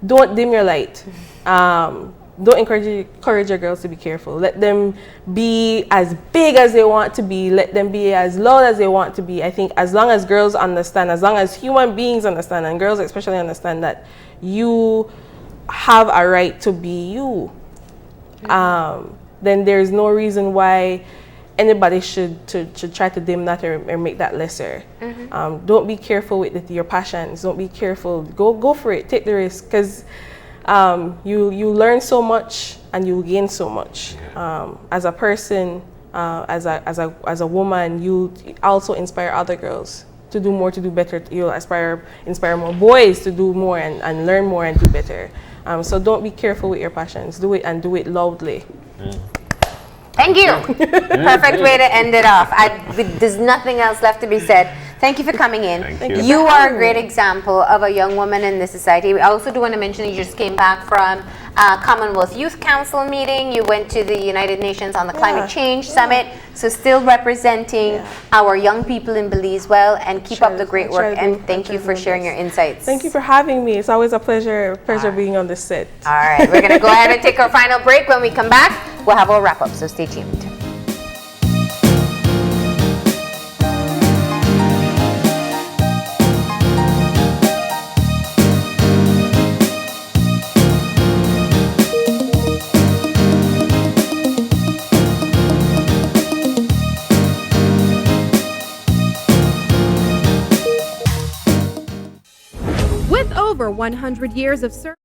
Don't dim your light. Don't encourage your girls to be careful. Let them be as big as they want to be. Let them be as loud as they want to be. I think as long as girls understand, as long as human beings understand, and girls especially understand that you have a right to be you, then there's no reason why anybody should try to dim that or make that lesser. Don't be careful with your passions. Don't be careful. Go for it. Take the risk, because you learn so much and you gain so much. As a person, as a woman, you also inspire other girls to do more, to do better. You'll inspire more boys to do more and learn more and do better. So don't be careful with your passions. Do it, and do it loudly. Thank you. Perfect way to end it off. There's nothing else left to be said. Thank you for coming in. Thank you. You are a great example of a young woman in this society. I also do want to mention that you just came back from Commonwealth Youth Council meeting. You went to the United Nations on the Climate Change Summit. So still representing our young people in Belize well, and keep up the great work. And thank you for sharing your insights. Thank you for having me. It's always a pleasure being on this set. All right, we're going to go ahead and take our final break. When we come back, we'll have our wrap up. So stay tuned. With over 100 years of service.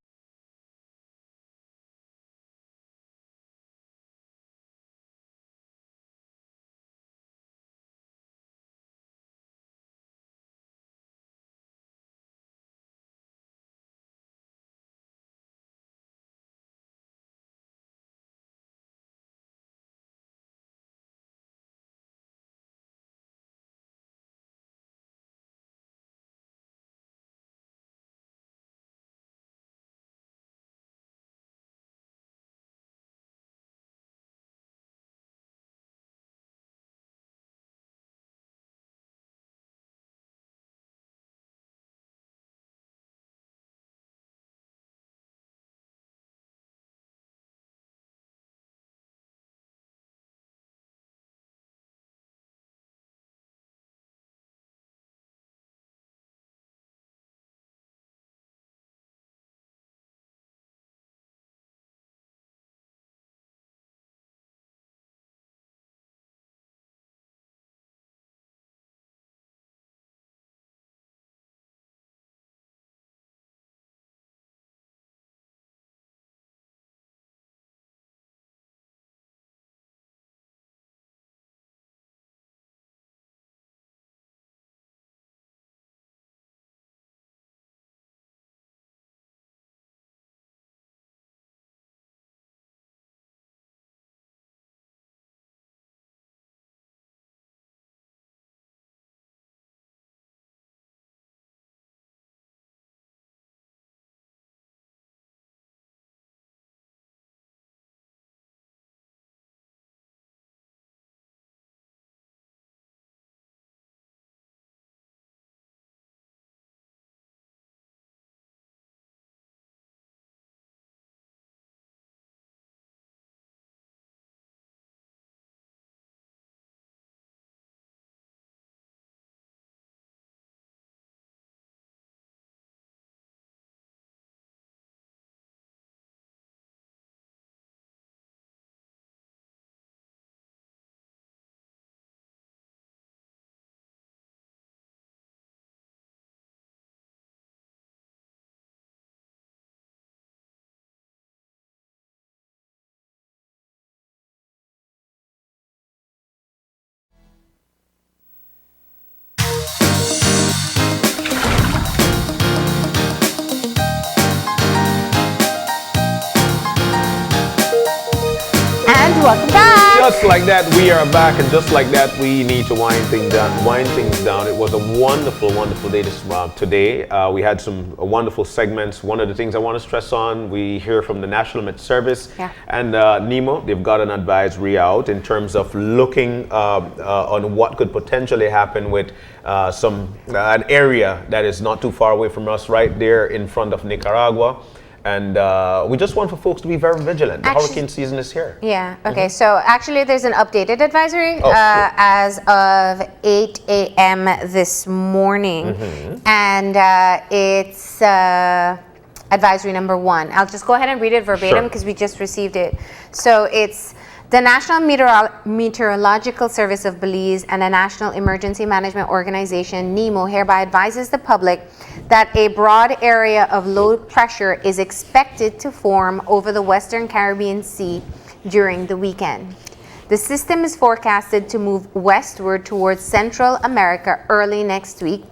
Welcome back. Just like that, we are back, and just like that, we need to wind things down. It was a wonderful, wonderful day today. We had some wonderful segments. One of the things I want to stress on, we hear from the National Met Service and NEMO. They've got an advisory out in terms of looking on what could potentially happen with an area that is not too far away from us, right there in front of Nicaragua. And we just want for folks to be very vigilant. The hurricane season is here. Yeah, okay. So actually there's an updated advisory as of 8 a.m. this morning. And it's advisory number 1. I'll just go ahead and read it verbatim because we just received it. So it's the National Meteorological Service of Belize and the National Emergency Management Organization, NEMO, hereby advises the public that a broad area of low pressure is expected to form over the Western Caribbean Sea during the weekend. The system is forecasted to move westward towards Central America early next week,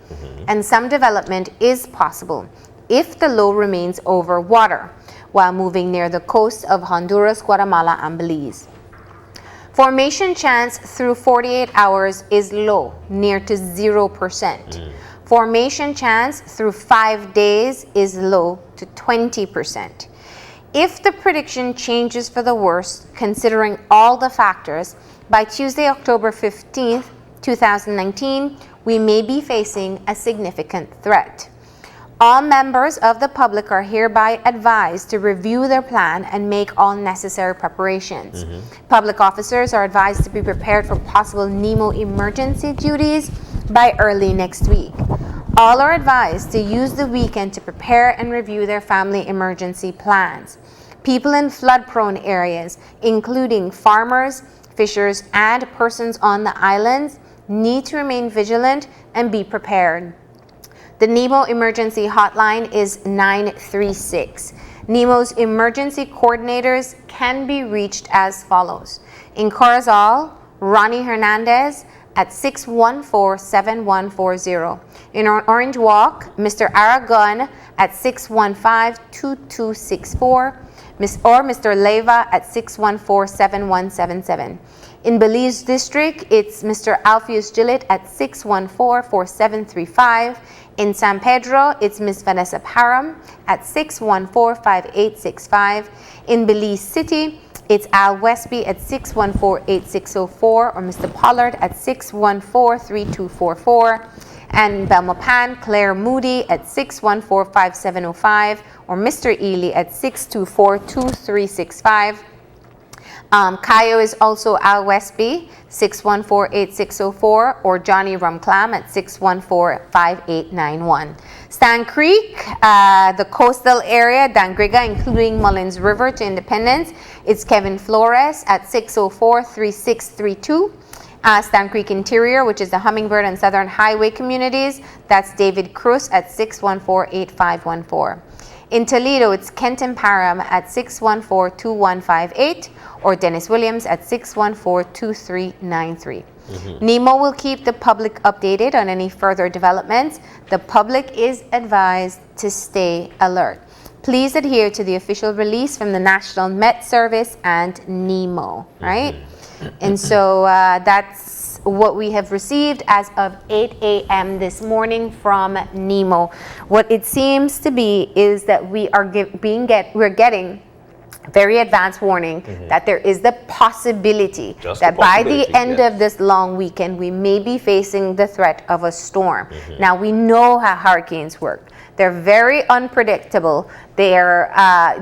and some development is possible if the low remains over water while moving near the coast of Honduras, Guatemala, and Belize. Formation chance through 48 hours is low, near to 0%. Formation chance through 5 days is low to 20%. If the prediction changes for the worse, considering all the factors, by Tuesday, October 15th, 2019, we may be facing a significant threat. All members of the public are hereby advised to review their plan and make all necessary preparations. Public officers are advised to be prepared for possible NEMO emergency duties by early next week. All are advised to use the weekend to prepare and review their family emergency plans. People in flood-prone areas, including farmers, fishers, and persons on the islands, need to remain vigilant and be prepared. The NEMO emergency hotline is 936. NEMO's emergency coordinators can be reached as follows. In Corozal, Ronnie Hernandez at 614-7140. In Orange Walk, Mr. Aragon at 615-2264, or Mr. Leva at 614-7177. In Belize District, it's Mr. Alpheus Gillett at 614-4735. In San Pedro, it's Ms. Vanessa Parham at 614-5865. In Belize City, it's Al Westby at 614-8604 or Mr. Pollard at 614-3244. And Belmopan, Claire Moody at 614-5705 or Mr. Ely at 624-2365. Cayo is also Al Westby, 614-8604, or Johnny Rumclam at 614-5891. Stan Creek, the coastal area, Dangriga, including Mullins River to Independence, it's Kevin Flores at 604-3632. Stan Creek Interior, which is the Hummingbird and Southern Highway communities, that's David Cruz at 614-8514. In Toledo, it's Kenton Parham at 614-2158 or Dennis Williams at 614-2393. NEMO will keep the public updated on any further developments. The public is advised to stay alert. Please adhere to the official release from the National Met Service and NEMO, right? And so that's what we have received as of 8 a.m. this morning from NEMO. What it seems to be is that we are we're getting very advanced warning that there is the possibility that by the end of this long weekend, we may be facing the threat of a storm. Now, we know how hurricanes work. They're very unpredictable. They're,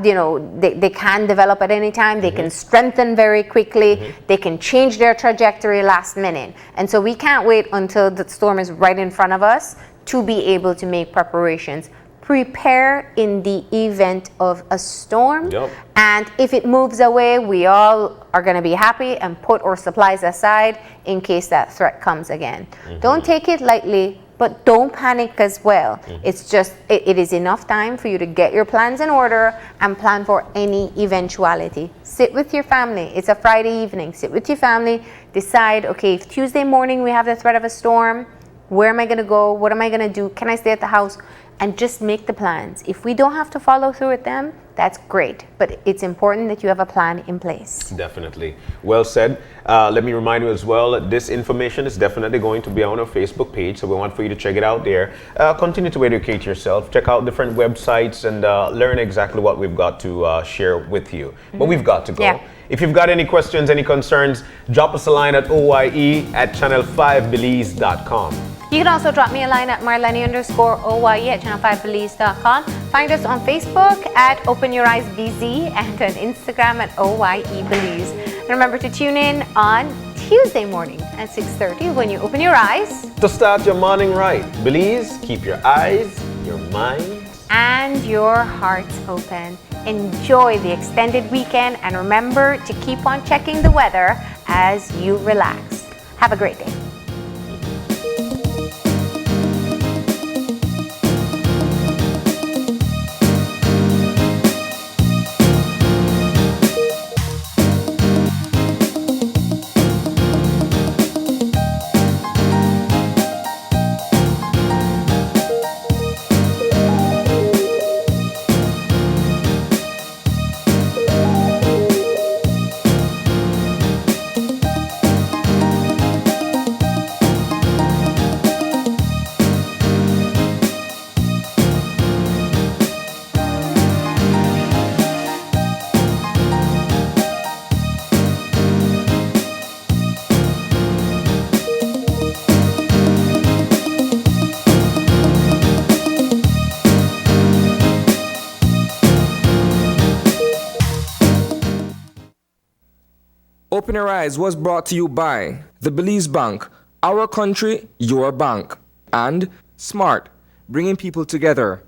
they can develop at any time. They can strengthen very quickly. They can change their trajectory last minute. And so we can't wait until the storm is right in front of us to be able to make preparations. Prepare in the event of a storm. And if it moves away, we all are going to be happy and put our supplies aside in case that threat comes again. Don't take it lightly, but don't panic as well. It's just, it is enough time for you to get your plans in order and plan for any eventuality. Sit with your family. It's a Friday evening. Sit with your family. Decide, okay, if Tuesday morning we have the threat of a storm, where am I going to go? What am I going to do? Can I stay at the house? and just make the plans. If we don't have to follow through with them, that's great. But it's important that you have a plan in place. Definitely. Well said. Let me remind you as well that this information is definitely going to be on our Facebook page, so we want for you to check it out there. Continue to educate yourself. Check out different websites and learn exactly what we've got to share with you. But we've got to go. Yeah. If you've got any questions, any concerns, drop us a line at oye@channel5belize.com. You can also drop me a line at marlene_oye at channel5belize.com. Find us on Facebook at Open Your Eyes BZ and on Instagram at OYEBelize. And remember to tune in on Tuesday morning at 6:30 when you open your eyes. To start your morning right, Belize, keep your eyes, your mind, and your hearts open. Enjoy the extended weekend and remember to keep on checking the weather as you relax. Have a great day. Open Your Eyes was brought to you by the Belize Bank, our country, your bank, and Smart, bringing people together.